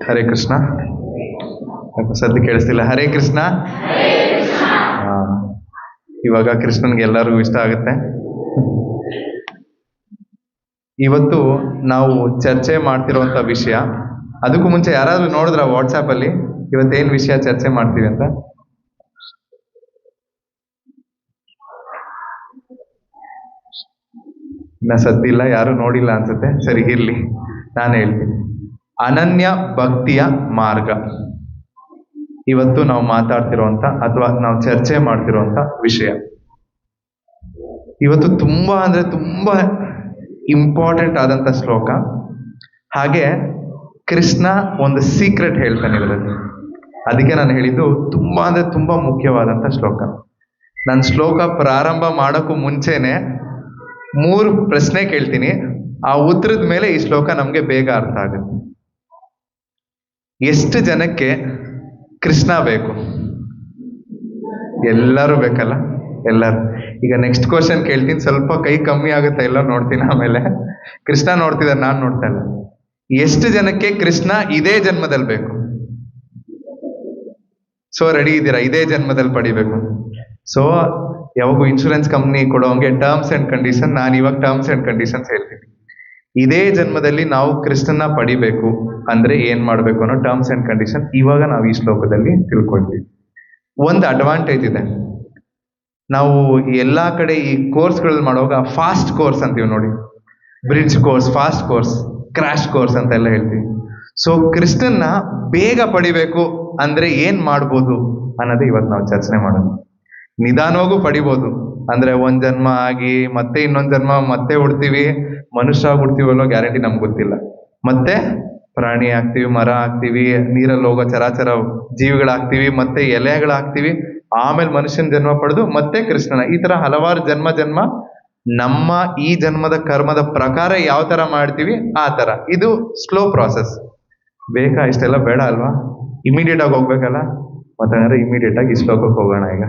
ಹರೇ ಕೃಷ್ಣ. ಸದ್ಯ ಕೇಳಿಸ್ತಿಲ್ಲ. ಹರೇ ಕೃಷ್ಣ. ಇವಾಗ ಕೃಷ್ಣನ್ಗೆ ಎಲ್ಲರಿಗೂ ಇಷ್ಟ ಆಗುತ್ತೆ. ಇವತ್ತು ನಾವು ಚರ್ಚೆ ಮಾಡ್ತಿರುವಂತ ವಿಷಯ, ಅದಕ್ಕೂ ಮುಂಚೆ ಯಾರಾದ್ರೂ ನೋಡಿದ್ರ ವಾಟ್ಸಾಪ್ ಅಲ್ಲಿ ಇವತ್ತೇನ್ ವಿಷಯ ಚರ್ಚೆ ಮಾಡ್ತೀವಿ ಅಂತ? ಇನ್ನ ಸದ್ದಿಲ್ಲ, ಯಾರು ನೋಡಿಲ್ಲ ಅನ್ಸುತ್ತೆ. ಸರಿ, ಇರ್ಲಿ, ನಾನು ಹೇಳ್ತೀನಿ. ಅನನ್ಯ ಭಕ್ತಿಯ ಮಾರ್ಗ ಇವತ್ತು ನಾವು ಮಾತಾಡ್ತಿರುವಂತ ಅಥವಾ ನಾವು ಚರ್ಚೆ ಮಾಡ್ತಿರುವಂತ ವಿಷಯ. ಇವತ್ತು ತುಂಬಾ ಅಂದ್ರೆ ತುಂಬಾ ಇಂಪಾರ್ಟೆಂಟ್ ಆದಂತ ಶ್ಲೋಕ. ಹಾಗೆ ಕೃಷ್ಣ ಒಂದು ಸೀಕ್ರೆಟ್ ಹೇಳ್ತಾನೆ ಇದರಲ್ಲಿ. ಅದಕ್ಕೆ ನಾನು ಹೇಳಿದ್ದು ತುಂಬಾ ಅಂದ್ರೆ ತುಂಬಾ ಮುಖ್ಯವಾದಂತ ಶ್ಲೋಕ. ನಾನು ಶ್ಲೋಕ ಪ್ರಾರಂಭ ಮಾಡೋಕ್ಕೂ ಮುಂಚೆನೆ 3 ಪ್ರಶ್ನೆ ಕೇಳ್ತೀನಿ. ಆ ಉತ್ತರದ ಮೇಲೆ ಈ ಶ್ಲೋಕ ನಮ್ಗೆ ಬೇಗ ಅರ್ಥ ಆಗುತ್ತೆ. ಎಷ್ಟು ಜನಕ್ಕೆ ಕೃಷ್ಣ ಬೇಕು? ಎಲ್ಲರೂ ಬೇಕಲ್ಲ? ಎಲ್ಲರೂ. ಈಗ ನೆಕ್ಸ್ಟ್ ಕ್ವಶನ್ ಕೇಳ್ತೀನಿ, ಸ್ವಲ್ಪ ಕೈ ಕಮ್ಮಿ ಆಗುತ್ತೆ, ಎಲ್ಲ ನೋಡ್ತೀನಿ. ಆಮೇಲೆ ಕೃಷ್ಣ ನೋಡ್ತಿದ್ದಾರೆ, ನಾನು ನೋಡ್ತಾ ಇಲ್ಲ. ಎಷ್ಟು ಜನಕ್ಕೆ ಕೃಷ್ಣ ಇದೇ ಜನ್ಮದಲ್ಲಿ ಬೇಕು? ಸೊ ರೆಡಿ ಇದ್ದೀರಾ? ಇದೇ ಜನ್ಮದಲ್ಲಿ ಪಡಿಬೇಕು. ಸೊ ಯಾವಾಗೂ ಇನ್ಶೂರೆನ್ಸ್ ಕಂಪ್ನಿ ಕೊಡೋಂಗೆ ಟರ್ಮ್ಸ್ ಅಂಡ್ ಕಂಡೀಷನ್, ನಾನು ಇವಾಗ ಟರ್ಮ್ಸ್ ಅಂಡ್ ಕಂಡೀಷನ್ಸ್ ಹೇಳ್ತೀನಿ. ಇದೇ ಜನ್ಮದಲ್ಲಿ ನಾವು ಕೃಷ್ಣನ ಪಡಿಬೇಕು ಅಂದ್ರೆ ಏನ್ ಮಾಡ್ಬೇಕು ಅನ್ನೋ ಟರ್ಮ್ಸ್ ಅಂಡ್ ಕಂಡೀಷನ್ ಇವಾಗ ನಾವು ಈ ಶ್ಲೋಕದಲ್ಲಿ ತಿಳ್ಕೊಳ್ತೀವಿ. ಒಂದು ಅಡ್ವಾಂಟೇಜ್ ಇದೆ, ನಾವು ಎಲ್ಲಾ ಕಡೆ ಈ ಕೋರ್ಸ್ಗಳಲ್ಲಿ ಮಾಡುವಾಗ ಫಾಸ್ಟ್ ಕೋರ್ಸ್ ಅಂತೀವಿ ನೋಡಿ, bridge course, fast course, crash course ಅಂತ ಎಲ್ಲ ಹೇಳ್ತೀವಿ. ಸೊ ಕೃಷ್ಣನ್ನ ಬೇಗ ಪಡಿಬೇಕು ಅಂದ್ರೆ ಏನ್ ಮಾಡ್ಬೋದು ಅನ್ನೋದೇ ಇವತ್ತು ನಾವು ಚರ್ಚೆ ಮಾಡೋಣ. ನಿಧಾನವಾಗೂ ಪಡಿಬೋದು, ಅಂದ್ರೆ ಒಂದ್ ಜನ್ಮ ಆಗಿ ಮತ್ತೆ ಇನ್ನೊಂದ್ ಜನ್ಮ ಮತ್ತೆ ಹುಡ್ತೀವಿ, ಮನುಷ್ಯ ಆಗಿ ಹುಡ್ತೀವಲ್ಲೋ ಗ್ಯಾರಂಟಿ ನಮ್ಗೆ ಗೊತ್ತಿಲ್ಲ. ಮತ್ತೆ ಪ್ರಾಣಿ ಆಗ್ತೀವಿ, ಮರ ಆಗ್ತೀವಿ, ನೀರಲ್ಲಿ ಹೋಗೋ ಚರಾಚರ ಜೀವಿಗಳಾಗ್ತೀವಿ, ಮತ್ತೆ ಎಲೆಗಳಾಗ್ತೀವಿ, ಆಮೇಲೆ ಮನುಷ್ಯನ ಜನ್ಮ ಪಡೆದು ಮತ್ತೆ ಕೃಷ್ಣನ. ಈ ತರ ಹಲವಾರು ಜನ್ಮ ನಮ್ಮ ಈ ಜನ್ಮದ ಕರ್ಮದ ಪ್ರಕಾರ ಯಾವ ತರ ಮಾಡ್ತೀವಿ ಆ ತರ. ಇದು ಸ್ಲೋ ಪ್ರಾಸೆಸ್. ಬೇಕಾ? ಇಷ್ಟೆಲ್ಲ ಬೇಡ ಅಲ್ವಾ? ಇಮಿಡಿಯೇಟ್ ಆಗಿ ಹೋಗ್ಬೇಕಲ್ಲ? ಮತ್ತೆ ಇಮಿಡಿಯೇಟ್ ಆಗಿ ಈ ಶ್ಲೋಕಕ್ಕೆ ಹೋಗೋಣ ಈಗ.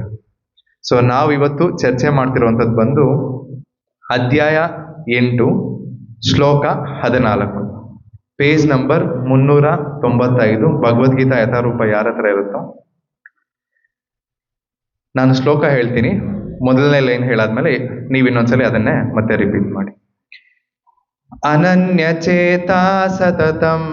ಸೊ ನಾವು ಇವತ್ತು ಚರ್ಚೆ ಮಾಡ್ತಿರುವಂಥದ್ದು ಬಂದು ಅಧ್ಯಾಯ 8 ಶ್ಲೋಕ 14, ಪೇಜ್ ನಂಬರ್ 395. ಭಗವದ್ಗೀತಾ ಯಥಾರೂಪ ಯಾರ ಹತ್ರ ಇರುತ್ತೋ. ನಾನು ಶ್ಲೋಕ ಹೇಳ್ತೀನಿ, ಮೊದಲನೇ ಲೈನ್ ಹೇಳಾದ್ಮೇಲೆ ನೀವು ಇನ್ನೊಂದ್ಸಲಿ ಅದನ್ನೇ ಮತ್ತೆ ರಿಪೀಟ್ ಮಾಡಿ. ಅನನ್ಯ ಚೇತಾ ಸತತಂ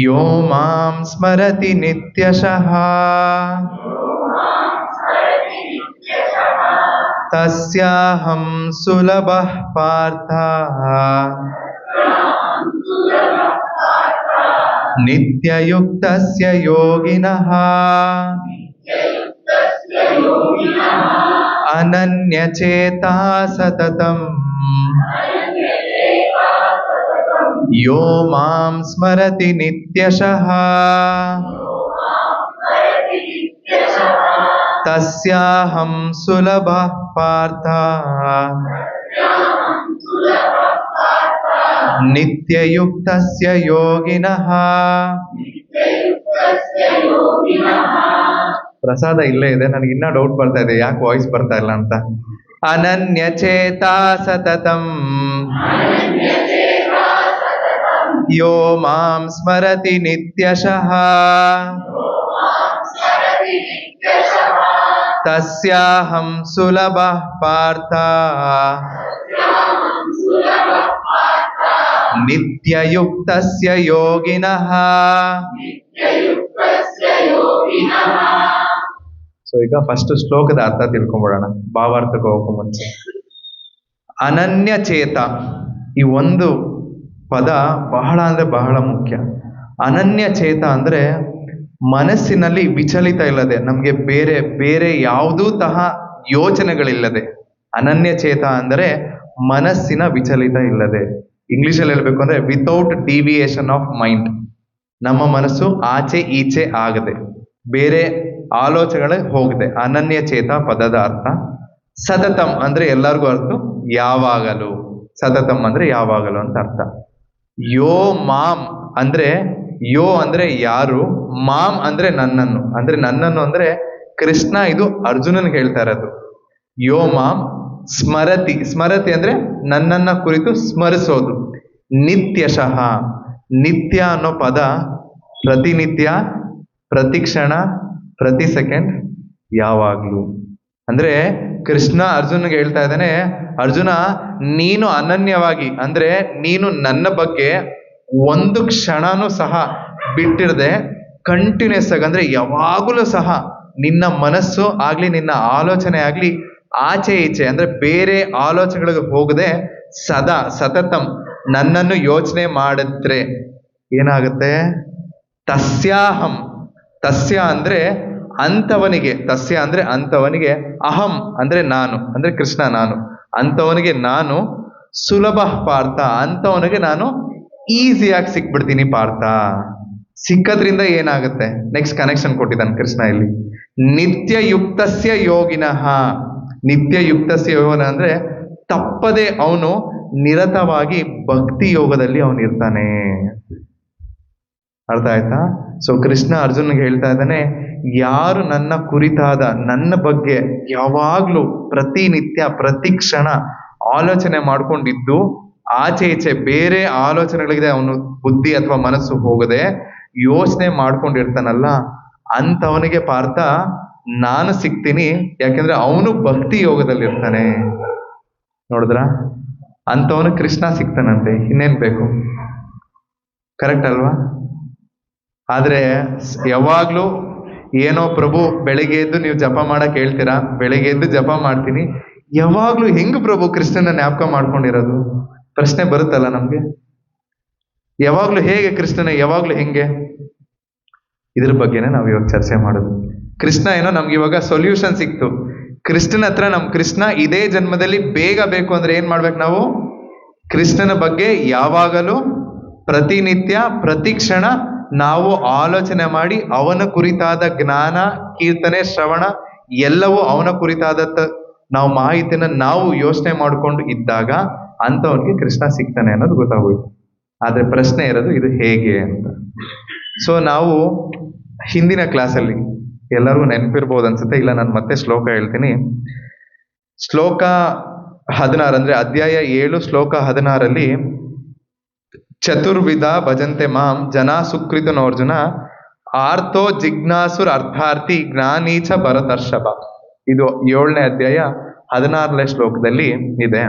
ಯೋ ಮಾಂ ಸ್ಮರತಿ ನಿತ್ಯಶಃ ತಸ್ಯಾಹಂ ಸುಲಭಃ ಪಾರ್ಥ ನಿತ್ಯಯುಕ್ತಸ್ಯ ಯೋಗಿನಃ ಅನನ್ಯಚೇತಾ ಸತತಂ ಯೋ ಮಾಂ ಸ್ಮರತಿ ನಿತ್ಯಶಃ ತಸ್ಯಾಹಂ ಸುಲಭಃ ಪಾರ್ಥ ನಿತ್ಯಯುಕ್ತಸ್ಯ ಯೋಗಿನಃ. ಪ್ರಸಾದ ಇಲ್ಲೇ ಇದೆ, ನನಗೆ ಇನ್ನ ಡೌಟ್ ಬರ್ತಾ ಇದೆ, ಯಾಕೆ ವಾಯ್ಸ್ ಬರ್ತಾ ಇಲ್ಲ ಅಂತ. ಅನನ್ಯ ಚೇತಾ ಸತತಂ ಯೋ ಮಾಂ ಸ್ಮರತಿ ನಿತ್ಯಶಃ ತಸ್ಯಾಹಂ ಸುಲಭಃ ಪಾರ್ಥ ನಿತ್ಯಯುಕ್ತಸ್ಯ ಯೋಗಿನಃ. ಸೊ ಈಗ ಫಸ್ಟ್ ಶ್ಲೋಕದ ಅರ್ಥ ತಿಳ್ಕೊಂಡ್ಬಿಡೋಣ, ಭಾವಾರ್ಥಕ್ಕೆ ಹೋಗೋ ಮುಂಚೆ. ಅನನ್ಯ ಚೇತ, ಈ ಒಂದು ಪದ ಬಹಳ ಅಂದ್ರೆ ಬಹಳ ಮುಖ್ಯ. ಅನನ್ಯ ಚೇತ ಅಂದ್ರೆ ಮನಸ್ಸಿನಲ್ಲಿ ವಿಚಲಿತ ಇಲ್ಲದೆ, ನಮ್ಗೆ ಬೇರೆ ಬೇರೆ ಯಾವುದೂ ಯೋಚನೆಗಳಿಲ್ಲದೆ. ಅನನ್ಯ ಚೇತ ಅಂದರೆ ಮನಸ್ಸಿನ ವಿಚಲಿತ ಇಲ್ಲದೆ. ಇಂಗ್ಲಿಷಲ್ಲಿ ಹೇಳ್ಬೇಕು ಅಂದ್ರೆ ವಿತೌಟ್ ಡಿವಿಯೇಷನ್ ಆಫ್ ಮೈಂಡ್. ನಮ್ಮ ಮನಸ್ಸು ಆಚೆ ಈಚೆ ಆಗದೆ, ಬೇರೆ ಆಲೋಚನೆಗಳೇ ಹೋಗದೆ. ಅನನ್ಯ ಚೇತ ಪದದ ಅರ್ಥ. ಸತತಂ ಅಂದ್ರೆ ಎಲ್ಲರಿಗೂ ಅರ್ಥ ಯಾವಾಗಲೂ. ಸತತಂ ಅಂದ್ರೆ ಯಾವಾಗಲೂ ಅಂತ ಅರ್ಥ. ಯೋ ಮಾಂ ಅಂದ್ರೆ, ಯೋ ಅಂದ್ರೆ ಯಾರು, ಮಾಂ ಅಂದ್ರೆ ನನ್ನನ್ನು. ಅಂದ್ರೆ ನನ್ನನ್ನು ಅಂದ್ರೆ ಕೃಷ್ಣ ಇದು ಅರ್ಜುನನ್ಗೆ ಹೇಳ್ತಾ ಇರೋದು. ಯೋ ಮಾಂ ಸ್ಮರತಿ, ಸ್ಮರತಿ ಅಂದ್ರೆ ನನ್ನನ್ನ ಕುರಿತು ಸ್ಮರಿಸೋದು. ನಿತ್ಯಶಃ, ನಿತ್ಯ ಅನ್ನೋ ಪದ ಪ್ರತಿನಿತ್ಯ, ಪ್ರತಿ ಕ್ಷಣ, ಪ್ರತಿ ಸೆಕೆಂಡ್, ಯಾವಾಗ್ಲೂ. ಅಂದ್ರೆ ಕೃಷ್ಣ ಅರ್ಜುನ್ಗೆ ಹೇಳ್ತಾ ಇದ್ದಾನೆ, ಅರ್ಜುನ ನೀನು ಅನನ್ಯವಾಗಿ ಅಂದ್ರೆ ನೀನು ನನ್ನ ಬಗ್ಗೆ ಒಂದು ಕ್ಷಣನೂ ಸಹ ಬಿಟ್ಟಿರದೆ ಕಂಟಿನ್ಯೂಸ್ ಆಗಿ ಅಂದ್ರೆ ಯಾವಾಗಲೂ ಸಹ ನಿನ್ನ ಮನಸ್ಸು ಆಗ್ಲಿ ನಿನ್ನ ಆಲೋಚನೆ ಆಗ್ಲಿ ಆಚೆ ಈಚೆ ಅಂದ್ರೆ ಬೇರೆ ಆಲೋಚನೆಗಳಿಗೆ ಹೋಗದೆ ಸದಾ ಸತತಂ ನನ್ನನ್ನು ಯೋಚನೆ ಮಾಡಿದ್ರೆ ಏನಾಗುತ್ತೆ? ತಸ್ಯಾಹಂ, ತಸ್ಯ ಅಂದ್ರೆ ಅಂಥವನಿಗೆ, ತಸ್ಯ ಅಂದ್ರೆ ಅಂಥವನಿಗೆ, ಅಹಂ ಅಂದ್ರೆ ನಾನು, ಅಂದ್ರೆ ಕೃಷ್ಣ ನಾನು, ಅಂಥವನಿಗೆ ನಾನು ಸುಲಭ ಪಾರ್ಥ, ಅಂಥವನಿಗೆ ನಾನು ಈಸಿಯಾಗಿ ಸಿಕ್ಬಿಡ್ತೀನಿ ಪಾರ್ಥ. ಸಿಕ್ಕದ್ರಿಂದ ಏನಾಗುತ್ತೆ? ನೆಕ್ಸ್ಟ್ ಕನೆಕ್ಷನ್ ಕೊಟ್ಟಿದ್ದಾನೆ ಕೃಷ್ಣ ಇಲ್ಲಿ. ನಿತ್ಯಯುಕ್ತಸ್ಯ ಯೋಗಿನಃ, ನಿತ್ಯಯುಕ್ತಸ್ಯ ಯೋಗಿನ ಅಂದ್ರೆ ತಪ್ಪದೆ ಅವನು ನಿರತವಾಗಿ ಭಕ್ತಿ ಯೋಗದಲ್ಲಿ ಅವನು ಇರ್ತಾನೆ. ಅರ್ಥ ಆಯ್ತಾ? ಸೊ ಕೃಷ್ಣ ಅರ್ಜುನ್ಗೆ ಹೇಳ್ತಾ ಇದ್ದಾನೆ, ಯಾರು ನನ್ನ ಕುರಿತಾದ ನನ್ನ ಬಗ್ಗೆ ಯಾವಾಗ್ಲೂ ಪ್ರತಿನಿತ್ಯ ಪ್ರತಿ ಕ್ಷಣ ಆಲೋಚನೆ ಮಾಡ್ಕೊಂಡಿದ್ದು ಆಚೆ ಈಚೆ ಬೇರೆ ಆಲೋಚನೆಗಳಿಗೆ ಅವನು ಬುದ್ಧಿ ಅಥವಾ ಮನಸ್ಸು ಹೋಗದೆ ಯೋಚನೆ ಮಾಡ್ಕೊಂಡಿರ್ತಾನಲ್ಲ, ಅಂಥವನಿಗೆ ಪಾರ್ಥ ನಾನು ಸಿಗ್ತೀನಿ. ಯಾಕೆಂದ್ರೆ ಅವನು ಭಕ್ತಿ ಯೋಗದಲ್ಲಿರ್ತಾನೆ. ನೋಡಿದ್ರ? ಅಂಥವನು ಕೃಷ್ಣ ಸಿಗ್ತಾನಂತೆ, ಇನ್ನೇನ್ ಬೇಕು? ಕರೆಕ್ಟ್ ಅಲ್ವಾ? ಆದ್ರೆ ಯಾವಾಗ್ಲೂ ಏನೋ ಪ್ರಭು ಬೆಳಿಗ್ಗೆ ಎದ್ದು ನೀವು ಜಪ ಮಾಡಕ್ ಹೇಳ್ತೀರಾ, ಬೆಳಿಗ್ಗೆ ಎದ್ದು ಜಪ ಮಾಡ್ತೀನಿ, ಯಾವಾಗ್ಲೂ ಹೆಂಗ್ ಪ್ರಭು ಕೃಷ್ಣನ ಜ್ಞಾಪಕ ಮಾಡ್ಕೊಂಡಿರೋದು? ಪ್ರಶ್ನೆ ಬರುತ್ತಲ್ಲ ನಮ್ಗೆ. ಯಾವಾಗ್ಲೂ ಹೇಗೆ ಕೃಷ್ಣನ, ಯಾವಾಗ್ಲೂ ಹೆಂಗೆ? ಇದ್ರ ಬಗ್ಗೆನೇ ನಾವು ಇವಾಗ ಚರ್ಚೆ ಮಾಡೋದು. ಕೃಷ್ಣ ಏನೋ ನಮ್ಗೆ ಇವಾಗ ಸೊಲ್ಯೂಷನ್ ಸಿಕ್ತು. ಕೃಷ್ಣನ ಹತ್ರ ನಮ್ ಕೃಷ್ಣ ಇದೇ ಜನ್ಮದಲ್ಲಿ ಬೇಗ ಬೇಕು ಅಂದ್ರೆ ಏನ್ ಮಾಡ್ಬೇಕು ನಾವು? ಕೃಷ್ಣನ ಬಗ್ಗೆ ಯಾವಾಗಲೂ ಪ್ರತಿನಿತ್ಯ ಪ್ರತಿ ಕ್ಷಣ ನಾವು ಆಲೋಚನೆ ಮಾಡಿ ಅವನ ಕುರಿತಾದ ಜ್ಞಾನ, ಕೀರ್ತನೆ, ಶ್ರವಣ ಎಲ್ಲವೂ ಅವನ ಕುರಿತಾದ ನಾವು ಮಾಹಿತಿನ ನಾವು ಯೋಚನೆ ಮಾಡಿಕೊಂಡು ಇದ್ದಾಗ ಅಂಥವನಿಗೆ ಕೃಷ್ಣ ಸಿಗ್ತಾನೆ ಅನ್ನೋದು ಗೊತ್ತಾಗೋಯ್ತು. ಆದ್ರೆ ಪ್ರಶ್ನೆ ಇರೋದು ಇದು ಹೇಗೆ ಅಂತ. ಸೊ ನಾವು ಹಿಂದಿನ ಕ್ಲಾಸಲ್ಲಿ ಎಲ್ಲರಿಗೂ ನೆನಪಿರ್ಬೋದು ಅನ್ಸುತ್ತೆ, ಇಲ್ಲ ನಾನು ಮತ್ತೆ ಶ್ಲೋಕ ಹೇಳ್ತೀನಿ. ಶ್ಲೋಕ 16 ಅಂದ್ರೆ ಅಧ್ಯಾಯ 7 ಶ್ಲೋಕ 16 ಚತುರ್ವಿಧ ಭಜಂತೆ ಮಾಂ ಜನ ಸುಕೃತನೋರ್ಜುನ ಆರ್ತೋ ಜಿಜ್ಞಾಸುರ್ ಅರ್ಥಾರ್ಥಿ ಜ್ಞಾನೀಚ ಭರತರ್ಷಭ. ಇದು 7ನೇ ಅಧ್ಯಾಯ 16ನೇ ಶ್ಲೋಕದಲ್ಲಿ ಇದೆ.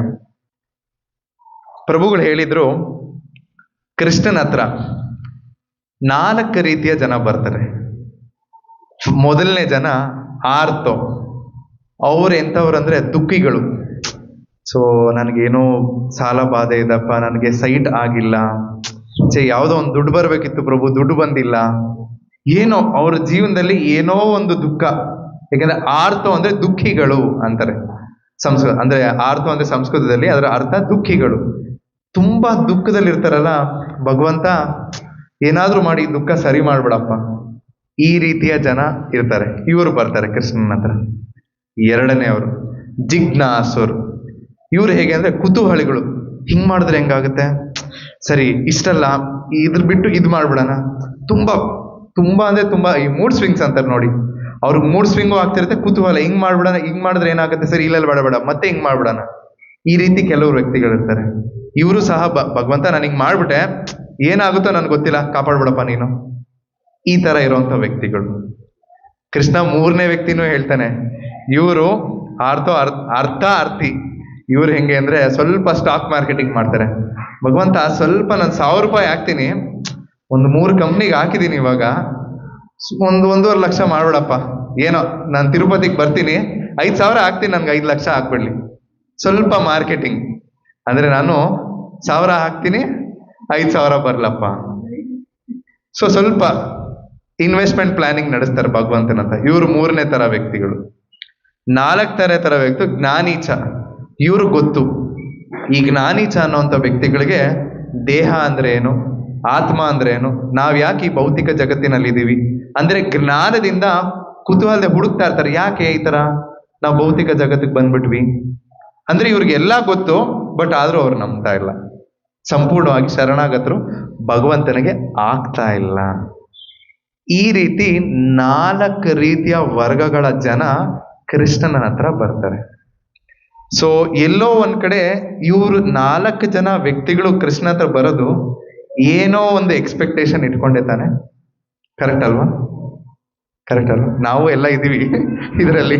ಪ್ರಭುಗಳು ಹೇಳಿದ್ರು, ಕೃಷ್ಣನ ಹತ್ರ 4 ರೀತಿಯ ಜನ ಬರ್ತಾರೆ. ಮೊದಲನೇ ಜನ ಆರ್ತೋ, ಅವ್ರು ಎಂಥವ್ರು ಅಂದ್ರೆ ದುಃಖಿಗಳು. ಸೊ ನನಗೇನೋ ಸಾಲ ಬಾಧೆ ಇದಪ್ಪ, ನನಗೆ ಸೈಟ್ ಆಗಿಲ್ಲ, ಯಾವುದೋ ಒಂದು ದುಡ್ಡು ಬರ್ಬೇಕಿತ್ತು ಪ್ರಭು, ದುಡ್ಡು ಬಂದಿಲ್ಲ, ಏನೋ ಅವ್ರ ಜೀವನದಲ್ಲಿ ಏನೋ ಒಂದು ದುಃಖ. ಯಾಕಂದ್ರೆ ಆರ್ತೋ ಅಂದ್ರೆ ದುಃಖಿಗಳು ಅಂತಾರೆ ಸಂಸ್ಕೃತ, ಅಂದ್ರೆ ಆರ್ತೋ ಅಂದ್ರೆ ಸಂಸ್ಕೃತದಲ್ಲಿ ಅದರ ಅರ್ಥ ದುಃಖಿಗಳು. ತುಂಬಾ ದುಃಖದಲ್ಲಿ ಇರ್ತಾರಲ್ಲ, ಭಗವಂತ ಏನಾದ್ರೂ ಮಾಡಿ ದುಃಖ ಸರಿ ಮಾಡ್ಬಿಡಪ್ಪ, ಈ ರೀತಿಯ ಜನ ಇರ್ತಾರೆ. ಇವರು ಬರ್ತಾರೆ ಕೃಷ್ಣನ ಹತ್ರ. 2ನೇ ಅವರು ಜಿಜ್ಞಾಸುರ್. ಇವ್ರು ಹೇಗೆ ಅಂದ್ರೆ ಕುತೂಹಲಿಗಳು. ಹಿಂಗ್ ಮಾಡಿದ್ರೆ ಹೆಂಗಾಗುತ್ತೆ, ಸರಿ ಇಷ್ಟಲ್ಲ ಇದ್ರ ಬಿಟ್ಟು ಇದು ಮಾಡ್ಬಿಡೋಣ. ತುಂಬಾ ತುಂಬಾ ಅಂದ್ರೆ ತುಂಬಾ ಈ ಮೂಡ್ ಸ್ವಿಂಗ್ಸ್ ಅಂತಾರೆ ನೋಡಿ, ಅವ್ರಿಗೆ ಮೂಡ್ ಸ್ವಿಂಗು ಆಗ್ತಿರುತ್ತೆ, ಕುತೂಹಲ. ಹಿಂಗ್ ಮಾಡ್ಬಿಡೋಣ, ಹಿಂಗ್ ಮಾಡಿದ್ರೆ ಏನಾಗುತ್ತೆ, ಸರಿ ಇಲ್ಲ ಬೇಡ ಮತ್ತೆ ಹಿಂಗ್ ಮಾಡ್ಬಿಡೋಣ. ಈ ರೀತಿ ಕೆಲವರು ವ್ಯಕ್ತಿಗಳಿರ್ತಾರೆ. ಇವರು ಸಹ ಭಗವಂತ ನಾನು ಹಿಂಗ್ ಮಾಡ್ಬಿಟ್ಟೆ, ಏನಾಗುತ್ತೋ ನನ್ಗೆ ಗೊತ್ತಿಲ್ಲ, ಕಾಪಾಡ್ಬಿಡಪ್ಪ ನೀನು. ಈ ತರ ಇರುವಂತ ವ್ಯಕ್ತಿಗಳು. ಕೃಷ್ಣ 3ನೇ ವ್ಯಕ್ತಿನೂ ಹೇಳ್ತಾನೆ, ಇವರು ಅರ್ಥಾರ್ಥಿ. ಇವ್ರು ಹೆಂಗೆ ಅಂದ್ರೆ ಸ್ವಲ್ಪ ಸ್ಟಾಕ್ ಮಾರ್ಕೆಟಿಂಗ್ ಮಾಡ್ತಾರೆ. ಭಗವಂತ ಸ್ವಲ್ಪ ನಾನು 1000 ರೂಪಾಯಿ ಹಾಕ್ತೀನಿ, ಒಂದು 3 ಕಂಪ್ನಿಗೆ ಹಾಕಿದ್ದೀನಿ, ಇವಾಗ 1.5 ಲಕ್ಷ ಮಾಡ್ಬಿಡಪ್ಪ. ಏನೋ ನಾನು ತಿರುಪತಿಗೆ ಬರ್ತೀನಿ, 5,000 ಹಾಕ್ತೀನಿ, ನನ್ಗೆ 5 ಲಕ್ಷ ಹಾಕ್ಬಿಡ್ಲಿ. ಸ್ವಲ್ಪ ಮಾರ್ಕೆಟಿಂಗ್ ಅಂದ್ರೆ ನಾನು 1000 ಹಾಕ್ತೀನಿ, 5,000 ಬರ್ಲಪ್ಪ. ಸೊ ಸ್ವಲ್ಪ ಇನ್ವೆಸ್ಟ್ಮೆಂಟ್ ಪ್ಲಾನಿಂಗ್ ನಡೆಸ್ತಾರೆ ಭಗವಂತನಂತ. ಇವರು 3ನೇ ತರ ವ್ಯಕ್ತಿಗಳು. 4ನೇ ತರ ವ್ಯಕ್ತಿ ಜ್ಞಾನೀಚ. ಇವ್ರು ಗೊತ್ತು. ಈ ಜ್ಞಾನೀಚ ಅನ್ನೋಂಥ ವ್ಯಕ್ತಿಗಳಿಗೆ ದೇಹ ಅಂದ್ರೆ ಏನು, ಆತ್ಮ ಅಂದ್ರೆ ಏನು, ನಾವ್ ಯಾಕೆ ಈ ಭೌತಿಕ ಜಗತ್ತಿನಲ್ಲಿ ಇದೀವಿ ಅಂದ್ರೆ ಜ್ಞಾನದಿಂದ ಕುತೂಹಲದೆ ಹುಡುಕ್ತಾ ಇರ್ತಾರೆ. ಯಾಕೆ ಈ ತರ ನಾವು ಭೌತಿಕ ಜಗತ್ತಿಗೆ ಬಂದ್ಬಿಟ್ವಿ ಅಂದ್ರೆ ಇವ್ರಿಗೆಲ್ಲ ಗೊತ್ತು, ಬಟ್ ಆದ್ರೂ ಅವ್ರು ನಂಬ್ತಾ ಇಲ್ಲ. ಸಂಪೂರ್ಣವಾಗಿ ಶರಣಾಗತರು ಭಗವಂತನಿಗೆ ಆಗ್ತಾ ಇಲ್ಲ. ಈ ರೀತಿ 4 ರೀತಿಯ ವರ್ಗಗಳ ಜನ ಕೃಷ್ಣನ ಹತ್ರ ಬರ್ತಾರೆ. ಸೊ ಎಲ್ಲೋ ಒಂದ್ ಕಡೆ ಇವ್ರು 4 ಜನ ವ್ಯಕ್ತಿಗಳು ಕೃಷ್ಣ ಹತ್ರ ಬರೋದು ಏನೋ ಒಂದು ಎಕ್ಸ್ಪೆಕ್ಟೇಷನ್ ಇಟ್ಕೊಂಡೆ ತಾನೆ. ಕರೆಕ್ಟ್ ಅಲ್ವಾ? ಕರೆಕ್ಟ್ ಅಲ್ವಾ? ನಾವು ಎಲ್ಲ ಇದೀವಿ ಇದರಲ್ಲಿ.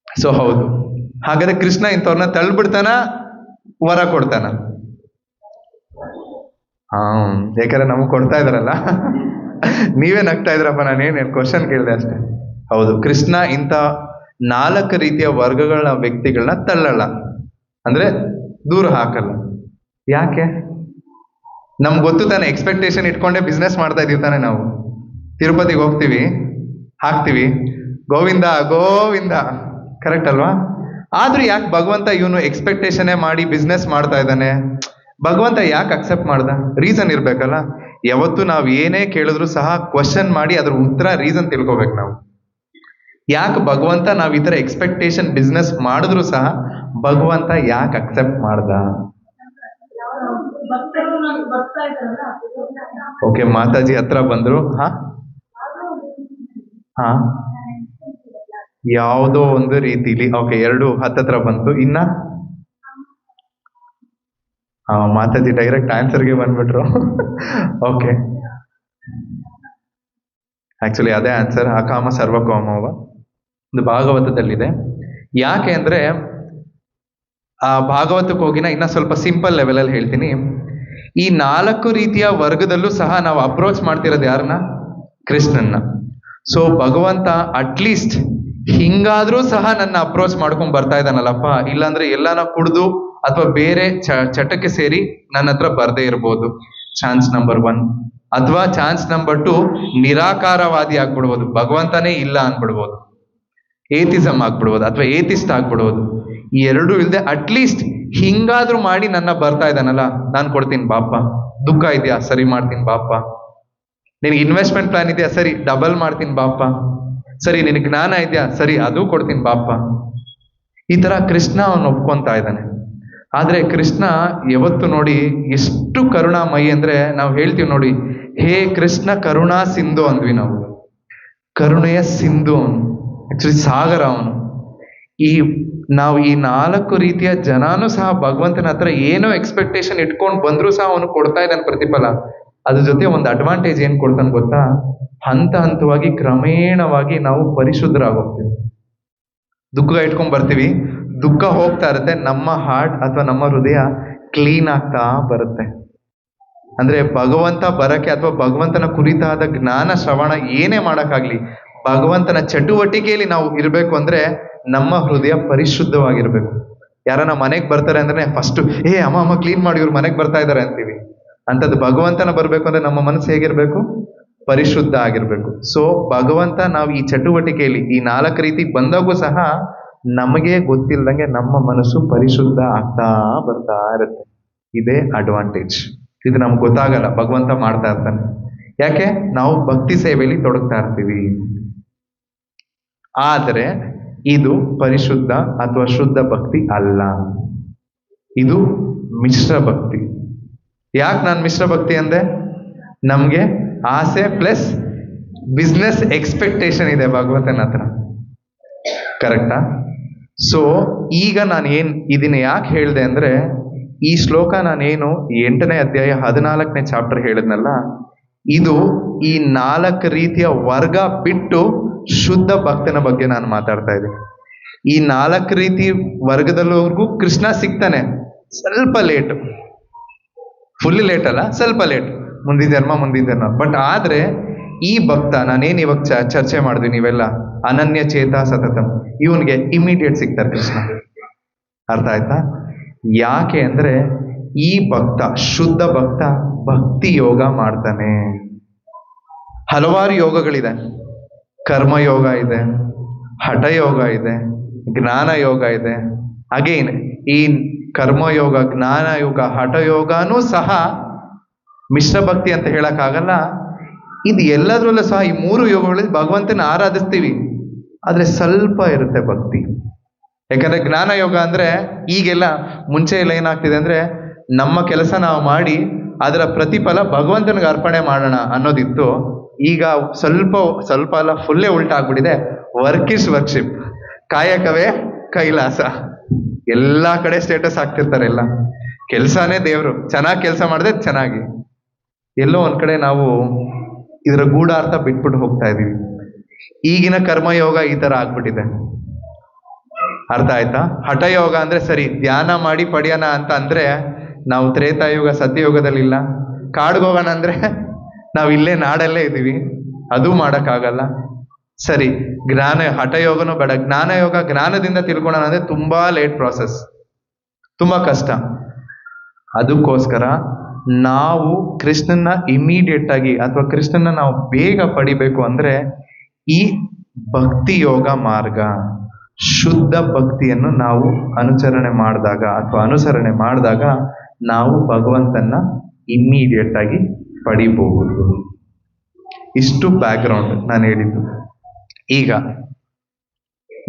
ಸೊ ಹೌದು. ಹಾಗಾದ್ರೆ ಕೃಷ್ಣ ಇಂಥವ್ರನ್ನ ತಳ್ಳಿಬಿಡ್ತಾನ, ವರ ಕೊಡ್ತಾನ? ಯಾಕಂದ್ರೆ ನಮಗ್ ಕೊಡ್ತಾ ಇದಾರಲ್ಲ. ನೀವೇ ನಗ್ತಾ ಇದ್ರಪ್ಪ, ನಾನೇನು ಕ್ವಶನ್ ಕೇಳಿದೆ ಅಷ್ಟೇ. ಹೌದು, ಕೃಷ್ಣ ಇಂಥ 4 ರೀತಿಯ ವರ್ಗಗಳ ವ್ಯಕ್ತಿಗಳನ್ನ ತಳ್ಳಲ್ಲ, ಅಂದ್ರೆ ದೂರ ಹಾಕಲ್ಲ. ಯಾಕೆ? ನಮ್ಗೆ ಗೊತ್ತು ತಾನೆ, ಎಕ್ಸ್ಪೆಕ್ಟೇಷನ್ ಇಟ್ಕೊಂಡೆ ಬಿಸ್ನೆಸ್ ಮಾಡ್ತಾ ಇದೀವಿ ತಾನೆ. ನಾವು ತಿರುಪತಿಗೆ ಹೋಗ್ತೀವಿ, ಹಾಕ್ತಿವಿ ಗೋವಿಂದ ಗೋವಿಂದ, ಕರೆಕ್ಟ್ ಅಲ್ವಾ? ಆದ್ರೂ ಯಾಕೆ ಭಗವಂತ ಇವನು ಎಕ್ಸ್ಪೆಕ್ಟೇಷನ್ನೇ ಮಾಡಿ ಬಿಸ್ನೆಸ್ ಮಾಡ್ತಾ ಇದ್ದಾನೆ? ಭಗವಂತ ಯಾಕೆ ಅಕ್ಸೆಪ್ಟ್ ಮಾಡ್ದ? ರೀಸನ್ ಇರ್ಬೇಕಲ್ಲ. ಯಾವತ್ತು ನಾವ್ ಏನೇ ಕೇಳಿದ್ರು ಸಹ ಕ್ವಶನ್ ಮಾಡಿ ಅದ್ರ ಉತ್ತರ, ರೀಸನ್ ತಿಳ್ಕೊಬೇಕು ನಾವು. ಯಾಕೆ ಭಗವಂತ ನಾವ್ ಈ ತರ ಎಕ್ಸ್ಪೆಕ್ಟೇಷನ್ ಬಿಸ್ನೆಸ್ ಮಾಡಿದ್ರು ಸಹ ಭಗವಂತ ಯಾಕೆ ಅಕ್ಸೆಪ್ಟ್ ಮಾಡ್ದ? ಓಕೆ, ಮಾತಾಜಿ ಹತ್ರ ಬಂದ್ರು. ಹಾ, ಯಾವುದೋ ಒಂದು ರೀತಿಲಿ. ಓಕೆ, 2 ಹತ್ತತ್ರ ಬಂತು. ಇನ್ನ ಮಾತಾಜಿ ಡೈರೆಕ್ಟ್ ಆನ್ಸರ್ಗೆ ಬಂದ್ಬಿಟ್ರು. ಓಕೆ, ಆಕ್ಚುಲಿ ಅದೇ ಆನ್ಸರ್, ಅಕಾಮ ಸರ್ವಕಾಮವ, ಒಂದು ಭಾಗವತದಲ್ಲಿದೆ. ಯಾಕೆ ಅಂದ್ರೆ ಆ ಭಾಗವತಕ್ಕೆ ಹೋಗಿನ ಇನ್ನ ಸ್ವಲ್ಪ ಸಿಂಪಲ್ ಲೆವೆಲ್ ಅಲ್ಲಿ ಹೇಳ್ತೀನಿ. ಈ 4 ರೀತಿಯ ವರ್ಗದಲ್ಲೂ ಸಹ ನಾವು ಅಪ್ರೋಚ್ ಮಾಡ್ತಿರೋದು ಯಾರನ್ನ? ಕೃಷ್ಣನ್ನ. ಸೊ ಭಗವಂತ ಅಟ್ಲೀಸ್ಟ್ ಹಿಂಗಾದ್ರೂ ಸಹ ನನ್ನ ಅಪ್ರೋಚ್ ಮಾಡ್ಕೊಂಡ್ ಬರ್ತಾ ಇದ್ದಾನಲ್ಲಪ್ಪ, ಇಲ್ಲಾಂದ್ರೆ ಎಲ್ಲಾನ ಕುಡ್ದು ಅಥವಾ ಬೇರೆ ಚಟಕ್ಕೆ ಸೇರಿ ನನ್ನ ಹತ್ರ ಬರ್ದೇ ಇರ್ಬೋದು, ಚಾನ್ಸ್ ನಂಬರ್ 1. ಅಥವಾ ಚಾನ್ಸ್ ನಂಬರ್ 2, ನಿರಾಕಾರವಾದಿ ಆಗ್ಬಿಡ್ಬೋದು, ಭಗವಂತನೇ ಇಲ್ಲ ಅನ್ಬಿಡ್ಬೋದು, ಏತಿಸಮ್ ಆಗ್ಬಿಡ್ಬೋದು, ಅಥವಾ ಏತಿಸ್ಟ್ ಆಗ್ಬಿಡ್ಬೋದು. ಈ 2 ಇಲ್ಲದೆ ಅಟ್ಲೀಸ್ಟ್ ಹಿಂಗಾದ್ರೂ ಮಾಡಿ ನನ್ನ ಬರ್ತಾ ಇದ್ದಾನಲ್ಲ, ನಾನು ಕೊಡ್ತೀನಿ ಬಾಪ. ದುಃಖ ಇದೆಯಾ? ಸರಿ ಮಾಡ್ತೀನಿ ಬಾಪ. ನಿನಗೆ ಇನ್ವೆಸ್ಟ್ಮೆಂಟ್ ಪ್ಲಾನ್ ಇದೆಯಾ? ಸರಿ, ಡಬಲ್ ಮಾಡ್ತೀನಿ ಬಾಪ. ಸರಿ, ನಿನಗೆ ಜ್ಞಾನ ಇದೆಯಾ? ಸರಿ, ಅದು ಕೊಡ್ತೀನಿ ಬಾಪ. ಈ ತರ ಕೃಷ್ಣ ಅವನು ಒಪ್ಕೊಂತಾ ಇದ್ದಾನೆ. ಆದ್ರೆ ಕೃಷ್ಣ ಯಾವತ್ತು ನೋಡಿ ಎಷ್ಟು ಕರುಣಾಮಯಿ ಅಂದ್ರೆ, ನಾವು ಹೇಳ್ತೀವಿ ನೋಡಿ, ಹೇ ಕೃಷ್ಣ ಕರುಣಾ ಸಿಂಧು ಅಂದ್ವಿ ನಾವು. ಕರುಣೆಯ ಸಿಂಧು ಅವನು, ಆಕ್ಚುಲಿ ಸಾಗರ ಅವನು. ನಾವು ಈ 4 ರೀತಿಯ ಜನಾನು ಸಹ ಭಗವಂತನ ಹತ್ರ ಏನೋ ಎಕ್ಸ್ಪೆಕ್ಟೇಷನ್ ಇಟ್ಕೊಂಡು ಬಂದ್ರು ಸಹ ಅವನು ಕೊಡ್ತಾ ಇದ್ದಾನೆ ಪ್ರತಿಫಲ. ಅದ್ರ ಜೊತೆ ಒಂದು ಅಡ್ವಾಂಟೇಜ್ ಏನ್ ಕೊಡ್ತಾನೆ ಗೊತ್ತಾ? ಹಂತ ಹಂತವಾಗಿ ಕ್ರಮೇಣವಾಗಿ ನಾವು ಪರಿಶುದ್ಧರಾಗೋಗ್ತೀವಿ. ದುಃಖ ಇಟ್ಕೊಂಡ್ ಬರ್ತೀವಿ, ದುಃಖ ಹೋಗ್ತಾ ಇರುತ್ತೆ, ನಮ್ಮ ಹಾರ್ಟ್ ಅಥವಾ ನಮ್ಮ ಹೃದಯ ಕ್ಲೀನ್ ಆಗ್ತಾ ಬರುತ್ತೆ. ಅಂದ್ರೆ ಭಗವಂತ ಬರಕ್ಕೆ ಅಥವಾ ಭಗವಂತನ ಕುರಿತಾದ ಜ್ಞಾನ ಶ್ರವಣ ಏನೇ ಮಾಡಕ್ಕಾಗ್ಲಿ, ಭಗವಂತನ ಚಟುವಟಿಕೆಯಲ್ಲಿ ನಾವು ಇರ್ಬೇಕು ಅಂದ್ರೆ ನಮ್ಮ ಹೃದಯ ಪರಿಶುದ್ಧವಾಗಿರ್ಬೇಕು. ಯಾರನ್ನ ಮನೆಗ್ ಬರ್ತಾರೆ ಅಂದ್ರೆ ಫಸ್ಟ್ ಅಮ್ಮ ಕ್ಲೀನ್ ಮಾಡಿ, ಇವ್ರು ಮನೆಗ್ ಬರ್ತಾ ಇದಾರೆ ಅಂತೀವಿ. ಅಂತದ್ದು ಭಗವಂತನ ಬರ್ಬೇಕು ಅಂದ್ರೆ ನಮ್ಮ ಮನಸ್ಸು ಹೇಗಿರ್ಬೇಕು? ಪರಿಶುದ್ಧ ಆಗಿರ್ಬೇಕು. ಸೊ ಭಗವಂತ ನಾವು ಈ ಚಟುವಟಿಕೆಯಲ್ಲಿ ಈ 4 ರೀತಿ ಬಂದಾಗೂ ಸಹ ನಮಗೆ ಗೊತ್ತಿಲ್ಲದಂಗೆ ನಮ್ಮ ಮನಸ್ಸು ಪರಿಶುದ್ಧ ಆಗ್ತಾ ಬರ್ತಾ ಇರುತ್ತೆ. ಇದೇ ಅಡ್ವಾಂಟೇಜ್. ಇದು ನಮ್ಗೆ ಗೊತ್ತಾಗಲ್ಲ, ಭಗವಂತ ಮಾಡ್ತಾ ಇರ್ತಾನೆ. ಯಾಕೆ? ನಾವು ಭಕ್ತಿ ಸೇವೆಯಲ್ಲಿ ತೊಡಗ್ತಾ ಇರ್ತೀವಿ. ಆದರೆ ಇದು ಪರಿಶುದ್ಧ ಅಥವಾ ಶುದ್ಧ ಭಕ್ತಿ ಅಲ್ಲ, ಇದು ಮಿಶ್ರ ಭಕ್ತಿ. ಯಾಕೆ ನಾನು ಮಿಶ್ರ ಭಕ್ತಿ ಅಂದೆ? ನಮ್ಗೆ ಆಸೆ ಪ್ಲಸ್ ಬಿಸ್ನೆಸ್ ಎಕ್ಸ್ಪೆಕ್ಟೇಷನ್ ಇದೆ ಭಗವಂತನ ಹತ್ರ, ಕರೆಕ್ಟಾ? ಸೊ ಈಗ ನಾನು ಇದನ್ನ ಯಾಕೆ ಹೇಳಿದೆ ಅಂದ್ರೆ, ಈ ಶ್ಲೋಕ ನಾನೇನು 8ನೇ ಅಧ್ಯಾಯ 14ನೇ ಚಾಪ್ಟರ್ ಹೇಳಿದ್ನಲ್ಲ, ಇದು ಈ 4 ರೀತಿಯ ವರ್ಗ ಬಿಟ್ಟು ಶುದ್ಧ ಭಕ್ತನ ಬಗ್ಗೆ ನಾನು ಮಾತಾಡ್ತಾ ಇದ್ದೀನಿ. ಈ 4 ರೀತಿ ವರ್ಗದಲ್ಲವರೆಗೂ ಕೃಷ್ಣ ಸಿಗ್ತಾನೆ, ಸ್ವಲ್ಪ ಲೇಟ್, ಫುಲ್ ಲೇಟ್ ಅಲ್ಲ, ಸ್ವಲ್ಪ ಲೇಟ್, ಮುಂದಿನ ಜನ್ಮ. ಬಟ್ ಆದ್ರೆ ಈ ಭಕ್ತ ನಾನೇನ್ ಇವಾಗ ಚರ್ಚೆ ಮಾಡಿದ್ವಿ ನೀವೆಲ್ಲ, ಅನನ್ಯ ಚೇತ ಸತತಂ, ಇವನ್ಗೆ ಇಮಿಡಿಯೇಟ್ ಸಿಗ್ತಾರೆ ಕೃಷ್ಣ. ಅರ್ಥ ಆಯ್ತಾ? ಯಾಕೆ ಅಂದ್ರೆ ಈ ಭಕ್ತ, ಶುದ್ಧ ಭಕ್ತ ಭಕ್ತಿ ಯೋಗ ಮಾಡ್ತಾನೆ. ಹಲವಾರು ಯೋಗಗಳಿದೆ, ಕರ್ಮಯೋಗ ಇದೆ, ಹಠಯೋಗ ಇದೆ, ಜ್ಞಾನ ಯೋಗ ಇದೆ. ಅಗೇನ್ ಈ ಕರ್ಮಯೋಗ, ಜ್ಞಾನ ಯೋಗ, ಹಠಯೋಗನೂ ಸಹ ಮಿಶ್ರ ಭಕ್ತಿ ಅಂತ ಹೇಳಕ್ಕಾಗಲ್ಲ. ಇದು ಎಲ್ಲದರಲ್ಲೂ ಸಹ ಈ 3 ಯೋಗಗಳಲ್ಲಿ ಭಗವಂತನ ಆರಾಧಿಸ್ತೀವಿ, ಆದ್ರೆ ಸ್ವಲ್ಪ ಇರುತ್ತೆ ಭಕ್ತಿ. ಯಾಕಂದ್ರೆ ಜ್ಞಾನ ಯೋಗ ಅಂದ್ರೆ ಈಗೆಲ್ಲ, ಮುಂಚೆ ಎಲ್ಲ ಏನಾಗ್ತಿದೆ ಅಂದ್ರೆ, ನಮ್ಮ ಕೆಲಸ ನಾವು ಮಾಡಿ ಅದರ ಪ್ರತಿಫಲ ಭಗವಂತನಿಗೆ ಅರ್ಪಣೆ ಮಾಡೋಣ ಅನ್ನೋದಿತ್ತು. ಈಗ ಸ್ವಲ್ಪ ಅಲ್ಲ, ಫುಲ್ಲೇ ಉಲ್ಟಾ ಆಗ್ಬಿಟ್ಟಿದೆ. ವರ್ಕ್ ಇಸ್ ವರ್ಕ್ಶಿಪ್, ಕಾಯಕವೇ ಕೈಲಾಸ. ಎಲ್ಲಾ ಕಡೆ ಸ್ಟೇಟಸ್ ಹಾಕ್ತಿರ್ತಾರೆ. ಎಲ್ಲ ಕೆಲ್ಸಾನೇ ದೇವ್ರು, ಚೆನ್ನಾಗಿ ಕೆಲಸ ಮಾಡಿದ್ರೆ ಚೆನ್ನಾಗಿ. ಎಲ್ಲೋ ಒಂದ್ ಕಡೆ ನಾವು ಇದರ ಗೂಢಾರ್ಥ ಬಿಟ್ಬಿಟ್ಟು ಹೋಗ್ತಾ ಇದೀವಿ. ಈಗಿನ ಕರ್ಮಯೋಗ ಈ ತರ ಆಗ್ಬಿಟ್ಟಿದೆ. ಅರ್ಥ ಆಯ್ತಾ? ಹಠಯೋಗ ಅಂದ್ರೆ ಸರಿ, ಧ್ಯಾನ ಮಾಡಿ ಪಡೆಯೋಣ ಅಂತ ಅಂದ್ರೆ ನಾವು ತ್ರೇತಾಯುಗ ಸತ್ಯಯುಗದಲ್ಲಿ ಇಲ್ಲ. ಕಾಡ್ಗೋಗೋಣ ಅಂದ್ರೆ ನಾವು ಇಲ್ಲೇ ನಾಡಲ್ಲೇ ಇದೀವಿ, ಅದು ಮಾಡಕ್ಕಾಗಲ್ಲ. ಸರಿ, ಹಠಯೋಗನೂ ಬೇಡ, ಜ್ಞಾನಯೋಗ, ಜ್ಞಾನದಿಂದ ತಿಳ್ಕೊಳ್ಳೋಣ ಅಂದ್ರೆ ತುಂಬಾ ಲೇಟ್ ಪ್ರಾಸೆಸ್, ತುಂಬಾ ಕಷ್ಟ. ಅದಕ್ಕೋಸ್ಕರ ನಾವು ಕೃಷ್ಣನ ಇಮಿಡಿಯೇಟ್ ಆಗಿ ಅಥವಾ ಕೃಷ್ಣನ ನಾವು ಬೇಗ ಪಡಿಬೇಕು ಅಂದ್ರೆ ಈ ಭಕ್ತಿ ಯೋಗ ಮಾರ್ಗ, ಶುದ್ಧ ಭಕ್ತಿಯನ್ನು ನಾವು ಅನುಸರಣೆ ಮಾಡಿದಾಗ ನಾವು ಭಗವಂತನ ಇಮ್ಮಿಡಿಯೇಟ್ ಆಗಿ ಪಡಿಬಹುದು. ಇಷ್ಟು ಬ್ಯಾಕ್ಗ್ರೌಂಡ್ ನಾನು ಹೇಳಿದ್ದು. ಈಗ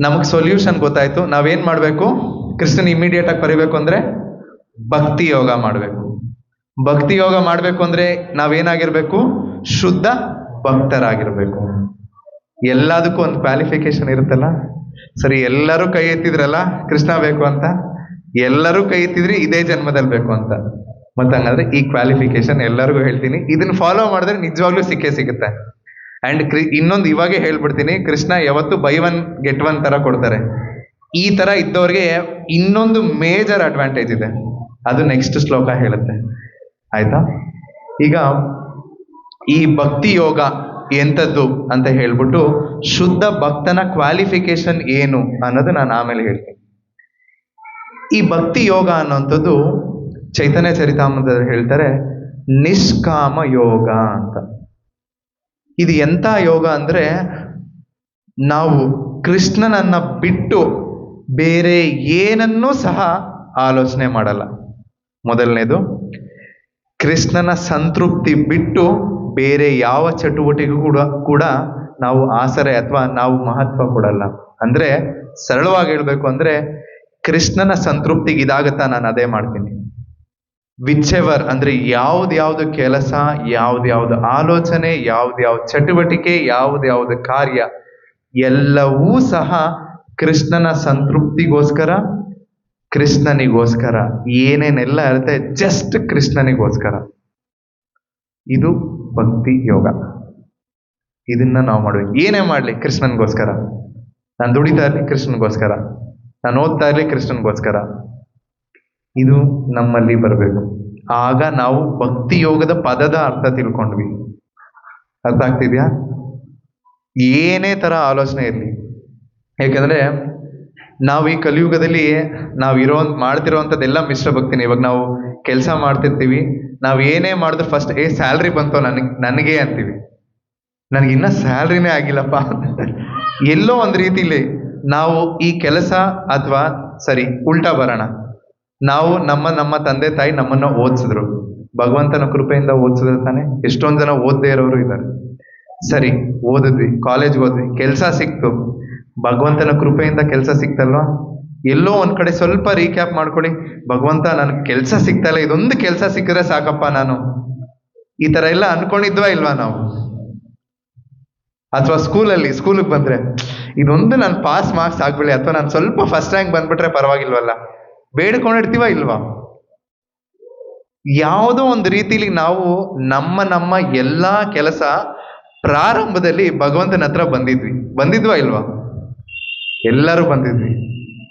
ನಮಗ್ ಸೊಲ್ಯೂಷನ್ ಗೊತ್ತಾಯ್ತು. ನಾವೇನ್ ಮಾಡ್ಬೇಕು? ಕೃಷ್ಣನ್ ಇಮಿಡಿಯೇಟ್ ಆಗಿ ಪಡಿಬೇಕು ಅಂದ್ರೆ ಭಕ್ತಿ ಯೋಗ ಮಾಡ್ಬೇಕು. ಭಕ್ತಿ ಯೋಗ ಮಾಡ್ಬೇಕು ಅಂದ್ರೆ ನಾವೇನಾಗಿರ್ಬೇಕು? ಶುದ್ಧ ಭಕ್ತರಾಗಿರ್ಬೇಕು. ಎಲ್ಲದಕ್ಕೂ ಒಂದು ಕ್ವಾಲಿಫಿಕೇಶನ್ ಇರುತ್ತಲ್ಲ. ಸರಿ, ಎಲ್ಲರೂ ಕೈ ಎತ್ತಿದ್ರಲ್ಲ ಕೃಷ್ಣ ಬೇಕು ಅಂತ, ಎಲ್ಲರೂ ಕೈ ಎತ್ತಿದ್ರಿ ಇದೇ ಜನ್ಮದಲ್ಲಿ ಬೇಕು ಅಂತ. ಮತ್ತೆ ಹಂಗಂದ್ರೆ ಈ ಕ್ವಾಲಿಫಿಕೇಶನ್ ಎಲ್ಲರಿಗೂ ಹೇಳ್ತೀನಿ. ಇದನ್ನ ಫಾಲೋ ಮಾಡಿದ್ರೆ ನಿಜವಾಗ್ಲೂ ಸಿಗುತ್ತೆ. ಅಂಡ್ ಇನ್ನೊಂದು ಇವಾಗೆ ಹೇಳ್ಬಿಡ್ತೀನಿ, ಕೃಷ್ಣ ಯಾವತ್ತು ಬೈ ಒನ್ ಗೆಟ್ ಒನ್ ತರ ಕೊಡ್ತಾರೆ. ಈ ತರ ಇದ್ದವ್ರಿಗೆ ಇನ್ನೊಂದು ಮೇಜರ್ ಅಡ್ವಾಂಟೇಜ್ ಇದೆ, ಅದು ನೆಕ್ಸ್ಟ್ ಶ್ಲೋಕ ಹೇಳುತ್ತೆ. ಆಯ್ತಾ? ಈಗ ಈ ಭಕ್ತಿ ಯೋಗ ಎಂಥದ್ದು ಅಂತ ಹೇಳ್ಬಿಟ್ಟು ಶುದ್ಧ ಭಕ್ತನ ಕ್ವಾಲಿಫಿಕೇಶನ್ ಏನು ಅನ್ನೋದು ನಾನು ಆಮೇಲೆ ಹೇಳ್ತೀನಿ. ಈ ಭಕ್ತಿ ಯೋಗ ಅನ್ನೋಂಥದ್ದು ಚೈತನ್ಯ ಚರಿತಾಮೃತದಲ್ಲಿ ಹೇಳ್ತಾರೆ ನಿಷ್ಕಾಮ ಯೋಗ ಅಂತ. ಇದು ಎಂಥ ಯೋಗ ಅಂದ್ರೆ ನಾವು ಕೃಷ್ಣನನ್ನ ಬಿಟ್ಟು ಬೇರೆ ಏನನ್ನೂ ಸಹ ಆಲೋಚನೆ ಮಾಡಲ್ಲ. ಮೊದಲನೇದು, ಕೃಷ್ಣನ ಸಂತೃಪ್ತಿ ಬಿಟ್ಟು ಬೇರೆ ಯಾವ ಚಟುವಟಿಕೆಗೂ ಕೂಡ ನಾವು ಆಸರೆ ಅಥವಾ ನಾವು ಮಹತ್ವ ಕೊಡಲ್ಲ. ಅಂದ್ರೆ ಸರಳವಾಗಿ ಹೇಳ್ಬೇಕು ಅಂದ್ರೆ ಕೃಷ್ಣನ ಸಂತೃಪ್ತಿಗೆ ಇದಾಗತ್ತಾ ನಾನು ಅದೇ ಮಾಡ್ತೀನಿ. ವಿಚೆವರ್ ಅಂದ್ರೆ ಯಾವ್ದು ಕೆಲಸ, ಯಾವ್ದು ಆಲೋಚನೆ, ಯಾವ್ದು ಚಟುವಟಿಕೆ, ಯಾವ್ದು ಕಾರ್ಯ, ಎಲ್ಲವೂ ಸಹ ಕೃಷ್ಣನ ಸಂತೃಪ್ತಿಗೋಸ್ಕರ, ಕೃಷ್ಣನಿಗೋಸ್ಕರ. ಏನೇನೆಲ್ಲ ಇರುತ್ತೆ ಜಸ್ಟ್ ಕೃಷ್ಣನಿಗೋಸ್ಕರ. ಇದು ಭಕ್ತಿ ಯೋಗ. ಇದನ್ನ ನಾವು ಮಾಡ್ಬೇಕು. ಏನೇ ಮಾಡ್ಲಿ ಕೃಷ್ಣನ್ಗೋಸ್ಕರ. ನಾನು ದುಡಿತಾ ಇರ್ಲಿ ಕೃಷ್ಣನ್ಗೋಸ್ಕರ, ನಾನು ಓದ್ತಾ ಇರ್ಲಿ ಕೃಷ್ಣನ್ಗೋಸ್ಕರ. ಇದು ನಮ್ಮಲ್ಲಿ ಬರಬೇಕು. ಆಗ ನಾವು ಭಕ್ತಿ ಯೋಗದ ಪದದ ಅರ್ಥ ತಿಳ್ಕೊಂಡ್ವಿ. ಅರ್ಥ ಆಗ್ತಿದ್ಯಾ? ಏನೇ ತರ ಆಲೋಚನೆ ಇರಲಿ. ಯಾಕಂದ್ರೆ ನಾವು ಈ ಕಲಿಯುಗದಲ್ಲಿ ಮಾಡ್ತಿರೋಂಥದ್ದೆಲ್ಲ ಮಿಶ್ರ ಭಕ್ತಿನೇ. ಇವಾಗ ನಾವು ಕೆಲಸ ಮಾಡ್ತಿರ್ತೀವಿ, ನಾವು ಏನೇ ಮಾಡಿದ್ರು ಫಸ್ಟ್ ಸ್ಯಾಲ್ರಿ ಬಂತೋ ನನಗೆ ಅಂತೀವಿ. ನನಗಿನ್ನ ಸ್ಯಾಲ್ರಿನೇ ಆಗಿಲ್ಲಪ್ಪ. ಎಲ್ಲೋ ಒಂದು ರೀತಿಲಿ ನಾವು ಈ ಕೆಲಸ ಅಥವಾ ಸರಿ ಉಲ್ಟಾ ಬರೋಣ, ನಾವು ನಮ್ಮ ತಂದೆ ತಾಯಿ ನಮ್ಮನ್ನ ಓದಿಸಿದ್ರು, ಭಗವಂತನ ಕೃಪೆಯಿಂದ ಓದಿಸಿದ್ರು ತಾನೆ. ಎಷ್ಟೊಂದು ಜನ ಓದದೇ ಇರೋರು ಇದ್ದಾರೆ. ಸರಿ, ಓದಿದ್ವಿ, ಕಾಲೇಜ್ಗೆ ಹೋದ್ವಿ, ಕೆಲಸ ಸಿಕ್ತು, ಭಗವಂತನ ಕೃಪೆಯಿಂದ ಕೆಲಸ ಸಿಕ್ತಲ್ವಾ. ಎಲ್ಲೋ ಒಂದ್ ಕಡೆ ಸ್ವಲ್ಪ ರೀಕ್ಯಾಪ್ ಮಾಡ್ಕೊಳ್ಳಿ, ಭಗವಂತ ನನ್ಗೆ ಕೆಲಸ ಸಿಕ್ತಲ್ಲ, ಇದೊಂದು ಕೆಲಸ ಸಿಕ್ಕಿದ್ರೆ ಸಾಕಪ್ಪ ನಾನು, ಈ ತರ ಎಲ್ಲ ಅನ್ಕೊಂಡಿದ್ವಾ ಇಲ್ವಾ ನಾವು? ಅಥವಾ ಸ್ಕೂಲಿಗೆ ಬಂದ್ರೆ ಇದೊಂದು ನಾನು ಪಾಸ್ ಮಾರ್ಕ್ಸ್ ಆಗ್ಬಿಡಿ, ಅಥವಾ ನಾನು ಸ್ವಲ್ಪ ಫಸ್ಟ್ ರ್ಯಾಂಕ್ ಬಂದ್ಬಿಟ್ರೆ ಪರವಾಗಿಲ್ವಲ್ಲ, ಬೇಡ್ಕೊಂಡಿರ್ತೀವ ಇಲ್ವಾ? ಯಾವುದೋ ಒಂದು ರೀತಿಲಿ ನಾವು ನಮ್ಮ ಎಲ್ಲಾ ಕೆಲಸ ಪ್ರಾರಂಭದಲ್ಲಿ ಭಗವಂತನ ಹತ್ರ ಬಂದಿದ್ವಾ ಇಲ್ವಾ? ಎಲ್ಲರೂ ಬಂದಿದ್ವಿ.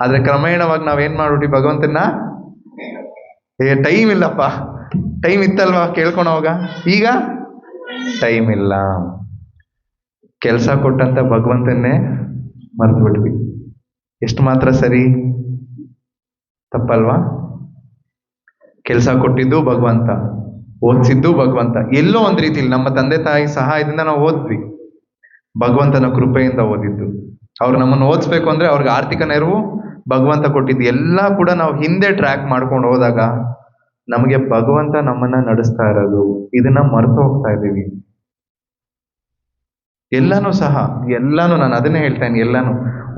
ಆದ್ರೆ ಕ್ರಮೇಣವಾಗಿ ನಾವೇನ್ ಮಾಡ್ಬಿಟ್ವಿ, ಭಗವಂತನ ಟೈಮ್ ಇಲ್ಲಪ್ಪ, ಟೈಮ್ ಇತ್ತಲ್ವಾ ಕೇಳ್ಕೊಳೋವಾಗ, ಈಗ ಟೈಮ್ ಇಲ್ಲ. ಕೆಲಸ ಕೊಟ್ಟಂತ ಭಗವಂತನ್ನೇ ಮರ್ತು ಬಿಟ್ವಿ. ಎಷ್ಟು ಮಾತ್ರ ಸರಿ? ತಪ್ಪಲ್ವಾ? ಕೆಲಸ ಕೊಟ್ಟಿದ್ದು ಭಗವಂತ, ಓದಿಸಿದ್ದು ಭಗವಂತ. ಎಲ್ಲೋ ಒಂದ್ ರೀತಿಲಿ ನಮ್ಮ ತಂದೆ ತಾಯಿ ಸಹಾಯದಿಂದ ನಾವು ಓದ್ವಿ, ಭಗವಂತನ ಕೃಪೆಯಿಂದ ಓದಿದ್ದು. ಅವ್ರು ನಮ್ಮನ್ನು ಓದಿಸ್ಬೇಕು ಅಂದ್ರೆ ಅವ್ರಿಗೆ ಆರ್ಥಿಕ ನೆರವು ಭಗವಂತ ಕೊಟ್ಟಿದ್ದು. ಎಲ್ಲ ಕೂಡ ನಾವು ಹಿಂದೆ ಟ್ರ್ಯಾಕ್ ಮಾಡ್ಕೊಂಡು ಹೋದಾಗ ನಮಗೆ ಭಗವಂತ ನಮ್ಮನ್ನ ನಡೆಸ್ತಾ ಇರೋದು, ಇದನ್ನ ಮರೆತು ಹೋಗ್ತಾ ಇದ್ದೀವಿ. ಎಲ್ಲಾನು ನಾನು ಅದನ್ನೇ ಹೇಳ್ತೇನೆ. ಎಲ್ಲಾನು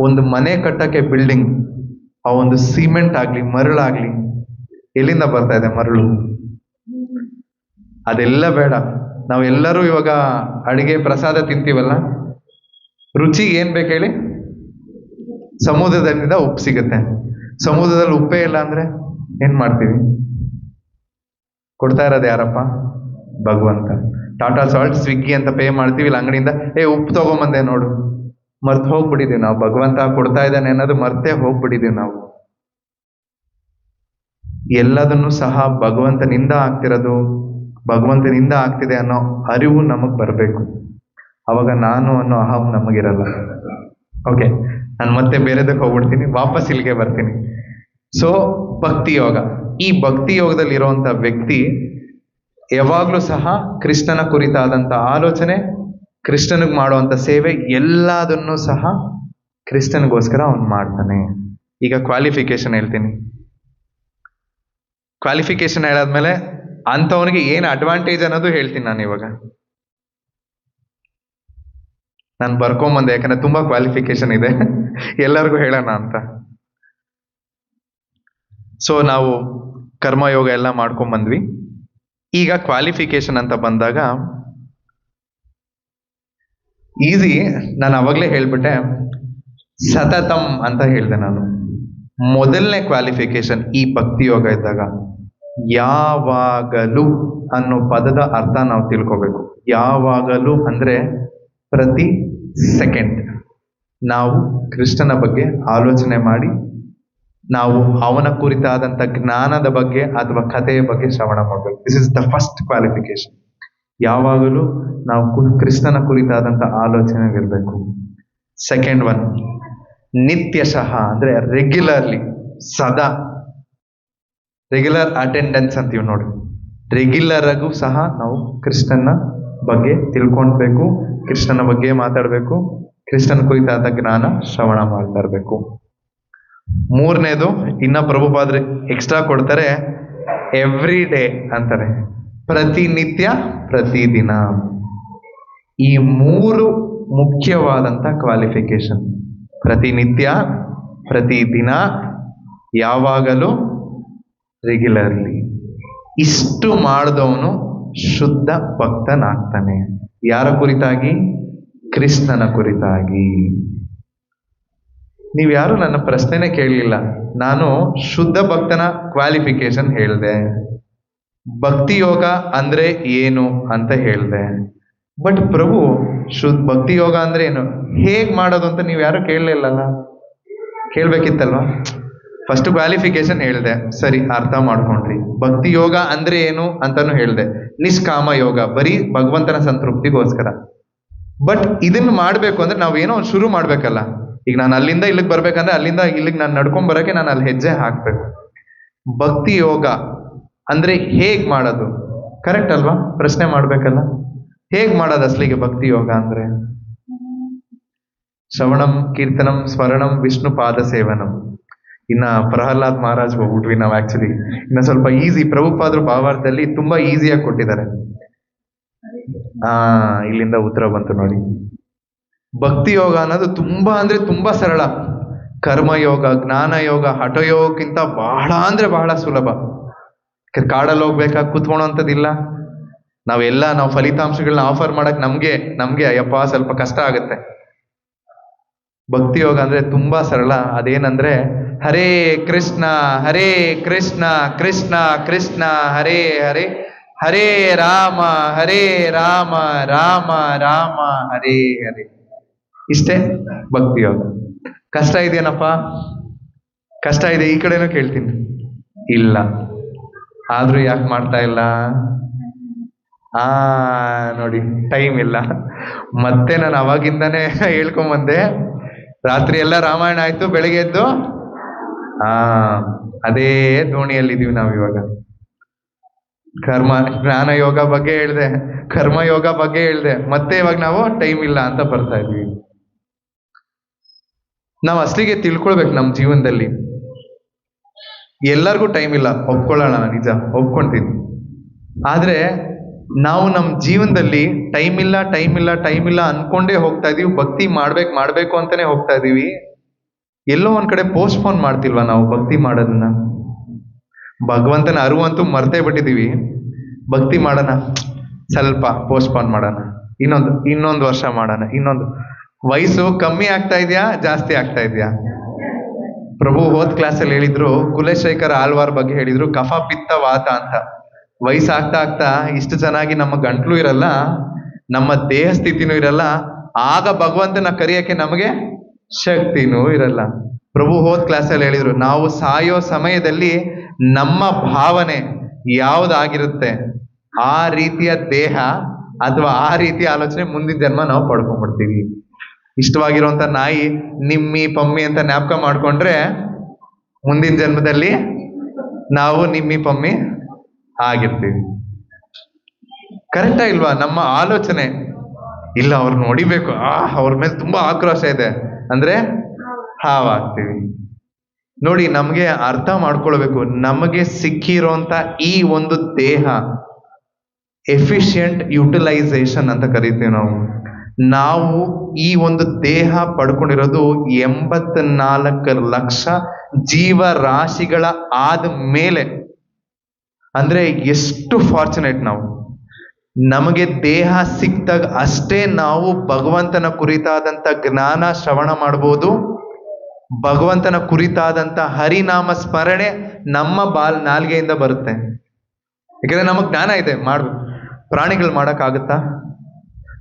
ಒಂದು ಮನೆ ಕಟ್ಟಕ್ಕೆ ಬಿಲ್ಡಿಂಗ್, ಆ ಒಂದು ಸಿಮೆಂಟ್ ಆಗ್ಲಿ ಮರಳಾಗ್ಲಿ ಎಲ್ಲಿಂದ ಬರ್ತಾ ಇದೆ? ಮರಳು. ಅದೆಲ್ಲ ಬೇಡ. ನಾವೆಲ್ಲರೂ ಇವಾಗ ಅಡಿಗೆ ಪ್ರಸಾದ ತಿಂತೀವಲ್ಲ, ರುಚಿಗೆ ಏನ್ ಬೇಕು ಹೇಳಿ? ಸಮುದ್ರದಿಂದ ಉಪ್ಪು ಸಿಗುತ್ತೆ. ಸಮುದ್ರದಲ್ಲಿ ಉಪ್ಪೇ ಇಲ್ಲ ಅಂದ್ರೆ ಏನ್ ಮಾಡ್ತೀವಿ? ಕೊಡ್ತಾ ಇರೋದು ಯಾರಪ್ಪ? ಭಗವಂತ. ಟಾಟಾ ಸಾಲ್ಟ್, ಸ್ವಿಗ್ಗಿ ಅಂತ ಪೇ ಮಾಡ್ತೀವಿ, ಇಲ್ಲ ಅಂಗಡಿಯಿಂದ ಉಪ್ಪು ತಗೊಂಬಂದೆ ನೋಡು, ಮರ್ತು ಹೋಗ್ಬಿಟ್ಟಿದೀವಿ ನಾವು. ಭಗವಂತ ಕೊಡ್ತಾ ಇದ್ದಾನೆ ಅನ್ನೋದು ಮರ್ತೇ ಹೋಗ್ಬಿಟ್ಟಿದೀವಿ ನಾವು. ಎಲ್ಲದನ್ನು ಸಹ ಭಗವಂತನಿಂದ ಆಗ್ತಿರೋದು, ಭಗವಂತನಿಂದ ಆಗ್ತಿದೆ ಅನ್ನೋ ಅರಿವು ನಮಗ್ ಬರಬೇಕು. ಅವಾಗ ನಾನು ಅನ್ನೋ ಅಹಂ ನಮಗಿರಲ್ಲ. ಓಕೆ, ನಾನು ಮತ್ತೆ ಬೇರೆದಕ್ಕೆ ಹೋಗ್ಬಿಡ್ತೀನಿ, ವಾಪಸ್ ಇಲ್ಲಿಗೆ ಬರ್ತೀನಿ. ಸೊ ಭಕ್ತಿ ಯೋಗ, ಈ ಭಕ್ತಿ ಯೋಗದಲ್ಲಿ ಇರುವಂತ ವ್ಯಕ್ತಿ ಯಾವಾಗ್ಲೂ ಸಹ ಕೃಷ್ಣನ ಕುರಿತಾದಂತ ಆಲೋಚನೆ, ಕೃಷ್ಣನಿಗೆ ಮಾಡುವಂತ ಸೇವೆ, ಎಲ್ಲದನ್ನೂ ಸಹ ಕೃಷ್ಣನಿಗೋಸ್ಕರ ಅವನು ಮಾಡ್ತಾನೆ. ಈಗ ಕ್ವಾಲಿಫಿಕೇಶನ್ ಹೇಳ್ತೀನಿ. ಕ್ವಾಲಿಫಿಕೇಶನ್ ಹೇಳಾದ್ಮೇಲೆ ಅಂಥವನಿಗೆ ಏನು ಅಡ್ವಾಂಟೇಜ್ ಅನ್ನೋದು ಹೇಳ್ತೀನಿ ನಾನು ಇವಾಗ. ನಾನು ಬರ್ಕೊಂಬಂದೆ, ಯಾಕಂದ್ರೆ ತುಂಬಾ ಕ್ವಾಲಿಫಿಕೇಶನ್ ಇದೆ, ಎಲ್ಲರಿಗೂ ಹೇಳೋಣ ಅಂತ. ಸೊ ನಾವು ಕರ್ಮಯೋಗ ಎಲ್ಲ ಮಾಡ್ಕೊಂಬಂದ್ವಿ. ಈಗ ಕ್ವಾಲಿಫಿಕೇಶನ್ ಅಂತ ಬಂದಾಗ ಈಸಿ. ನಾನು ಅವಾಗಲೇ ಹೇಳ್ಬಿಟ್ಟೆ, ಸತತಂ ಅಂತ ಹೇಳಿದೆ ನಾನು. ಮೊದಲನೇ ಕ್ವಾಲಿಫಿಕೇಶನ್ ಈ ಭಕ್ತಿ ಯೋಗ ಇದ್ದಾಗ ಯಾವಾಗಲೂ ಅನ್ನೋ ಪದದ ಅರ್ಥ ನಾವು ತಿಳ್ಕೋಬೇಕು. ಯಾವಾಗಲೂ ಅಂದ್ರೆ ಪ್ರತಿ ಸೆಕೆಂಡ್ ನಾವು ಕೃಷ್ಣನ ಬಗ್ಗೆ ಆಲೋಚನೆ ಮಾಡಿ, ನಾವು ಅವನ ಕುರಿತಾದಂಥ ಜ್ಞಾನದ ಬಗ್ಗೆ ಅಥವಾ ಕಥೆಯ ಬಗ್ಗೆ ಶ್ರವಣ ಮಾಡಬೇಕು. This is the first qualification. ಯಾವಾಗಲೂ ನಾವು ಕೃಷ್ಣನ ಕುರಿತಾದಂಥ ಆಲೋಚನೆ ಇರಬೇಕು. ಸೆಕೆಂಡ್ ಒನ್, ನಿತ್ಯಶಃ ಅಂದ್ರೆ ರೆಗ್ಯುಲರ್ಲಿ, ಸದಾ ರೆಗ್ಯುಲರ್ ಅಟೆಂಡೆನ್ಸ್ ಅಂತೀವಿ ನೋಡಿ. ರೆಗ್ಯುಲರ್ ಆಗೂ ಸಹ ನಾವು ಕೃಷ್ಣನ ಬಗ್ಗೆ ತಿಳ್ಕೊಳ್ಬೇಕು, ಕೃಷ್ಣನ ಬಗ್ಗೆ ಮಾತಾಡಬೇಕು, ಕೃಷ್ಣನ ಕುರಿತಾದ ಜ್ಞಾನ ಶ್ರವಣ ಮಾಡ್ತಾ ಇರಬೇಕು. ಮೂರನೇದು, ಇನ್ನ ಪ್ರಭುಪಾದ್ರೆ ಎಕ್ಸ್ಟ್ರಾ ಕೊಡ್ತಾರೆ, ಎವ್ರಿ ಡೇ ಅಂತಾರೆ, ಪ್ರತಿನಿತ್ಯ, ಪ್ರತಿದಿನ. ಈ ಮೂರು ಮುಖ್ಯವಾದಂತ ಕ್ವಾಲಿಫಿಕೇಶನ್. ಪ್ರತಿನಿತ್ಯ, ಪ್ರತಿದಿನ, ಯಾವಾಗಲೂ, ರೆಗ್ಯುಲರ್ಲಿ. ಇಷ್ಟು ಮಾಡಿದವನು ಶುದ್ಧ ಭಕ್ತನಾಗ್ತಾನೆ. ಯಾರ ಕುರಿತಾಗಿ? ಕೃಷ್ಣನ ಕುರಿತಾಗಿ. ನೀವ್ಯಾರು ನನ್ನ ಪ್ರಶ್ನೆನೇ ಕೇಳಲಿಲ್ಲ. ನಾನು ಶುದ್ಧ ಭಕ್ತನ ಕ್ವಾಲಿಫಿಕೇಶನ್ ಹೇಳಿದೆ, ಭಕ್ತಿ ಯೋಗ ಅಂದ್ರೆ ಏನು ಅಂತ ಹೇಳಿದೆ. ಬಟ್ ಪ್ರಭು, ಭಕ್ತಿ ಯೋಗ ಅಂದ್ರೆ ಏನು, ಹೇಗ್ ಮಾಡೋದು ಅಂತ ನೀವು ಯಾರು ಕೇಳಲಿಲ್ಲಲ್ಲ. ಕೇಳ್ಬೇಕಿತ್ತಲ್ವಾ? ಫಸ್ಟ್ ಕ್ವಾಲಿಫಿಕೇಶನ್ ಹೇಳಿದೆ, ಸರಿ, ಅರ್ಥ ಮಾಡ್ಕೊಂಡ್ರಿ. ಭಕ್ತಿ ಯೋಗ ಅಂದ್ರೆ ಏನು ಅಂತಾನು ಹೇಳಿದೆ. ನಿಷ್ಕಾಮ ಯೋಗ, ಬರೀ ಭಗವಂತನ ಸಂತೃಪ್ತಿಗೋಸ್ಕರ. ಬಟ್ ಇದನ್ನ ಮಾಡ್ಬೇಕು ಅಂದ್ರೆ ನಾವೇನೋ ಒಂದು ಶುರು ಮಾಡ್ಬೇಕಲ್ಲ. ಈಗ ನಾನು ಅಲ್ಲಿಂದ ಇಲ್ಲಿಗೆ ಬರ್ಬೇಕಂದ್ರೆ ಅಲ್ಲಿಂದ ಇಲ್ಲಿಗೆ ನಾನು ನಡ್ಕೊಂಡ್ ಬರಕ್ಕೆ ನಾನು ಅಲ್ಲಿ ಹೆಜ್ಜೆ ಹಾಕ್ಬೇಕು. ಭಕ್ತಿ ಯೋಗ ಅಂದ್ರೆ ಹೇಗ್ ಮಾಡೋದು? ಕರೆಕ್ಟ್ ಅಲ್ವಾ? ಪ್ರಶ್ನೆ ಮಾಡ್ಬೇಕಲ್ಲ, ಹೇಗ್ ಮಾಡೋದು ಅಸಲಿಗೆ ಭಕ್ತಿ ಯೋಗ ಅಂದ್ರೆ? ಶ್ರವಣಂ, ಕೀರ್ತನಂ, ಸ್ಮರಣಂ, ವಿಷ್ಣು ಪಾದ ಸೇವನಂ. ಇನ್ನ ಪ್ರಹ್ಲಾದ್ ಮಹಾರಾಜ್ ಹೋಗ್ಬಿಟ್ವಿ ನಾವು. ಆಕ್ಚುಲಿ ಇನ್ನ ಸ್ವಲ್ಪ ಈಸಿ, ಪ್ರಭುಪಾದರು ಭಾವಾರ್ಥದಲ್ಲಿ ತುಂಬಾ ಈಸಿಯಾಗಿ ಕೊಟ್ಟಿದ್ದಾರೆ. ಇಲ್ಲಿಂದ ಉತ್ತರ ಬಂತು ನೋಡಿ. ಭಕ್ತಿ ಯೋಗ ಅನ್ನೋದು ತುಂಬಾ ಅಂದ್ರೆ ತುಂಬಾ ಸರಳ. ಕರ್ಮಯೋಗ, ಜ್ಞಾನ ಯೋಗ, ಹಠಯೋಗಕ್ಕಿಂತ ಬಹಳ ಅಂದ್ರೆ ಬಹಳ ಸುಲಭ. ಕಾಡಲ್ಲಿ ಹೋಗ್ಬೇಕಾ, ಕೂತ್ಕೊಳ್ಳೋಂಥದ್ದಿಲ್ಲ. ನಾವು ಫಲಿತಾಂಶಗಳನ್ನ ಆಫರ್ ಮಾಡಕ್ ನಮ್ಗೆ ಅಯ್ಯಪ್ಪ ಸ್ವಲ್ಪ ಕಷ್ಟ ಆಗುತ್ತೆ. ಭಕ್ತಿ ಯೋಗ ಅಂದ್ರೆ ತುಂಬಾ ಸರಳ. ಅದೇನಂದ್ರೆ, ಹರೇ ಕೃಷ್ಣ ಹರೇ ಕೃಷ್ಣ ಕೃಷ್ಣ ಕೃಷ್ಣ ಹರೇ ಹರೇ, ಹರೇ ರಾಮ ರಾಮ ರಾಮ ಹರೇ ಹರೇ. ಇಷ್ಟೇ ಭಕ್ತಿ ಯೋಗ. ಕಷ್ಟ ಇದೆಯೇನಪ್ಪ? ಕಷ್ಟ ಇದೆ, ಈ ಕಡೆನೂ ಕೇಳ್ತೀನಿ. ಇಲ್ಲ, ಆದ್ರೂ ಯಾಕೆ ಮಾಡ್ತಾ ಇಲ್ಲ? ನೋಡಿ, ಟೈಮ್ ಇಲ್ಲ. ಮತ್ತೆ ನಾನು ಅವಾಗಿಂದಾನೇ ಹೇಳ್ಕೊಂಬಂದೆ, ರಾತ್ರಿ ಎಲ್ಲ ರಾಮಾಯಣ ಆಯ್ತು, ಬೆಳಿಗ್ಗೆ ಎದ್ದು ಅದೇ ದೋಣಿಯಲ್ಲಿದ್ದೀವಿ ನಾವು ಇವಾಗ. ಜ್ಞಾನ ಯೋಗ ಬಗ್ಗೆ ಹೇಳಿದೆ, ಕರ್ಮ ಯೋಗ ಬಗ್ಗೆ ಹೇಳಿದೆ, ಮತ್ತೆ ಇವಾಗ ನಾವು ಟೈಮ್ ಇಲ್ಲ ಅಂತ ಬರ್ತಾ ಇದ್ವಿ. ನಾವು ಅಸಲಿಗೆ ತಿಳ್ಕೊಳ್ಬೇಕು ನಮ್ಮ ಜೀವನದಲ್ಲಿ. ಎಲ್ಲರಿಗೂ ಟೈಮ್ ಇಲ್ಲ, ಒಪ್ಕೊಳ್ಳೋಣ, ನಿಜ ಒಪ್ಕೊಂತೀನಿ. ಆದ್ರೆ ನಾವು ನಮ್ಮ ಜೀವನದಲ್ಲಿ ಟೈಮ್ ಇಲ್ಲ ಅನ್ಕೊಂಡೇ ಹೋಗ್ತಾ ಇದೀವಿ. ಭಕ್ತಿ ಮಾಡ್ಬೇಕು ಅಂತಾನೆ ಹೋಗ್ತಾ ಇದೀವಿ. ಎಲ್ಲೋ ಒಂದ್ ಕಡೆ ಪೋಸ್ಟ್ಪೋನ್ ಮಾಡ್ತಿಲ್ವಾ ನಾವು ಭಕ್ತಿ ಮಾಡೋದನ್ನ? ಭಗವಂತನ ಅರಿವಂತೂ ಮರ್ತೇ ಬಿಟ್ಟಿದೀವಿ. ಭಕ್ತಿ ಮಾಡೋಣ, ಸ್ವಲ್ಪ ಪೋಸ್ಟ್ಪೋನ್ ಮಾಡೋಣ, ಇನ್ನೊಂದು ವರ್ಷ ಮಾಡೋಣ. ಇನ್ನೊಂದು ವಯಸ್ಸು ಕಮ್ಮಿ ಆಗ್ತಾ ಇದೆಯಾ, ಜಾಸ್ತಿ ಆಗ್ತಾ ಇದೆಯಾ? ಪ್ರಭು ಹೋದ್ ಕ್ಲಾಸಲ್ಲಿ ಹೇಳಿದ್ರು, ಕುಲಶೇಖರ ಆಳ್ವಾರ್ ಬಗ್ಗೆ ಹೇಳಿದ್ರು, ಕಫ ಪಿತ್ತ ವಾತ ಅಂತ. ವಯಸ್ಸಾಗ್ತಾ ಆಗ್ತಾ ಇಷ್ಟು ಚೆನ್ನಾಗಿ ನಮ್ಮ ಗಂಟ್ಲು ಇರಲ್ಲ, ನಮ್ಮ ದೇಹ ಸ್ಥಿತಿನೂ ಇರಲ್ಲ, ಆಗ ಭಗವಂತನ ಕರೆಯಕ್ಕೆ ನಮಗೆ ಶಕ್ತಿನೂ ಇರಲ್ಲ. ಪ್ರಭು ಹೋದ್ ಕ್ಲಾಸಲ್ಲಿ ಹೇಳಿದ್ರು, ನಾವು ಸಾಯೋ ಸಮಯದಲ್ಲಿ ನಮ್ಮ ಭಾವನೆ ಯಾವುದಾಗಿರುತ್ತೆ ಆ ರೀತಿಯ ದೇಹ ಅಥವಾ ಆ ರೀತಿಯ ಆಲೋಚನೆ ಮುಂದಿನ ಜನ್ಮ ನಾವು ಪಡ್ಕೊಂಡ್ಬಿಡ್ತೀವಿ. ಇಷ್ಟವಾಗಿರುವಂತ ನಾಯಿ ನಿಮ್ಮಿ ಪಮ್ಮಿ ಅಂತ ಜ್ಞಾಪಕ ಮಾಡ್ಕೊಂಡ್ರೆ ಮುಂದಿನ ಜನ್ಮದಲ್ಲಿ ನಾವು ನಿಮ್ಮಿ ಪಮ್ಮಿ ಆಗಿರ್ತೀವಿ. ಕರೆಕ್ಟಾ ಇಲ್ವಾ? ನಮ್ಮ ಆಲೋಚನೆ ಇಲ್ಲ, ಅವ್ರನ್ನ ಹೊಡಿಬೇಕು, ಅವ್ರ ಮೇಲೆ ತುಂಬಾ ಆಕ್ರೋಶ ಇದೆ ಅಂದ್ರೆ ಹಾವಾಗ್ತೀವಿ. ನೋಡಿ, ನಮ್ಗೆ ಅರ್ಥ ಮಾಡ್ಕೊಳ್ಬೇಕು, ನಮಗೆ ಸಿಕ್ಕಿರೋಂತ ಈ ಒಂದು ದೇಹ ಎಫಿಷಿಯಂಟ್ ಯುಟಿಲೈಸೇಷನ್ ಅಂತ ಕರಿತೀವಿ ನಾವು ಈ ಒಂದು ದೇಹ ಪಡ್ಕೊಂಡಿರೋದು 84 ಲಕ್ಷ ಜೀವರಾಶಿಗಳ ಆದ ಮೇಲೆ. ಅಂದ್ರೆ ಎಷ್ಟು ಫಾರ್ಚುನೇಟ್ ನಾವು. ನಮಗೆ ದೇಹ ಸಿಕ್ತಾಗ ಅಷ್ಟೇ ನಾವು ಭಗವಂತನ ಕುರಿತಾದಂತ ಜ್ಞಾನ ಶ್ರವಣ ಮಾಡ್ಬೋದು, ಭಗವಂತನ ಕುರಿತಾದಂತ ಹರಿನಾಮ ಸ್ಮರಣೆ ನಮ್ಮ ನಾಲ್ಗೆಯಿಂದ ಬರುತ್ತೆ. ಯಾಕಂದ್ರೆ ನಮಗ್ ಜ್ಞಾನ ಇದೆ, ಮಾಡ್ಬೇಕು. ಪ್ರಾಣಿಗಳು ಮಾಡಕ್ಕಾಗತ್ತಾ?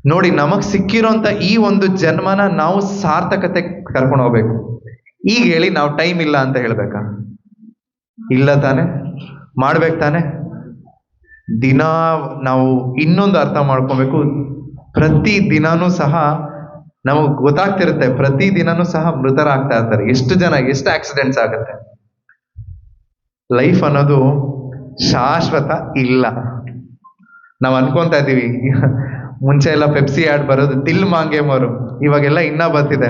ನೋಡಿ, ನಮಗ್ ಸಿಕ್ಕಿರೋಂತ ಈ ಒಂದು ಜನ್ಮನ ನಾವು ಸಾರ್ಥಕತೆ ಕರ್ಕೊಂಡು ಹೋಗ್ಬೇಕು. ಈಗ ಹೇಳಿ, ನಾವು ಟೈಮ್ ಇಲ್ಲ ಅಂತ ಹೇಳ್ಬೇಕಾ? ಇಲ್ಲ ತಾನೆ, ಮಾಡ್ಬೇಕು ತಾನೆ. ದಿನ ನಾವು ಇನ್ನೊಂದು ಅರ್ಥ ಮಾಡ್ಕೊಬೇಕು, ಪ್ರತಿ ದಿನಾನೂ ಸಹ ನಮಗ್ ಗೊತ್ತಾಗ್ತಿರುತ್ತೆ, ಪ್ರತಿ ದಿನಾನೂ ಸಹ ಮೃತರಾಗ್ತಾ ಇರ್ತಾರೆ. ಎಷ್ಟು ಜನ, ಎಷ್ಟು ಆಕ್ಸಿಡೆಂಟ್ಸ್ ಆಗುತ್ತೆ. ಲೈಫ್ ಅನ್ನೋದು ಶಾಶ್ವತ ಇಲ್ಲ. ನಾವು ಅನ್ಕೊಂತ ಇದೀವಿ, ಮುಂಚೆ ಎಲ್ಲ ಪೆಪ್ಸಿ ಆಡ್ ಬರೋದು, ತಿಲ್ ಮಾಂಗೆ ಮರು, ಇವಾಗೆಲ್ಲ ಇನ್ನ ಬರ್ತಿದೆ.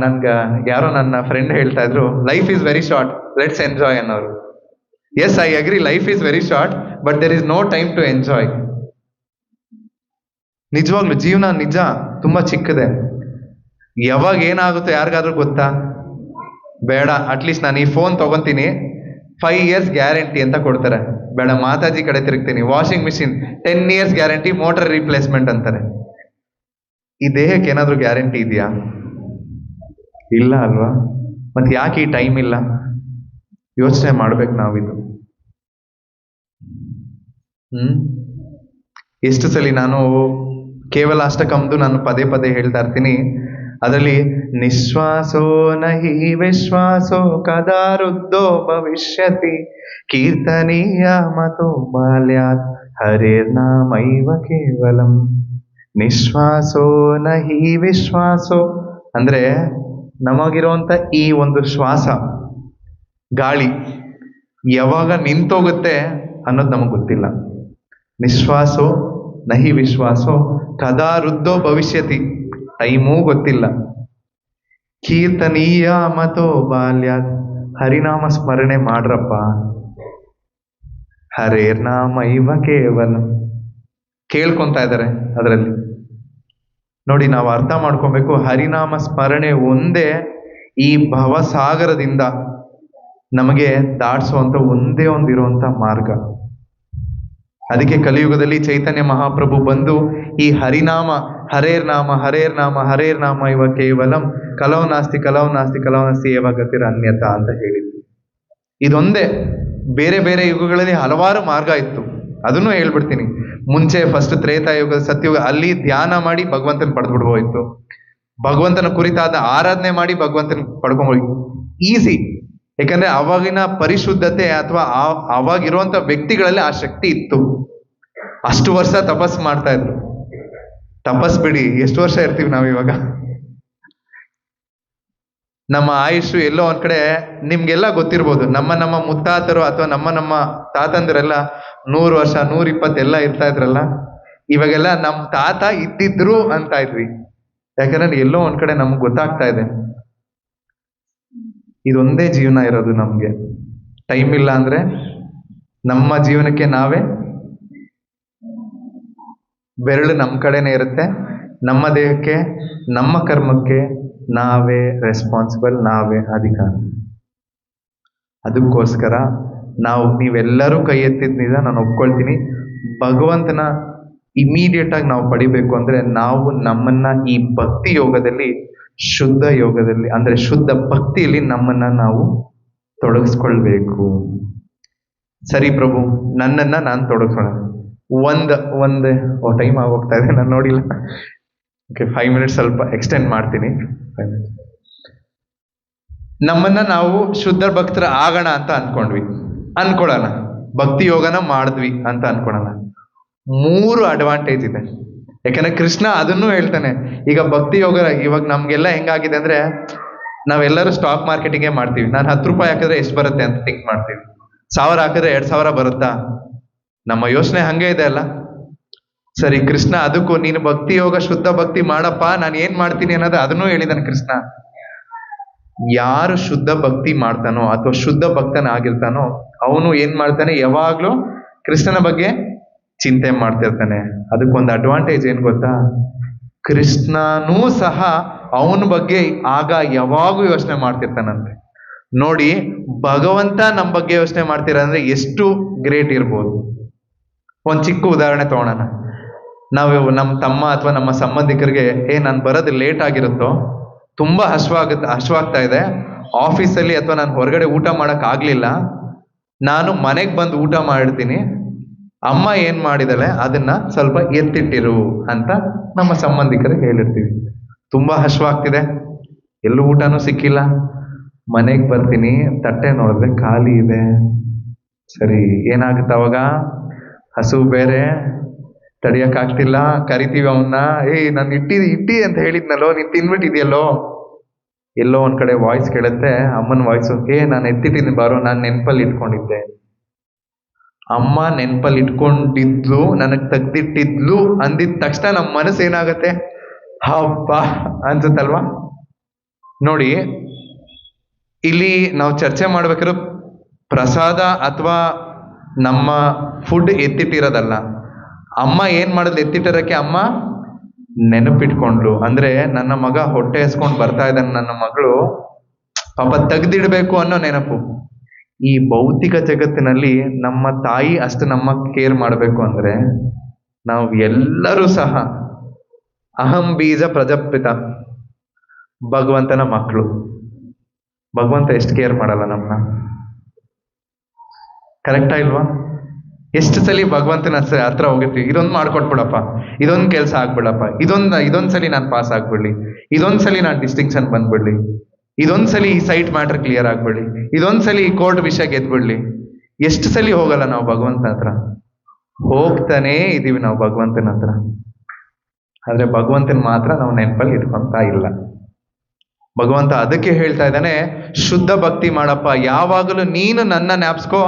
ನನ್ಗ ಯಾರೋ ನನ್ನ ಫ್ರೆಂಡ್ ಹೇಳ್ತಾ ಇದ್ರು, life is very short, let's enjoy ಅನ್ನೋರು. Yes, I agree, life is very short, but there is no time to enjoy. ನಿಜವಾಗ್ಲು ಜೀವನ ನಿಜ ತುಂಬಾ ಚಿಕ್ಕದೆ. ಯಾವಾಗ ಏನಾಗುತ್ತೋ ಯಾರಿಗಾದ್ರೂ ಗೊತ್ತಾ? ಬೇಡ, ಅಟ್ಲೀಸ್ಟ್ ನಾನು ಈ ಫೋನ್ ತಗೊಂತೀನಿ, 5 years ಗ್ಯಾರಂಟಿ ಅಂತ ಕೊಡ್ತಾರೆ. ಬೇಡ, ಮಾತಾಜಿ ಕಡೆ ತಿರುಗ್ತೀನಿ, washing machine 10 years guarantee, motor replacement ಅಂತಾರೆ. ಈ ದೇಹಕ್ಕೆ ಏನಾದ್ರೂ ಗ್ಯಾರಂಟಿ ಇದೆಯಾ? ಇಲ್ಲ ಅಲ್ವಾ? ಮತ್ತೆ ಯಾಕೆ ಈ ಟೈಮ್ ಇಲ್ಲ? ಯೋಚನೆ ಮಾಡ್ಬೇಕು ನಾವಿದು. ಎಷ್ಟು ಸಲ ನಾನು ಕೇವಲ ಅಷ್ಟಕಂದು ನಾನು ಪದೇ ಪದೇ ಹೇಳ್ತಾ ಇರ್ತೀನಿ. ಅದರಲ್ಲಿ ನಿಶ್ವಾಸೋ ನಹಿ ವಿಶ್ವಾಸೋ ಕದಾ ವೃದ್ಧೋ ಭವಿಷ್ಯತಿ ಕೀರ್ತನೀಯ ಮತೋ ಬಾಲ್ಯಾತ್ ಹರೇರ್ನಾಮೈವ ಕೇವಲಂ. ನಿಶ್ವಾಸೋ ನಹಿ ವಿಶ್ವಾಸೋ ಅಂದ್ರೆ ನಮಗಿರುವಂತ ಈ ಒಂದು ಶ್ವಾಸ, ಗಾಳಿ ಯಾವಾಗ ನಿಂತೋಗುತ್ತೆ ಅನ್ನೋದು ನಮಗೆ ಗೊತ್ತಿಲ್ಲ. ನಿಶ್ವಾಸೋ ನಹಿ ವಿಶ್ವಾಸೋ ಕದಾ ವೃದ್ಧೋ ಭವಿಷ್ಯತಿ, ಟೈಮೂ ಗೊತ್ತಿಲ್ಲ. ಕೀರ್ತನೀಯ ಮತೋ ಬಾಲ್ಯಾತ್, ಹರಿನಾಮ ಸ್ಮರಣೆ ಮಾಡ್ರಪ್ಪ. ಹರೇರ್ನಾಮೈವ ಕೇವಲ, ಕೇಳ್ಕೊಂತ ಇದ್ದಾರೆ ಅದರಲ್ಲಿ. ನೋಡಿ, ನಾವು ಅರ್ಥ ಮಾಡ್ಕೊಬೇಕು, ಹರಿನಾಮ ಸ್ಮರಣೆ ಒಂದೇ ಈ ಭವಸಾಗರದಿಂದ ನಮಗೆ ದಾಟಿಸುವಂತ ಒಂದೇ ಒಂದಿರುವಂತ ಮಾರ್ಗ. ಅದಕ್ಕೆ ಕಲಿಯುಗದಲ್ಲಿ ಚೈತನ್ಯ ಮಹಾಪ್ರಭು ಬಂದು ಈ ಹರಿನಾಮ, ಹರೇರ್ನಾಮ ಹರೇರ್ನಾಮ ಹರೇರ್ನಾಮ ಇವ ಕೇವಲಂ ಕಲೌ ನಾಸ್ತಿ ಕಲೌ ನಾಸ್ತಿ ಕಲೌ ನಾಸ್ತಿ ಏವ ಗತಿರ ಅನ್ಯತಾ ಅಂತ ಹೇಳಿದ್ರು. ಇದೊಂದೇ. ಬೇರೆ ಬೇರೆ ಯುಗಗಳಲ್ಲಿ ಹಲವಾರು ಮಾರ್ಗ ಇತ್ತು, ಅದನ್ನು ಹೇಳ್ಬಿಡ್ತೀನಿ. ಮುಂಚೆ ಫಸ್ಟ್ ತ್ರೇತಾಯುಗ, ಸತ್ಯುಗ, ಅಲ್ಲಿ ಧ್ಯಾನ ಮಾಡಿ ಭಗವಂತನ ಪಡೆದ್ಬಿಡ್ಬೋಯಿತ್ತು. ಭಗವಂತನ ಕುರಿತಾದ ಆರಾಧನೆ ಮಾಡಿ ಭಗವಂತನ ಪಡ್ಕೊಂಬೋಯ್ತು. ಈಸಿ. ಯಾಕಂದ್ರೆ ಅವಾಗಿನ ಪರಿಶುದ್ಧತೆ ಅಥವಾ ಅವಾಗಿರುವಂತ ವ್ಯಕ್ತಿಗಳಲ್ಲಿ ಆ ಶಕ್ತಿ ಇತ್ತು. ಅಷ್ಟು ವರ್ಷ ತಪಸ್ ಮಾಡ್ತಾ ಇದ್ರು. ತಪಸ್ ಬಿಡಿ, ಎಷ್ಟು ವರ್ಷ ಇರ್ತೀವಿ ನಾವು ಇವಾಗ? ನಮ್ಮ ಆಯುಷು ಎಲ್ಲೋ ಒಂದ್ ಕಡೆ ನಿಮ್ಗೆಲ್ಲ ಗೊತ್ತಿರ್ಬೋದು, ನಮ್ಮ ಮುತ್ತಾತರು ಅಥವಾ ನಮ್ಮ ತಾತಂದಿರೆಲ್ಲ 100 ವರ್ಷ 120 ಎಲ್ಲ ಇರ್ತಾ ಇದ್ರಲ್ಲ. ಇವಾಗೆಲ್ಲ ನಮ್ಮ ತಾತ ಇದ್ದಿದ್ರು ಅಂತ ಇದ್ವಿ. ಯಾಕಂದ್ರೆ ಎಲ್ಲೋ ಒಂದ್ ಕಡೆ ನಮ್ಗೆ ಗೊತ್ತಾಗ್ತಾ ಇದೆ, ಇದೊಂದೇ ಜೀವನ ಇರೋದು ನಮ್ಗೆ. ಟೈಮ್ ಇಲ್ಲ ಅಂದ್ರೆ ನಮ್ಮ ಜೀವನಕ್ಕೆ ನಾವೇ, ಬೆರಳು ನಮ್ಮ ಕಡೆನೇ ಇರುತ್ತೆ. ನಮ್ಮ ದೇಹಕ್ಕೆ, ನಮ್ಮ ಕರ್ಮಕ್ಕೆ ನಾವೇ ರೆಸ್ಪಾನ್ಸಿಬಲ್, ನಾವೇ ಅಧಿಕಾರ. ಅದಕ್ಕೋಸ್ಕರ ನೀವೆಲ್ಲರೂ ಕೈ ಎತ್ತಿದ್ನಿಂದ ನಾನು ಒಪ್ಕೊಳ್ತೀನಿ, ಭಗವಂತನ ಇಮಿಡಿಯೇಟ್ ಆಗಿ ನಾವು ಪಡಿಬೇಕು ಅಂದ್ರೆ ನಾವು ನಮ್ಮನ್ನ ಈ ಭಕ್ತಿ ಯೋಗದಲ್ಲಿ ಶುದ್ಧ ಯೋಗದಲ್ಲಿ ಅಂದ್ರೆ ಶುದ್ಧ ಭಕ್ತಿಯಲ್ಲಿ ನಮ್ಮನ್ನ ನಾವು ತೊಡಗಿಸ್ಕೊಳ್ಬೇಕು. ಸರಿ ಪ್ರಭು, ನನ್ನನ್ನ ನಾನು ತೊಡಗಿಸೋಣ. ಟೈಮ್ ಆಗೋಗ್ತಾ ಇದೆ, ನಾನು ನೋಡಿಲ್ಲ. ಓಕೆ, 5 ಮಿನಿಟ್ಸ್ ಸ್ವಲ್ಪ ಎಕ್ಸ್ಟೆಂಡ್ ಮಾಡ್ತೀನಿ. 5 minutes. ನಮ್ಮನ್ನ ನಾವು ಶುದ್ಧ ಭಕ್ತರ ಆಗೋಣ ಅಂತ ಅನ್ಕೊಳ್ಳೋಣ, ಭಕ್ತಿ ಯೋಗನ ಮಾಡಿದ್ವಿ ಅಂತ ಅನ್ಕೊಳ್ಳೋಣ. 3 ಅಡ್ವಾಂಟೇಜ್ ಇದೆ. ಯಾಕಂದ್ರೆ ಕೃಷ್ಣ ಅದನ್ನು ಹೇಳ್ತಾನೆ. ಈಗ ಭಕ್ತಿ ಯೋಗ ಇವಾಗ ನಮ್ಗೆಲ್ಲ ಹೆಂಗಾಗಿದೆ ಅಂದ್ರೆ, ನಾವೆಲ್ಲರೂ ಸ್ಟಾಕ್ ಮಾರ್ಕೆಟಿಂಗೇ ಮಾಡ್ತೀವಿ. ನಾನು 10 ರೂಪಾಯಿ ಹಾಕಿದ್ರೆ ಎಷ್ಟು ಬರುತ್ತೆ ಅಂತ ಥಿಂಕ್ ಮಾಡ್ತೀವಿ. 1000 ಹಾಕಿದ್ರೆ 2000 ಬರುತ್ತಾ? ನಮ್ಮ ಯೋಚನೆ ಹಂಗೆ ಇದೆ ಅಲ್ಲ. ಸರಿ, ಕೃಷ್ಣ ಅದಕ್ಕೂ ನೀನು ಭಕ್ತಿ ಯೋಗ ಶುದ್ಧ ಭಕ್ತಿ ಮಾಡಪ್ಪ, ನಾನು ಏನ್ ಮಾಡ್ತೀನಿ ಅನ್ನೋದು ಅದನ್ನೂ ಹೇಳಿದಾನೆ ಕೃಷ್ಣ. ಯಾರು ಶುದ್ಧ ಭಕ್ತಿ ಮಾಡ್ತಾನೋ ಅಥವಾ ಶುದ್ಧ ಭಕ್ತನಾಗಿರ್ತಾನೋ ಅವನು ಏನ್ ಮಾಡ್ತಾನೆ, ಯಾವಾಗ್ಲೂ ಕೃಷ್ಣನ ಬಗ್ಗೆ ಚಿಂತೆ ಮಾಡ್ತಿರ್ತಾನೆ. ಅದಕ್ಕೊಂದು ಅಡ್ವಾಂಟೇಜ್ ಏನ್ ಗೊತ್ತಾ, ಕೃಷ್ಣನೂ ಸಹ ಅವನ ಬಗ್ಗೆ ಆಗ ಯಾವಾಗೂ ಯೋಚನೆ ಮಾಡ್ತಿರ್ತಾನಂತೆ. ನೋಡಿ, ಭಗವಂತ ನಮ್ಮ ಬಗ್ಗೆ ಯೋಚನೆ ಮಾಡ್ತೀರಂದ್ರೆ ಎಷ್ಟು ಗ್ರೇಟ್ ಇರ್ಬೋದು. ಒಂದು ಚಿಕ್ಕ ಉದಾಹರಣೆ ತಗೊಳ್ಳೋಣ. ನಾವು ನಮ್ಮ ತಮ್ಮ ಅಥವಾ ನಮ್ಮ ಸಂಬಂಧಿಕರಿಗೆ ನಾನು ಬರೋದು ಲೇಟ್ ಆಗಿರುತ್ತೋ, ತುಂಬಾ ಹಶ್ವಾಗ್ತಾ ಇದೆ, ಆಫೀಸಲ್ಲಿ ಅಥವಾ ನಾನು ಹೊರಗಡೆ ಊಟ ಮಾಡಕ್ ಆಗ್ಲಿಲ್ಲ, ನಾನು ಮನೆಗೆ ಬಂದು ಊಟ ಮಾಡಿರ್ತೀನಿ, ಅಮ್ಮ ಏನ್ ಮಾಡಿದಾಳೆ ಅದನ್ನ ಸ್ವಲ್ಪ ಎತ್ತಿಟ್ಟಿರು ಅಂತ ನಮ್ಮ ಸಂಬಂಧಿಕರಿಗೆ ಹೇಳಿರ್ತೀವಿ. ತುಂಬಾ ಹಶ್ವಾಗ್ತಿದೆ, ಎಲ್ಲೂ ಊಟನೂ ಸಿಕ್ಕಿಲ್ಲ, ಮನೆಗೆ ಬರ್ತೀನಿ, ತಟ್ಟೆ ನೋಡಿದ್ರೆ ಖಾಲಿ ಇದೆ. ಸರಿ, ಏನಾಗುತ್ತೆ ಅವಾಗ? ಹಸು ಬೇರೆ, ತಡಿಯಕ್ಕಾಗ್ತಿಲ್ಲ, ಕರಿತೀವಿ ಅವನ್ನ, ನಾನು ಇಟ್ಟಿ ಅಂತ ಹೇಳಿದ್ನಲ್ಲೋ, ನೀನ್ ತಿನ್ಬಿಟ್ಟಿದ್ಯಲ್ಲೋ. ಎಲ್ಲೋ ಒಂದ್ ಕಡೆ ವಾಯ್ಸ್ ಕೇಳುತ್ತೆ, ಅಮ್ಮನ ವಾಯ್ಸು, ನಾನು ಎತ್ತಿಟ್ಟಿದ್ದೀನಿ ಬಾರೋ, ನಾನು ನೆನ್ಪಲ್ಲಿ ಇಟ್ಕೊಂಡಿದ್ದೆ. ಅಮ್ಮ ನೆನ್ಪಲ್ಲಿ ಇಟ್ಕೊಂಡಿದ್ಲು, ನನಗ್ ತೆಗ್ದಿಟ್ಟಿದ್ಲು ಅಂದಿದ ತಕ್ಷಣ ನಮ್ಮ ಮನಸ್ಸು ಏನಾಗತ್ತೆ? ಹಬ್ಬ ಅನ್ಸುತ್ತಲ್ವಾ? ನೋಡಿ, ಇಲ್ಲಿ ನಾವು ಚರ್ಚೆ ಮಾಡ್ಬೇಕಾದ್ರೆ ಪ್ರಸಾದ ಅಥವಾ ನಮ್ಮ ಫುಡ್ ಎತ್ತಿಟ್ಟಿರೋದಲ್ಲ. ಅಮ್ಮ ಏನ್ ಮಾಡಿದ್ಲು? ಎತ್ತಿಟ್ಟಿರಕ್ಕೆ ಅಮ್ಮ ನೆನಪಿಟ್ಕೊಂಡ್ಲು. ಅಂದ್ರೆ ನನ್ನ ಮಗ ಹೊಟ್ಟೆ ಹಸ್ಕೊಂಡು ಬರ್ತಾ ಇದ್ದಾನೆ, ನನ್ನ ಮಗಳು ಪಾಪ ತೆಗ್ದಿಡ್ಬೇಕು ಅನ್ನೋ ನೆನಪು. ಈ ಭೌತಿಕ ಜಗತ್ತಿನಲ್ಲಿ ನಮ್ಮ ತಾಯಿ ಅಷ್ಟು ನಮ್ಮ ಕೇರ್ ಮಾಡಬೇಕು ಅಂದ್ರೆ, ನಾವು ಎಲ್ಲರೂ ಸಹ ಅಹಂ ಬೀಜ ಪ್ರಜಾಪಿತ, ಭಗವಂತನ ಮಕ್ಕಳು. ಭಗವಂತ ಎಷ್ಟು ಕೇರ್ ಮಾಡಲ್ಲ ನಮ್ಮನ್ನ? ಕರೆಕ್ಟಾ ಇಲ್ವಾ? ಎಷ್ಟು ಸಲಿ ಭಗವಂತನ ಹತ್ರ ಹೋಗಿರ್ತೀವಿ, ಇದೊಂದು ಮಾಡ್ಕೊಟ್ಬಿಡಪ್ಪ, ಇದೊಂದು ಕೆಲಸ ಆಗ್ಬಿಡಪ್ಪ, ಇದೊಂದ್ಸಲಿ ನಾನು ಪಾಸ್ ಆಗ್ಬಿಡ್ಲಿ, ಇದೊಂದ್ಸಲಿ ನಾನು ಡಿಸ್ಟಿಂಕ್ಷನ್ ಬಂದ್ಬಿಡ್ಲಿ, ಇದೊಂದ್ಸಲಿ ಈ ಸೈಟ್ ಮ್ಯಾಟರ್ ಕ್ಲಿಯರ್ ಆಗ್ಬಿಡ್ಲಿ, ಇದೊಂದ್ಸಲಿ ಈ ಕೋರ್ಟ್ ವಿಷಯ ಗೆದ್ಬಿಡ್ಲಿ. ಎಷ್ಟು ಸಲಿ ಹೋಗಲ್ಲ ನಾವು ಭಗವಂತನ ಹತ್ರ? ಹೋಗ್ತಾನೇ ಇದೀವಿ ನಾವು ಭಗವಂತನ ಹತ್ರ. ಆದ್ರೆ ಭಗವಂತನ ಮಾತ್ರ ನಾವು ನೆನಪಲ್ಲಿ ಇಟ್ಕೊಂತ ಇಲ್ಲ. ಭಗವಂತ ಅದಕ್ಕೆ ಹೇಳ್ತಾ ಇದ್ದಾನೆ, ಶುದ್ಧ ಭಕ್ತಿ ಮಾಡಪ್ಪ, ಯಾವಾಗಲೂ ನೀನು ನನ್ನ ಜ್ಞಾಪಿಸ್ಕೋ,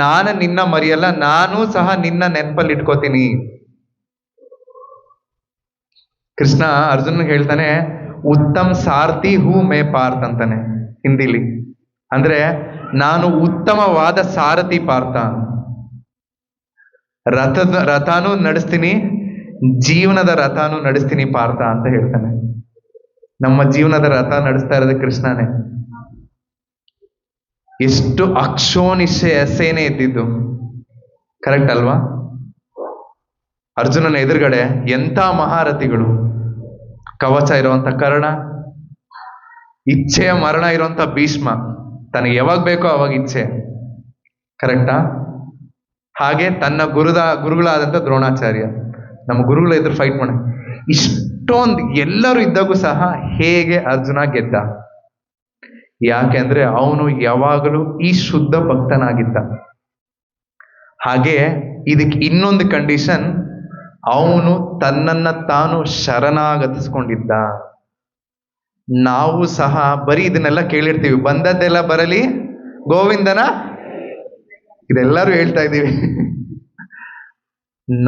ನಾನು ನಿನ್ನ ಮರೆಯಲ್ಲ, ನಾನು ಸಹ ನಿನ್ನ ನೆನಪಲ್ಲಿ ಇಟ್ಕೋತೀನಿ. ಕೃಷ್ಣ ಅರ್ಜುನ್ ಹೇಳ್ತಾನೆ, ಉತ್ತಮ್ ಸಾರಥಿ ಹೂ ಮೇ ಪಾರ್ಥ ಅಂತಾನೆ ಹಿಂದಿಲಿ. ಅಂದ್ರೆ ನಾನು ಉತ್ತಮವಾದ ಸಾರಥಿ ಪಾರ್ಥ, ರಥನೂ ನಡೆಸ್ತೀನಿ, ಜೀವನದ ರಥನೂ ನಡೆಸ್ತೀನಿ ಪಾರ್ಥ ಅಂತ ಹೇಳ್ತಾನೆ. ನಮ್ಮ ಜೀವನದ ರಥ ನಡೆಸ್ತಾ ಇರೋದು ಕೃಷ್ಣನೇ. ಎಷ್ಟು ಅಕ್ಷೋನಿಶ್ಚಯ ಸೇನೆ ಇದ್ದಿದ್ದು, ಕರೆಕ್ಟ್ ಅಲ್ವಾ? ಅರ್ಜುನನ ಎದುರುಗಡೆ ಎಂಥ ಮಹಾರಥಿಗಳು, ಕವಚ ಇರುವಂತ ಕರ್ಣ, ಇಚ್ಛೆಯ ಮರಣ ಇರುವಂತ ಭೀಷ್ಮ, ತನಗೆ ಯಾವಾಗ ಬೇಕೋ ಅವಾಗ ಇಚ್ಛೆ, ಕರೆಕ್ಟಾ? ಹಾಗೆ ತನ್ನ ಗುರುಗಳಾದಂಥ ದ್ರೋಣಾಚಾರ್ಯ, ನಮ್ಮ ಗುರುಗಳ ಎದುರು ಫೈಟ್ ಮಾಡ. ಇಷ್ಟೊಂದು ಎಲ್ಲರೂ ಇದ್ದಾಗೂ ಸಹ ಹೇಗೆ ಅರ್ಜುನ ಗೆದ್ದ? ಯಾಕೆಂದ್ರೆ ಅವನು ಯಾವಾಗಲೂ ಈ ಶುದ್ಧ ಭಕ್ತನಾಗಿದ್ದ. ಹಾಗೆ ಇದಕ್ಕೆ ಇನ್ನೊಂದು ಕಂಡೀಷನ್, ಅವನು ತನ್ನನ್ನ ತಾನು ಶರಣಾಗತಿಸ್ಕೊಂಡಿದ್ದ. ನಾವು ಸಹ ಬರೀ ಇದನ್ನೆಲ್ಲ ಕೇಳಿರ್ತೀವಿ, ಬಂದದ್ದೆಲ್ಲ ಬರಲಿ ಗೋವಿಂದನ, ಇದೆಲ್ಲರೂ ಹೇಳ್ತಾ ಇದ್ದೀವಿ.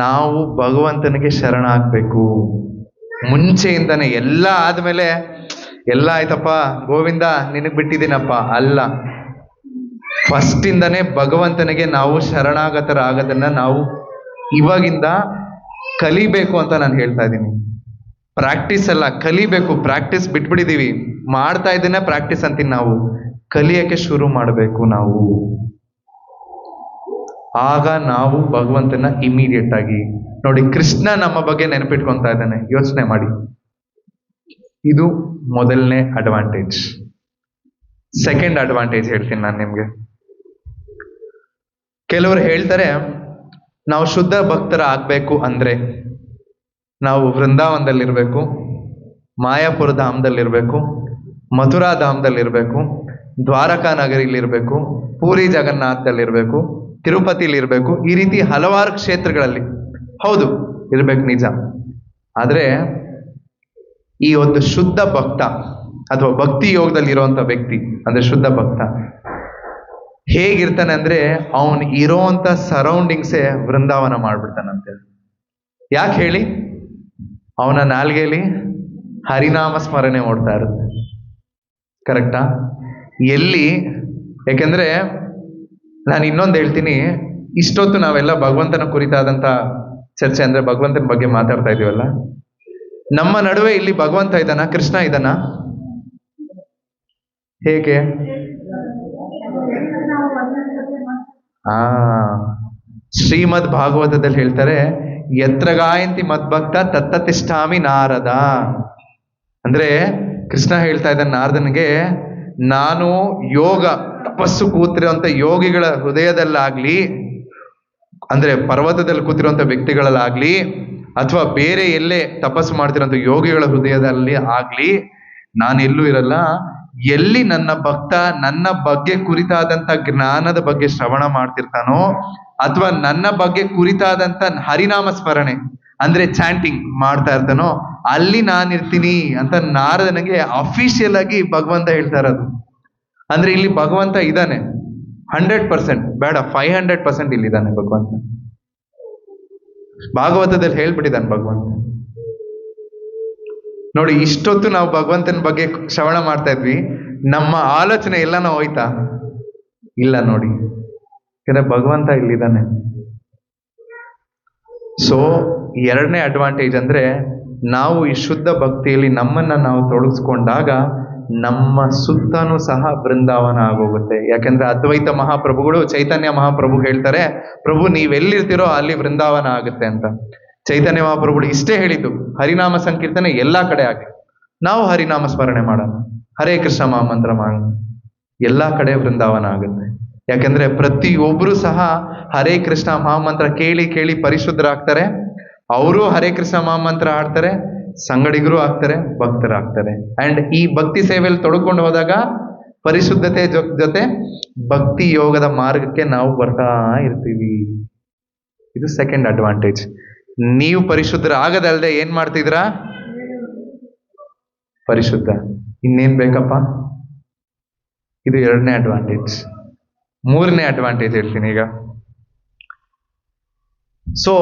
ನಾವು ಭಗವಂತನಿಗೆ ಶರಣ ಆಗ್ಬೇಕು. ಮುಂಚೆಯಿಂದನೇ ಎಲ್ಲ ಆದ್ಮೇಲೆ ಎಲ್ಲ ಆಯ್ತಪ್ಪ ಗೋವಿಂದ ನಿನಗ್ ಬಿಟ್ಟಿದ್ದೀನಪ್ಪ ಅಲ್ಲ, ಫಸ್ಟ್ ಇಂದನೇ ಭಗವಂತನಿಗೆ ನಾವು ಶರಣಾಗತರಾಗೋದನ್ನ ನಾವು ಇವಾಗಿಂದ ಕಲಿಬೇಕು ಅಂತ ನಾನು ಹೇಳ್ತಾ ಇದ್ದೀನಿ. ಪ್ರಾಕ್ಟೀಸ್ ಅಲ್ಲ, ಕಲಿಬೇಕು. ಪ್ರಾಕ್ಟೀಸ್ ಬಿಟ್ಬಿಟ್ಟಿದೀವಿ, ಮಾಡ್ತಾ ಇದ್ದೇನೆ ಪ್ರಾಕ್ಟೀಸ್ ಅಂತೀನಿ. ನಾವು ಕಲಿಯಕ್ಕೆ ಶುರು ಮಾಡಬೇಕು ನಾವು. ಆಗ ನಾವು ಭಗವಂತನ ಇಮಿಡಿಯೇಟ್ ಆಗಿ ನೋಡಿ. ಕೃಷ್ಣ ನಮ್ಮ ಬಗ್ಗೆ ನೆನಪಿಟ್ಕೊಂತ ಇದ್ದಾನೆ, ಯೋಚನೆ ಮಾಡಿ. ಇದು ಮೊದಲನೇ ಅಡ್ವಾಂಟೇಜ್. ಸೆಕೆಂಡ್ ಅಡ್ವಾಂಟೇಜ್ ಹೇಳ್ತೀನಿ ನಾನು ನಿಮ್ಗೆ. ಕೆಲವರು ಹೇಳ್ತಾರೆ, ನಾವು ಶುದ್ಧ ಭಕ್ತರ ಆಗ್ಬೇಕು ಅಂದ್ರೆ ನಾವು ವೃಂದಾವನದಲ್ಲಿರ್ಬೇಕು, ಮಾಯಾಪುರ ಧಾಮದಲ್ಲಿರ್ಬೇಕು, ಮಥುರಾ ಧಾಮದಲ್ಲಿರ್ಬೇಕು, ದ್ವಾರಕಾ ನಗರಿಲಿರ್ಬೇಕು, ಪೂರಿ ಜಗನ್ನಾಥದಲ್ಲಿರ್ಬೇಕು, ತಿರುಪತಿಲಿರ್ಬೇಕು, ಈ ರೀತಿ ಹಲವಾರು ಕ್ಷೇತ್ರಗಳಲ್ಲಿ. ಹೌದು, ಇರ್ಬೇಕು, ನಿಜ. ಆದ್ರೆ ಈ ಒಂದು ಶುದ್ಧ ಭಕ್ತ ಅಥವಾ ಭಕ್ತಿ ಯೋಗದಲ್ಲಿರುವಂತ ವ್ಯಕ್ತಿ ಅಂದ್ರೆ ಶುದ್ಧ ಭಕ್ತ ಹೇಗಿರ್ತಾನೆ ಅಂದ್ರೆ ಅವನು ಇರೋಂಥ ಸರೌಂಡಿಂಗ್ಸೇ ವೃಂದಾವನ ಮಾಡ್ಬಿಡ್ತಾನಂತೆ. ಯಾಕೆ ಹೇಳಿ? ಅವನ ನಾಲ್ಗೆಯಲ್ಲಿ ಹರಿನಾಮ ಸ್ಮರಣೆ ಓಡ್ತಾ ಇರುತ್ತೆ. ಕರೆಕ್ಟಾ? ಎಲ್ಲಿ? ಯಾಕೆಂದ್ರೆ ನಾನು ಇನ್ನೊಂದು ಹೇಳ್ತೀನಿ, ಇಷ್ಟೊತ್ತು ನಾವೆಲ್ಲ ಭಗವಂತನ ಕುರಿತಾದಂತ ಚರ್ಚೆ ಅಂದ್ರೆ ಭಗವಂತನ ಬಗ್ಗೆ ಮಾತಾಡ್ತಾ ಇದೀವಲ್ಲ, ನಮ್ಮ ನಡುವೆ ಇಲ್ಲಿ ಭಗವಂತ ಇದ್ದಾನ? ಕೃಷ್ಣ ಇದ್ದಾನ? ಹೇಗೆ? ಶ್ರೀಮದ್ ಭಾಗವತದಲ್ಲಿ ಹೇಳ್ತಾರೆ, ಯತ್ರ ಗಾಯಂತಿ ಮದ್ಭಕ್ತ ತತ್ತ ತಿಷ್ಠಾಮಿ ನಾರದ. ಅಂದ್ರೆ ಕೃಷ್ಣ ಹೇಳ್ತಾ ಇದ್ದಾನೆ ನಾರದನಿಗೆ, ನಾನು ಯೋಗ ತಪಸ್ಸು ಕೂತಿರುವಂತ ಯೋಗಿಗಳ ಹೃದಯದಲ್ಲಾಗ್ಲಿ, ಅಂದ್ರೆ ಪರ್ವತದಲ್ಲಿ ಕೂತಿರುವಂತ ವ್ಯಕ್ತಿಗಳಲ್ಲಾಗ್ಲಿ, ಅಥವಾ ಬೇರೆ ಎಲ್ಲೇ ತಪಸ್ಸು ಮಾಡ್ತಿರೋಂಥ ಯೋಗಿಗಳ ಹೃದಯದಲ್ಲಿ ಆಗ್ಲಿ ನಾನೆಲ್ಲೂ ಇರಲ್ಲ. ಎಲ್ಲಿ ನನ್ನ ಭಕ್ತ ನನ್ನ ಬಗ್ಗೆ ಕುರಿತಾದಂತ ಜ್ಞಾನದ ಬಗ್ಗೆ ಶ್ರವಣ ಮಾಡ್ತಿರ್ತಾನೋ, ಅಥವಾ ನನ್ನ ಬಗ್ಗೆ ಕುರಿತಾದಂತ ಹರಿನಾಮ ಸ್ಮರಣೆ ಅಂದ್ರೆ ಚಾಂಟಿಂಗ್ ಮಾಡ್ತಾ ಇರ್ತಾನೋ, ಅಲ್ಲಿ ನಾನಿರ್ತೀನಿ ಅಂತ ನಾರದನಿಗೆ ಅಫಿಷಿಯಲ್ ಆಗಿ ಭಗವಂತ ಹೇಳ್ತಾ ಇರೋದು. ಅಂದ್ರೆ ಇಲ್ಲಿ ಭಗವಂತ ಇದ್ದಾನೆ 100%, ಬೇಡ 500% ಇಲ್ಲಿದ್ದಾನೆ ಭಗವಂತ. ಭಾಗವತದಲ್ಲಿ ಹೇಳ್ಬಿಟ್ಟಿದ್ದಾನೆ ಭಗವಂತ. ನೋಡಿ, ಇಷ್ಟೊತ್ತು ನಾವು ಭಗವಂತನ ಬಗ್ಗೆ ಶ್ರವಣ ಮಾಡ್ತಾ ಇದ್ವಿ, ನಮ್ಮ ಆಲೋಚನೆ ಎಲ್ಲಾನ ಹೋಯ್ತಾ? ಇಲ್ಲ ನೋಡಿ, ಯಾಕಂದ್ರೆ ಭಗವಂತ ಇಲ್ಲಿದ್ದಾನೆ. ಸೊ ಎರಡನೇ ಅಡ್ವಾಂಟೇಜ್ ಅಂದ್ರೆ ನಾವು ಈ ಶುದ್ಧ ಭಕ್ತಿಯಲ್ಲಿ ನಮ್ಮನ್ನ ನಾವು ತೊಡಗಿಸ್ಕೊಂಡಾಗ ನಮ್ಮ ಸುತ್ತನೂ ಸಹ ಬೃಂದಾವನ ಆಗೋಗುತ್ತೆ. ಯಾಕಂದ್ರೆ ಅದ್ವೈತ ಮಹಾಪ್ರಭುಗಳು, ಚೈತನ್ಯ ಮಹಾಪ್ರಭು ಹೇಳ್ತಾರೆ, ಪ್ರಭು ನೀವೆಲ್ಲಿರ್ತೀರೋ ಅಲ್ಲಿ ವೃಂದಾವನ ಆಗುತ್ತೆ ಅಂತ. ಚೈತನ್ಯ ಮಹಾಪ್ರಭುಗಳು ಇಷ್ಟೇ ಹೇಳಿದ್ದು, ಹರಿನಾಮ ಸಂಕೀರ್ತನೆ ಎಲ್ಲಾ ಕಡೆ ಆಗಲಿ, ನಾವು ಹರಿನಾಮ ಸ್ಮರಣೆ ಮಾಡೋಣ, ಹರೇ ಕೃಷ್ಣ ಮಹಾಮಂತ್ರ ಮಾಡೋಣ, ಎಲ್ಲಾ ಕಡೆ ವೃಂದಾವನ ಆಗುತ್ತೆ. ಯಾಕಂದ್ರೆ ಪ್ರತಿಯೊಬ್ರು ಸಹ ಹರೇ ಕೃಷ್ಣ ಮಹಾಮಂತ್ರ ಕೇಳಿ ಕೇಳಿ ಪರಿಶುದ್ಧರಾಗ್ತಾರೆ. ಅವರು ಹರೇ ಕೃಷ್ಣ ಮಹಾಮಂತ್ರ ಆಡ್ತಾರೆ, ಸಂಗಡಿಗರು ಆಗ್ತಾರೆ, ಭಕ್ತರಾಗ್ತಾರೆ. ಅಂಡ್ ಈ ಭಕ್ತಿ ಸೇವೆಯಲ್ಲಿ ತೊಡ್ಕೊಂಡು ಹೋದಾಗ ಪರಿಶುದ್ಧತೆ ಜೊತೆ ಭಕ್ತಿ ಯೋಗದ ಮಾರ್ಗಕ್ಕೆ ನಾವು ಬರ್ತಾ ಇರ್ತೀವಿ. ಇದು ಸೆಕೆಂಡ್ ಅಡ್ವಾಂಟೇಜ್. ನೀವು ಪರಿಶುದ್ಧರ ಆಗದಲ್ದೆ ಏನ್ ಮಾಡ್ತಿದ್ರಾ? ಪರಿಶುದ್ಧ. ಇನ್ನೇನ್ ಬೇಕಪ್ಪ? ಇದು ಎರಡನೇ ಅಡ್ವಾಂಟೇಜ್. ಮೂರನೇ ಅಡ್ವಾಂಟೇಜ್ ಹೇಳ್ತೀನಿ ಈಗ. ಸೊ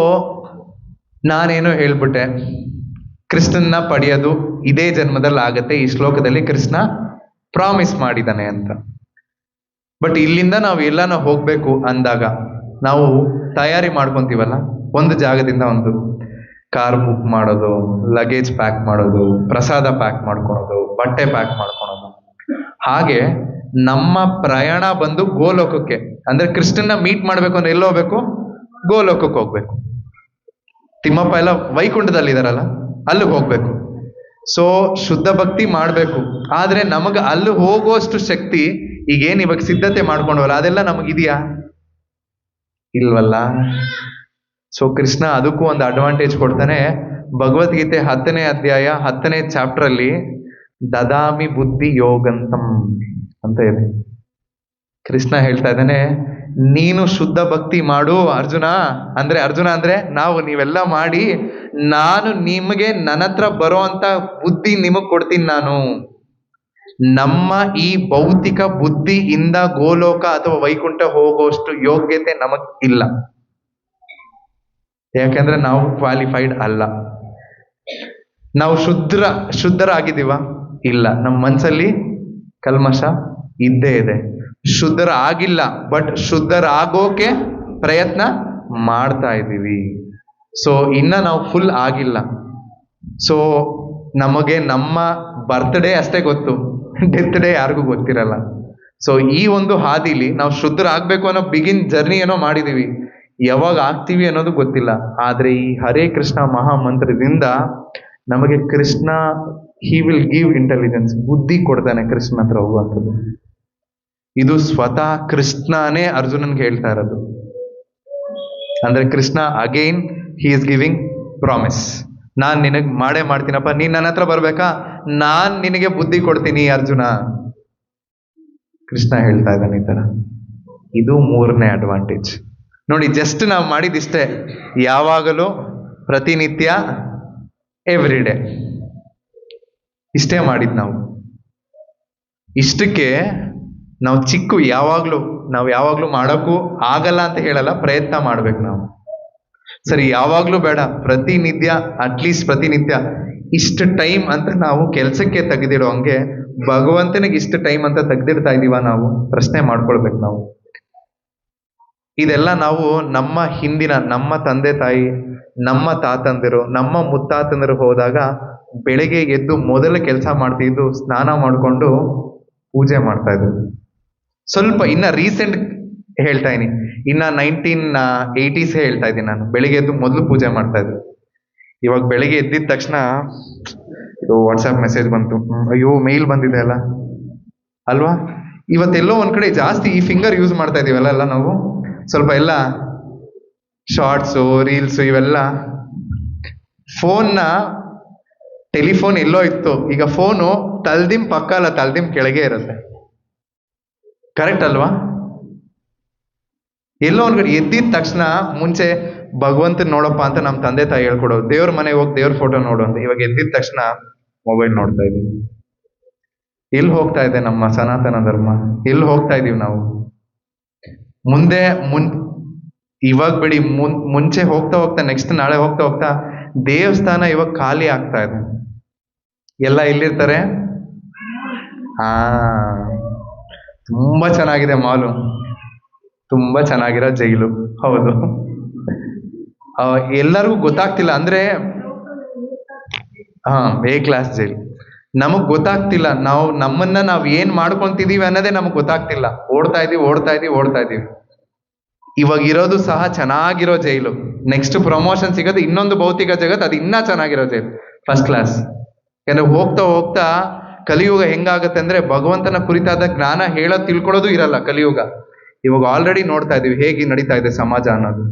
ನಾನೇನೋ ಹೇಳ್ಬಿಟ್ಟೆ, ಕೃಷ್ಣನ್ನ ಪಡೆಯೋದು ಇದೇ ಜನ್ಮದಲ್ಲಿ ಆಗತ್ತೆ, ಈ ಶ್ಲೋಕದಲ್ಲಿ ಕೃಷ್ಣ ಪ್ರಾಮಿಸ್ ಮಾಡಿದಾನೆ ಅಂತ. ಬಟ್ ಇಲ್ಲಿಂದ ನಾವು ಎಲ್ಲಾನ ಹೋಗ್ಬೇಕು ಅಂದಾಗ ನಾವು ತಯಾರಿ ಮಾಡ್ಕೊಂತೀವಲ್ಲ, ಒಂದು ಜಾಗದಿಂದ ಒಂದು ಕಾರ್ ಬುಕ್ ಮಾಡೋದು, ಲಗೇಜ್ ಪ್ಯಾಕ್ ಮಾಡೋದು, ಪ್ರಸಾದ ಪ್ಯಾಕ್ ಮಾಡ್ಕೊಳೋದು, ಬಟ್ಟೆ ಪ್ಯಾಕ್ ಮಾಡ್ಕೊಳೋದು. ಹಾಗೆ ನಮ್ಮ ಪ್ರಯಾಣ ಬಂದು ಗೋಲೋಕಕ್ಕೆ, ಅಂದ್ರೆ ಕೃಷ್ಣನ್ನ ಮೀಟ್ ಮಾಡ್ಬೇಕು ಅಂದ್ರೆ ಎಲ್ಲಿ ಹೋಗ್ಬೇಕು? ಗೋಲೋಕಕ್ಕೆ ಹೋಗ್ಬೇಕು. ತಿಮ್ಮಪ್ಪ ಎಲ್ಲ ವೈಕುಂಠದಲ್ಲಿ ಇದಾರಲ್ಲ, ಅಲ್ಲಿಗೆ ಹೋಗ್ಬೇಕು. ಸೊ ಶುದ್ಧ ಭಕ್ತಿ ಮಾಡ್ಬೇಕು, ಆದ್ರೆ ನಮಗ ಅಲ್ಲಿ ಹೋಗುವಷ್ಟು ಶಕ್ತಿ ಈಗೇನ್ ಇವಾಗ ಸಿದ್ಧತೆ ಮಾಡ್ಕೊಂಡವಲ್ಲ ಅದೆಲ್ಲ ನಮಗಿದೆಯಾ? ಇಲ್ವಲ್ಲ. ಸೊ ಕೃಷ್ಣ ಅದಕ್ಕೂ ಒಂದು ಅಡ್ವಾಂಟೇಜ್ ಕೊಡ್ತಾನೆ. ಭಗವದ್ಗೀತೆ 10ನೇ ಅಧ್ಯಾಯ 10ನೇ ಚಾಪ್ಟರ್ ಅಲ್ಲಿ ದದಾಮಿ ಬುದ್ಧಿ ಯೋಗಂತಂ ಅಂತ ಇದೆ. ಕೃಷ್ಣ ಹೇಳ್ತಾ ಇದ್ದಾನೆ, ನೀನು ಶುದ್ಧ ಭಕ್ತಿ ಮಾಡು ಅರ್ಜುನ. ಅರ್ಜುನ ಅಂದ್ರೆ ನಾವು, ನೀವೆಲ್ಲ ಮಾಡಿ, ನಾನು ನಿಮಗೆ ನನ್ನ ಹತ್ರ ಬರೋ ಅಂತ ಬುದ್ಧಿ ನಿಮಗ್ ಕೊಡ್ತೀನಿ ನಾನು. ನಮ್ಮ ಈ ಭೌತಿಕ ಬುದ್ಧಿಯಿಂದ ಗೋಲೋಕ ಅಥವಾ ವೈಕುಂಠ ಹೋಗೋಷ್ಟು ಯೋಗ್ಯತೆ ನಮಗ್ ಇಲ್ಲ. ಯಾಕಂದ್ರೆ ನಾವು ಕ್ವಾಲಿಫೈಡ್ ಅಲ್ಲ. ನಾವು ಶುದ್ಧರಾಗಿದ್ದೀವ? ಇಲ್ಲ. ನಮ್ಮ ಮನಸ್ಸಲ್ಲಿ ಕಲ್ಮಶ ಇದ್ದೇ ಇದೆ. ಶುದ್ಧರ ಆಗಿಲ್ಲ, ಬಟ್ ಶುದ್ಧರಾಗೋಕೆ ಪ್ರಯತ್ನ ಮಾಡ್ತಾ ಇದ್ದೀವಿ. ಸೊ ಇನ್ನ ನಾವು ಫುಲ್ ಆಗಿಲ್ಲ. ಸೊ ನಮಗೆ ನಮ್ಮ ಬರ್ತ್ಡೇ ಅಷ್ಟೇ ಗೊತ್ತು, ಡೆತ್ ಡೇ ಯಾರಿಗೂ ಗೊತ್ತಿರಲ್ಲ. ಸೊ ಈ ಒಂದು ಹಾದಿಲಿ ನಾವು ಶುದ್ಧರಾಗಬೇಕು ಅನ್ನೋ ಜರ್ನಿ ಏನೋ ಮಾಡಿದೀವಿ, ಯಾವಾಗ ಆಗ್ತೀವಿ ಅನ್ನೋದು ಗೊತ್ತಿಲ್ಲ. ಆದ್ರೆ ಈ ಹರೇ ಕೃಷ್ಣ ಮಹಾಮಂತ್ರದಿಂದ ನಮಗೆ Krishna he will give intelligence, ಬುದ್ಧಿ ಕೊಡ್ತಾನೆ ಕೃಷ್ಣ ಹತ್ರ ಹೋಗುವಂಥದ್ದು. ಇದು ಸ್ವತಃ ಕೃಷ್ಣನೇ ಅರ್ಜುನನ್ಗೆ ಹೇಳ್ತಾ ಇರೋದು. ಅಂದ್ರೆ Krishna again he is giving promise, ನಾನ್ ನಿನಗ್ ಮಾಡೇ ಮಾಡ್ತೀನಪ್ಪ, ನೀನ್ ನನ್ನ ಹತ್ರ ಬರ್ಬೇಕಾ, ನಾನ್ ನಿನಗೆ ಬುದ್ಧಿ ಕೊಡ್ತೀನಿ ಅರ್ಜುನ. ಕೃಷ್ಣ ಹೇಳ್ತಾ ಇದ್ದಾನೆ ಈ ತರ. ಇದು ಮೂರನೇ ಅಡ್ವಾಂಟೇಜ್ ನೋಡಿ. ಜಸ್ಟ್ ನಾವು ಮಾಡಿದಿಷ್ಟೇ, ಯಾವಾಗಲೂ, ಪ್ರತಿನಿತ್ಯ, ಎವ್ರಿ ಡೇ, ಇಷ್ಟೇ ಮಾಡಿದ್ ನಾವು. ಇಷ್ಟಕ್ಕೆ ನಾವು ನಾವು ಯಾವಾಗ್ಲೂ ಮಾಡೋಕ್ಕೂ ಆಗಲ್ಲ ಅಂತ ಹೇಳಲ್ಲ, ಪ್ರಯತ್ನ ಮಾಡ್ಬೇಕು ನಾವು. ಸರಿ, ಯಾವಾಗ್ಲೂ ಬೇಡ, ಪ್ರತಿನಿತ್ಯ, ಅಟ್ಲೀಸ್ಟ್ ಪ್ರತಿನಿತ್ಯ ಇಷ್ಟು ಟೈಮ್ ಅಂತ ನಾವು ಕೆಲಸಕ್ಕೆ ತೆಗೆದಿಡೋ ಹಂಗೆ ಭಗವಂತನಿಗೆ ಇಷ್ಟು ಟೈಮ್ ಅಂತ ತೆಗ್ದಿಡ್ತಾ ಇದೀವ ನಾವು ಪ್ರಶ್ನೆ ಮಾಡ್ಕೊಳ್ಬೇಕು ನಾವು. ಇದೆಲ್ಲ ನಾವು ನಮ್ಮ ಹಿಂದಿನ, ನಮ್ಮ ತಂದೆ ತಾಯಿ, ನಮ್ಮ ತಾತಂದಿರು, ನಮ್ಮ ಮುತ್ತಾತಂದಿರು ಹೋದಾಗ ಬೆಳಗ್ಗೆ ಎದ್ದು ಮೊದಲ ಕೆಲಸ ಮಾಡ್ತಿದ್ದು ಸ್ನಾನ ಮಾಡಿಕೊಂಡು ಪೂಜೆ ಮಾಡ್ತಾ ಇದ್ರು. ಸ್ವಲ್ಪ ಇನ್ನ ರೀಸೆಂಟ್ ಹೇಳ್ತಾ ಇದೀನಿ, ಇನ್ನ 1980s ಹೇಳ್ತಾ ಇದ್ದೀನಿ ನಾನು. ಬೆಳಿಗ್ಗೆ ಎದ್ದು ಮೊದಲು ಪೂಜೆ ಮಾಡ್ತಾ ಇದ್ರು. ಇವಾಗ ಬೆಳಿಗ್ಗೆ ಎದ್ದಿದ ತಕ್ಷಣ ಇದು ವಾಟ್ಸ್ಆಪ್ ಮೆಸೇಜ್ ಬಂತು, ಅಯ್ಯೋ ಮೇಲ್ ಬಂದಿದೆ ಅಲ್ಲ ಅಲ್ವಾ. ಇವತ್ತೆಲ್ಲೋ ಒಂದ್ ಕಡೆ ಜಾಸ್ತಿ ಈ ಫಿಂಗರ್ ಯೂಸ್ ಮಾಡ್ತಾ ಇದೀವಲ್ಲ ಎಲ್ಲ ನಾವು, ಸ್ವಲ್ಪ ಎಲ್ಲ ಶಾರ್ಟ್ಸು, ರೀಲ್ಸು, ಇವೆಲ್ಲ. ಟೆಲಿಫೋನ್ ಎಲ್ಲೋ ಇತ್ತು, ಈಗ ಫೋನು ತಲ್ದಿಮ್ ಪಕ್ಕ ಅಲ್ಲ, ತಲ್ದಿಮ್ ಕೆಳಗೆ ಇರುತ್ತೆ. ಕರೆಕ್ಟ್ ಅಲ್ವಾ? ಎಲ್ಲೋ ಒಂದ್ ಕಡೆ ಎದ್ದಿದ ತಕ್ಷಣ ಮುಂಚೆ ಭಗವಂತನ್ ನೋಡಪ್ಪ ಅಂತ ನಮ್ಮ ತಂದೆ ತಾಯಿ ಹೇಳ್ಕೊಡೋದು, ದೇವ್ರ ಮನೆಗೆ ಹೋಗಿ ದೇವ್ರ ಫೋಟೋ ನೋಡು ಅಂತ. ಇವಾಗ ಎದ್ದಿದ ತಕ್ಷಣ ಮೊಬೈಲ್ ನೋಡ್ತಾ ಇದೀವಿ. ಎಲ್ಲಿ ಹೋಗ್ತಾ ಇದೆ ನಮ್ಮ ಸನಾತನ ಧರ್ಮ? ಎಲ್ಲಿ ಹೋಗ್ತಾ ಇದೀವಿ ನಾವು? ಇವಾಗ ಬಿಡಿ, ಮುಂಚೆ ಹೋಗ್ತಾ ಹೋಗ್ತಾ, ನೆಕ್ಸ್ಟ್ ನಾಳೆ ಹೋಗ್ತಾ ಹೋಗ್ತಾ ದೇವಸ್ಥಾನ ಇವಾಗ ಖಾಲಿ ಆಗ್ತಾ ಇದೆ. ಎಲ್ಲ ಎಲ್ಲಿರ್ತಾರೆ? ತುಂಬಾ ಚೆನ್ನಾಗಿದೆ ಮಾಲು, ತುಂಬಾ ಚೆನ್ನಾಗಿರೋ ಜೈಲು. ಹೌದು, ಎಲ್ಲರಿಗೂ ಗೊತ್ತಾಗ್ತಿಲ್ಲ ಅಂದ್ರೆ, ಎ ಕ್ಲಾಸ್ ಜೈಲು. ನಮಗ್ ಗೊತ್ತಾಗ್ತಿಲ್ಲ, ನಾವ್ ಏನ್ ಮಾಡ್ಕೊಂತಿದೀವಿ ಅನ್ನೋದೇ ನಮಗ್ ಗೊತ್ತಾಗ್ತಿಲ್ಲ. ಓಡ್ತಾ ಇದೀವಿ. ಇವಾಗ ಇರೋದು ಸಹ ಚೆನ್ನಾಗಿರೋ ಜೈಲು. ನೆಕ್ಸ್ಟ್ ಪ್ರಮೋಷನ್ ಸಿಗೋದು ಇನ್ನೊಂದು ಭೌತಿಕ ಜಗತ್, ಅದು ಇನ್ನೂ ಚೆನ್ನಾಗಿರೋ ಜೈಲು, ಫಸ್ಟ್ ಕ್ಲಾಸ್. ಯಾಕಂದ್ರೆ ಹೋಗ್ತಾ ಹೋಗ್ತಾ ಕಲಿಯುಗ ಹೆಂಗಾಗತ್ತೆ ಅಂದ್ರೆ ಭಗವಂತನ ಕುರಿತಾದ ಜ್ಞಾನ ತಿಳ್ಕೊಳ್ಳೋದು ಇರಲ್ಲ ಕಲಿಯುಗ. ಇವಾಗ ಆಲ್ರೆಡಿ ನೋಡ್ತಾ ಇದೀವಿ ಹೇಗೆ ನಡೀತಾ ಇದೆ ಸಮಾಜ ಅನ್ನೋದು.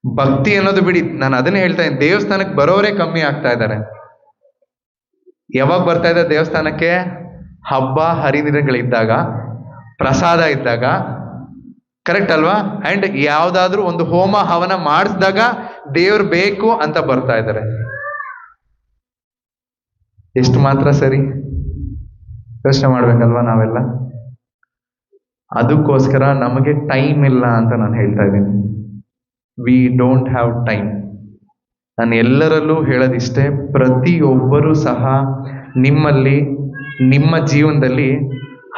ಭಕ್ತಿ ಅನ್ನೋದು ಬಿಡಿ, ನಾನು ಅದನ್ನೇ ಹೇಳ್ತಾ ಇದ್ದೀನಿ, ದೇವಸ್ಥಾನಕ್ಕೆ ಬರೋರೇ ಕಮ್ಮಿ ಆಗ್ತಾ ಇದ್ದಾರೆ. ಯಾವಾಗ ಬರ್ತಾ ಇದೆ ದೇವಸ್ಥಾನಕ್ಕೆ? ಹಬ್ಬ ಹರಿದಿನಗಳಿದ್ದಾಗ, ಪ್ರಸಾದ ಇದ್ದಾಗ, ಕರೆಕ್ಟ್ ಅಲ್ವಾ? ಅಂಡ್ ಯಾವ್ದಾದ್ರು ಒಂದು ಹೋಮ ಹವನ ಮಾಡಿಸಿದಾಗ ದೇವ್ರು ಬೇಕು ಅಂತ ಬರ್ತಾ ಇದ್ದಾರೆ. ಎಷ್ಟು ಮಾತ್ರ ಸರಿ? ಯೋಚನೆ ಮಾಡ್ಬೇಕಲ್ವಾ ನಾವೆಲ್ಲ. ಅದಕ್ಕೋಸ್ಕರ ನಮಗೆ ಟೈಮ್ ಇಲ್ಲ ಅಂತ ನಾನು ಹೇಳ್ತಾ ಇದ್ದೀನಿ. We don't have time. ನಾನು ಎಲ್ಲರಲ್ಲೂ ಹೇಳೋದಿಷ್ಟೇ, ಪ್ರತಿಯೊಬ್ಬರೂ ಸಹ ನಿಮ್ಮಲ್ಲಿ, ನಿಮ್ಮ ಜೀವನದಲ್ಲಿ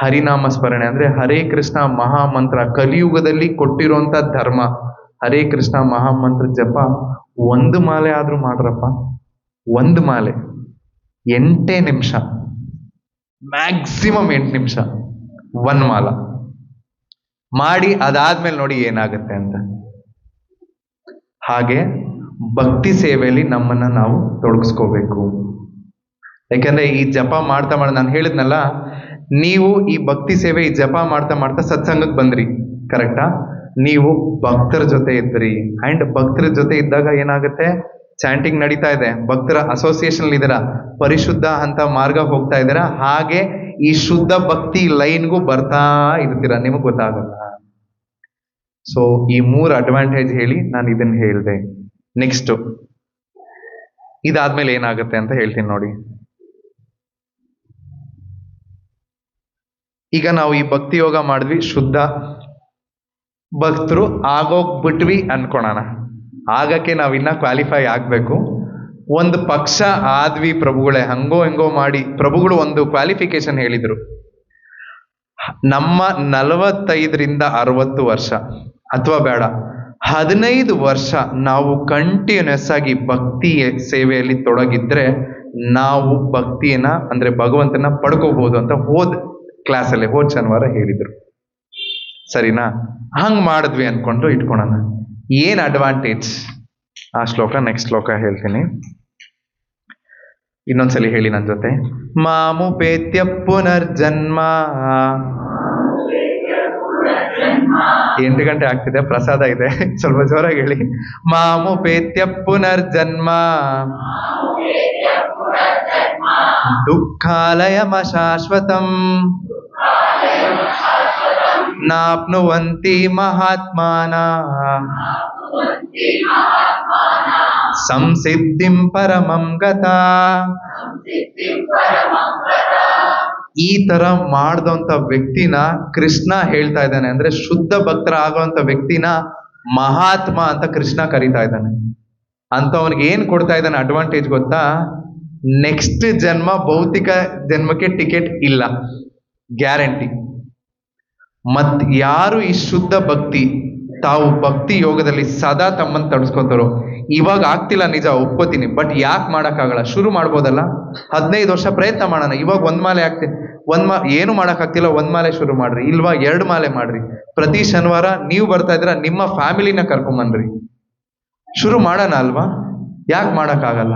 ಹರಿನಾಮ ಸ್ಮರಣೆ ಅಂದ್ರೆ ಹರೇ ಕೃಷ್ಣ ಮಹಾಮಂತ್ರ, ಕಲಿಯುಗದಲ್ಲಿ ಕೊಟ್ಟಿರುವಂತ ಧರ್ಮ ಹರೇ ಕೃಷ್ಣ ಮಹಾಮಂತ್ರ ಜಪ 1 ಮಾಲೆ ಆದ್ರೂ ಮಾಡ್ರಪ್ಪ. 1 ಮಾಲೆ 8 ನಿಮಿಷ, ಮ್ಯಾಕ್ಸಿಮಮ್ 8 ನಿಮಿಷ 1 ಮಾಲ ಮಾಡಿ. ಅದಾದ್ಮೇಲೆ ನೋಡಿ ಏನಾಗುತ್ತೆ ಅಂತ. ಹಾಗೆ ಭಕ್ತಿ ಸೇವೆಯಲ್ಲಿ ನಮ್ಮನ್ನ ನಾವು ತೊಡಗಿಸ್ಕೋಬೇಕು. ಯಾಕಂದ್ರೆ ಈ ಜಪ ಮಾಡ್ತಾ ನಾನು ಹೇಳಿದ್ನಲ್ಲ, ನೀವು ಈ ಭಕ್ತಿ ಸೇವೆ, ಈ ಜಪ ಮಾಡ್ತಾ ಸತ್ಸಂಗಕ್ಕೆ ಬಂದ್ರಿ, ಕರೆಕ್ಟಾ? ನೀವು ಭಕ್ತರ ಜೊತೆ ಇದ್ರಿ. ಅಂಡ್ ಭಕ್ತರ ಜೊತೆ ಇದ್ದಾಗ ಏನಾಗುತ್ತೆ? ಚಾಂಟಿಂಗ್ ನಡೀತಾ ಇದೆ, ಭಕ್ತರ ಅಸೋಸಿಯೇಷನ್ ಇದ್ದೀರಾ, ಪರಿಶುದ್ಧ ಅಂತ ಮಾರ್ಗ ಹೋಗ್ತಾ ಇದ್ದೀರಾ. ಹಾಗೆ ಈ ಶುದ್ಧ ಭಕ್ತಿ ಲೈನ್ಗೂ ಬರ್ತಾ ಇರ್ತೀರಾ, ನಿಮಗೆ ಗೊತ್ತಾಗಲ್ಲ. ಸೊ ಈ 3 ಅಡ್ವಾಂಟೇಜ್ ಹೇಳಿ ನಾನು ಇದನ್ನ ಹೇಳಿದೆ. ನೆಕ್ಸ್ಟ್ ಇದಾದ್ಮೇಲೆ ಏನಾಗುತ್ತೆ ಅಂತ ಹೇಳ್ತೀನಿ ನೋಡಿ. ಈಗ ನಾವು ಈ ಭಕ್ತಿ ಯೋಗ ಮಾಡಿದ್ವಿ, ಶುದ್ಧ ಭಕ್ತರು ಆಗೋಗ್ಬಿಟ್ವಿ ಅನ್ಕೊಳೋಣ. ಆಗಕ್ಕೆ ನಾವಿನ್ನ ಕ್ವಾಲಿಫೈ ಆಗ್ಬೇಕು. ಒಂದು ಪಕ್ಷ ಆದ್ವಿ ಪ್ರಭುಗಳೇ, ಹಂಗೋ ಹೆಂಗೋ ಮಾಡಿ ಪ್ರಭುಗಳು ಒಂದು ಕ್ವಾಲಿಫಿಕೇಶನ್ ಹೇಳಿದ್ರು. ನಮ್ಮ 45ರಿಂದ 60 ವರ್ಷ ಅಥವಾ ಬೇಡ 15 ವರ್ಷ ನಾವು ಕಂಟಿನ್ಯೂಸ್ ಆಗಿ ಭಕ್ತಿ ಸೇವೆಯಲ್ಲಿ ತೊಡಗಿದ್ರೆ ನಾವು ಭಕ್ತಿಯನ್ನ ಅಂದ್ರೆ ಭಗವಂತನ ಪಡ್ಕೋಬಹುದು ಅಂತ ಹೋದ್ ಶನಿವಾರ ಹೇಳಿದ್ರು. ಸರಿನಾ? ಹಂಗ್ ಮಾಡಿದ್ವಿ ಅನ್ಕೊಂಡು ಇಟ್ಕೊಳೋಣ. ಏನ್ ಅಡ್ವಾಂಟೇಜ್? ಆ ಶ್ಲೋಕ ನೆಕ್ಸ್ಟ್ ಶ್ಲೋಕ ಹೇಳ್ತೀನಿ. ಇನ್ನೊಂದ್ಸಲಿ ಹೇಳಿ ನನ್ನ ಜೊತೆ. ಮಾಮುಪೇತ್ಯ ಪುನರ್ಜನ್ಮ. 8 ಗಂಟೆ ಆಗ್ತಿದೆ, ಪ್ರಸಾದ ಇದೆ, ಸ್ವಲ್ಪ ಜೋರಾಗಿ ಹೇಳಿ. ಮಾಮುಪೇತ್ಯ ಪುನರ್ಜನ್ಮ ದುಃಖಾಲಯಮ ಶಾಶ್ವತಂ ನಾಪ್ನುವಂತಿ ಮಹಾತ್ಮಾನ ಸಂಸಿದ್ಧಿಂ ಪರಮಂ ಗತಾ. ಈ ತರ ಮಾಡ್ದಂತ ವ್ಯಕ್ತಿನ ಕೃಷ್ಣ ಹೇಳ್ತಾ ಇದ್ದಾನೆ, ಅಂದ್ರೆ ಶುದ್ಧ ಭಕ್ತರ ಆಗುವಂತ ವ್ಯಕ್ತಿನ ಮಹಾತ್ಮ ಅಂತ ಕೃಷ್ಣ ಕರೀತಾ ಇದ್ದಾನೆ. ಅಂತ ಅವನಿಗೆ ಏನ್ ಕೊಡ್ತಾ ಇದ್ದಾನೆ ಅಡ್ವಾಂಟೇಜ್ ಗೊತ್ತಾ? ನೆಕ್ಸ್ಟ್ ಜನ್ಮ, ಭೌತಿಕ ಜನ್ಮಕ್ಕೆ ಟಿಕೆಟ್ ಇಲ್ಲ, ಗ್ಯಾರಂಟಿ. ಮತ್ ಯಾರು ಈ ಶುದ್ಧ ಭಕ್ತಿ, ತಾವು ಭಕ್ತಿ ಯೋಗದಲ್ಲಿ ಸದಾ ತಮ್ಮನ್ನು ತಡಿಸ್ಕೊತಾರೋ, ಇವಾಗ ಆಗ್ತಿಲ್ಲ ನಿಜ, ಒಪ್ಕೋತೀನಿ, ಬಟ್ ಯಾಕೆ ಮಾಡೋಕ್ಕಾಗಲ್ಲ? ಶುರು ಮಾಡ್ಬೋದಲ್ಲ. 15 ವರ್ಷ ಪ್ರಯತ್ನ ಮಾಡೋಣ. ಇವಾಗ 1 ಮಾಲೆ ಆಗ್ತೀನಿ, ಏನು ಮಾಡೋಕ್ಕಾಗ್ತಿಲ್ಲ, 1 ಮಾಲೆ ಶುರು ಮಾಡ್ರಿ, ಇಲ್ವಾ 2 ಮಾಲೆ ಮಾಡ್ರಿ. ಪ್ರತಿ ಶನಿವಾರ ನೀವು ಬರ್ತಾ ಇದ್ರ ನಿಮ್ಮ ಫ್ಯಾಮಿಲಿನ ಕರ್ಕೊಂಬನ್ರಿ, ಶುರು ಮಾಡೋಣ ಅಲ್ವಾ? ಯಾಕೆ ಮಾಡೋಕ್ಕಾಗಲ್ಲ?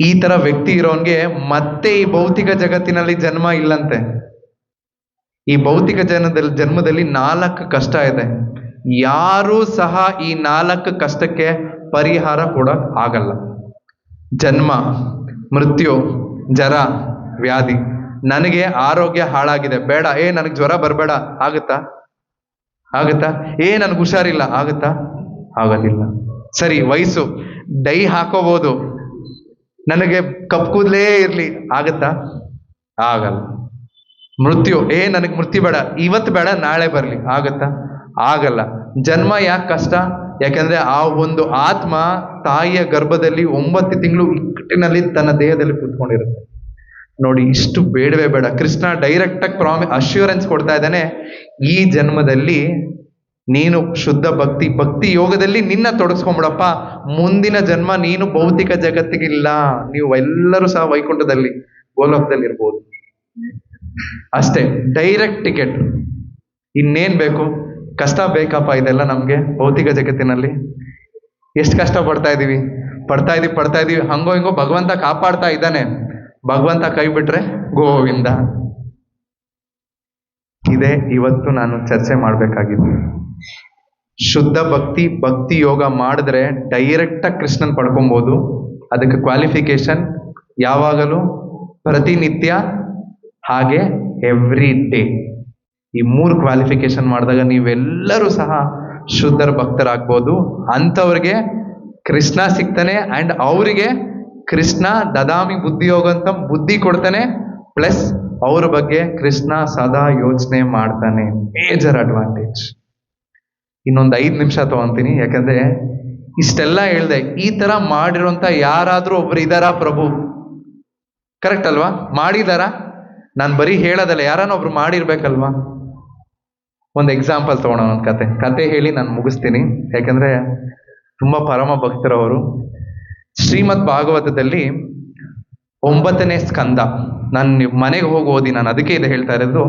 ಈ ತರ ವ್ಯಕ್ತಿ ಇರೋನ್ಗೆ ಮತ್ತೆ ಈ ಭೌತಿಕ ಜಗತ್ತಿನಲ್ಲಿ ಜನ್ಮ ಇಲ್ಲಂತೆ. ಈ ಭೌತಿಕ ಜನ್ಮದಲ್ಲಿ 4 ಕಷ್ಟ ಇದೆ. ಯಾರೂ ಸಹ ಈ 4 ಕಷ್ಟಕ್ಕೆ ಪರಿಹಾರ ಕೊಡಕ್ ಆಗಲ್ಲ. ಜನ್ಮ, ಮೃತ್ಯು, ಜರ, ವ್ಯಾಧಿ. ನನಗೆ ಆರೋಗ್ಯ ಹಾಳಾಗಿದೆ, ಬೇಡ. ನನಗೆ ಜ್ವರ ಬರಬೇಡ, ಆಗುತ್ತಾ? ನನಗೆ ಹುಷಾರಿಲ್ಲ, ಆಗುತ್ತಾ? ಆಗೋದಿಲ್ಲ. ಸರಿ, ವಯಸ್ಸು, ಡೈ ಹಾಕೋಬಹುದು, ನನಗೆ ಕಪ್ಪು ಕೂದಲೇ ಇರ್ಲಿ, ಆಗುತ್ತಾ? ಆಗಲ್ಲ. ಮೃತ್ಯು, ನನಗೆ ಮೃತ್ಯು ಬೇಡ, ಇವತ್ತು ಬೇಡ, ನಾಳೆ ಬರ್ಲಿ, ಆಗುತ್ತಾ? ಆಗಲ್ಲ. ಜನ್ಮ ಯಾಕೆ ಕಷ್ಟ? ಯಾಕಂದ್ರೆ ಆ ಒಂದು ಆತ್ಮ ತಾಯಿಯ ಗರ್ಭದಲ್ಲಿ 9 ತಿಂಗಳು ಇಕ್ಕಟ್ಟಿನಲ್ಲಿ ತನ್ನ ದೇಹದಲ್ಲಿ ಕೂತ್ಕೊಂಡಿರುತ್ತೆ. ನೋಡಿ, ಇಷ್ಟು ಬೇಡವೇ ಬೇಡ. ಕೃಷ್ಣ ಡೈರೆಕ್ಟ್ ಆಗಿ ಅಶ್ಯೂರೆನ್ಸ್ ಕೊಡ್ತಾ ಇದ್ದಾನೆ, ಈ ಜನ್ಮದಲ್ಲಿ ನೀನು ಶುದ್ಧ ಭಕ್ತಿ ಯೋಗದಲ್ಲಿ ನಿನ್ನ ತೊಡಗಿಸ್ಕೊಂಬಿಡಪ್ಪ, ಮುಂದಿನ ಜನ್ಮ ನೀನು ಭೌತಿಕ ಜಗತ್ತಿಗಿಲ್ಲ, ನೀವು ಎಲ್ಲರೂ ಸಹ ವೈಕುಂಠದಲ್ಲಿ, ಗೋಲೋಕದಲ್ಲಿ ಇರ್ಬೋದು. ಅಷ್ಟೇ, ಡೈರೆಕ್ಟ್ ಟಿಕೆಟ್. ಇನ್ನೇನ್ ಬೇಕು? ಕಷ್ಟ ಬೇಕಪ್ಪ ಇದೆಲ್ಲ ನಮ್ಗೆ ಭೌತಿಕ ಜಗತ್ತಿನಲ್ಲಿ? ಎಷ್ಟು ಕಷ್ಟ ಪಡ್ತಾ ಇದೀವಿ, ಹಂಗೋ ಹಿಂಗೋ ಭಗವಂತ ಕಾಪಾಡ್ತಾ ಇದ್ದಾನೆ. ಭಗವಂತ ಕೈ ಬಿಟ್ರೆ ಗೋವಿಂದ. ಇದೇ ಇವತ್ತು ನಾನು ಚರ್ಚೆ ಮಾಡ್ಬೇಕಾಗಿದ್ದು. ಶುದ್ಧ ಭಕ್ತಿ ಯೋಗ ಮಾಡಿದ್ರೆ ಡೈರೆಕ್ಟ್ ಆಗಿ ಕೃಷ್ಣನ್ ಪಡ್ಕೊಬಹುದು. ಅದಕ್ಕೆ ಕ್ವಾಲಿಫಿಕೇಶನ್ ಯಾವಾಗಲೂ ಪ್ರತಿನಿತ್ಯ, ಹಾಗೆ ಎವ್ರಿ ಡೇ. ಈ 3 ಕ್ವಾಲಿಫಿಕೇಶನ್ ಮಾಡಿದಾಗ ನೀವೆಲ್ಲರೂ ಸಹ ಶುದ್ಧರ ಭಕ್ತರಾಗ್ಬೋದು. ಅಂಥವ್ರಿಗೆ ಕೃಷ್ಣ ಸಿಗ್ತಾನೆ, ಅಂಡ್ ಅವರಿಗೆ ಕೃಷ್ಣ ದದಾಮಿ ಬುದ್ಧಿಯೋಗ ಅಂತ ಬುದ್ಧಿ ಕೊಡ್ತಾನೆ, ಪ್ಲಸ್ ಅವ್ರ ಬಗ್ಗೆ ಕೃಷ್ಣ ಸದಾ ಯೋಚನೆ ಮಾಡ್ತಾನೆ. Major advantage. ಇನ್ನೊಂದು 5 ನಿಮಿಷ ತಗೊಂತೀನಿ, ಯಾಕಂದ್ರೆ ಇಷ್ಟೆಲ್ಲ ಹೇಳ್ದೆ. ಈ ತರ ಮಾಡಿರೋಂಥ ಯಾರಾದ್ರೂ ಒಬ್ರು ಇದಾರಾ ಪ್ರಭು? ಕರೆಕ್ಟ್ ಅಲ್ವಾ? ಮಾಡಿದಾರ? ನಾನು ಬರೀ ಹೇಳೋದಲ್ಲ, ಯಾರನ್ನೊಬ್ರು ಮಾಡಿರ್ಬೇಕಲ್ವಾ? ಒಂದು ಎಕ್ಸಾಂಪಲ್ ತಗೋಣ, ಒಂದು ಕತೆ ಹೇಳಿ ನಾನು ಮುಗಿಸ್ತೀನಿ. ಯಾಕಂದ್ರೆ ತುಂಬಾ ಪರಮ ಭಕ್ತರವರು. ಶ್ರೀಮದ್ ಭಾಗವತದಲ್ಲಿ 9ನೇ ಸ್ಕಂದ, ನಾನು ಮನೆಗೆ ಹೋಗಿ ಓದಿ, ನಾನು ಅದಕ್ಕೆ ಇದು ಹೇಳ್ತಾ ಇರೋದು.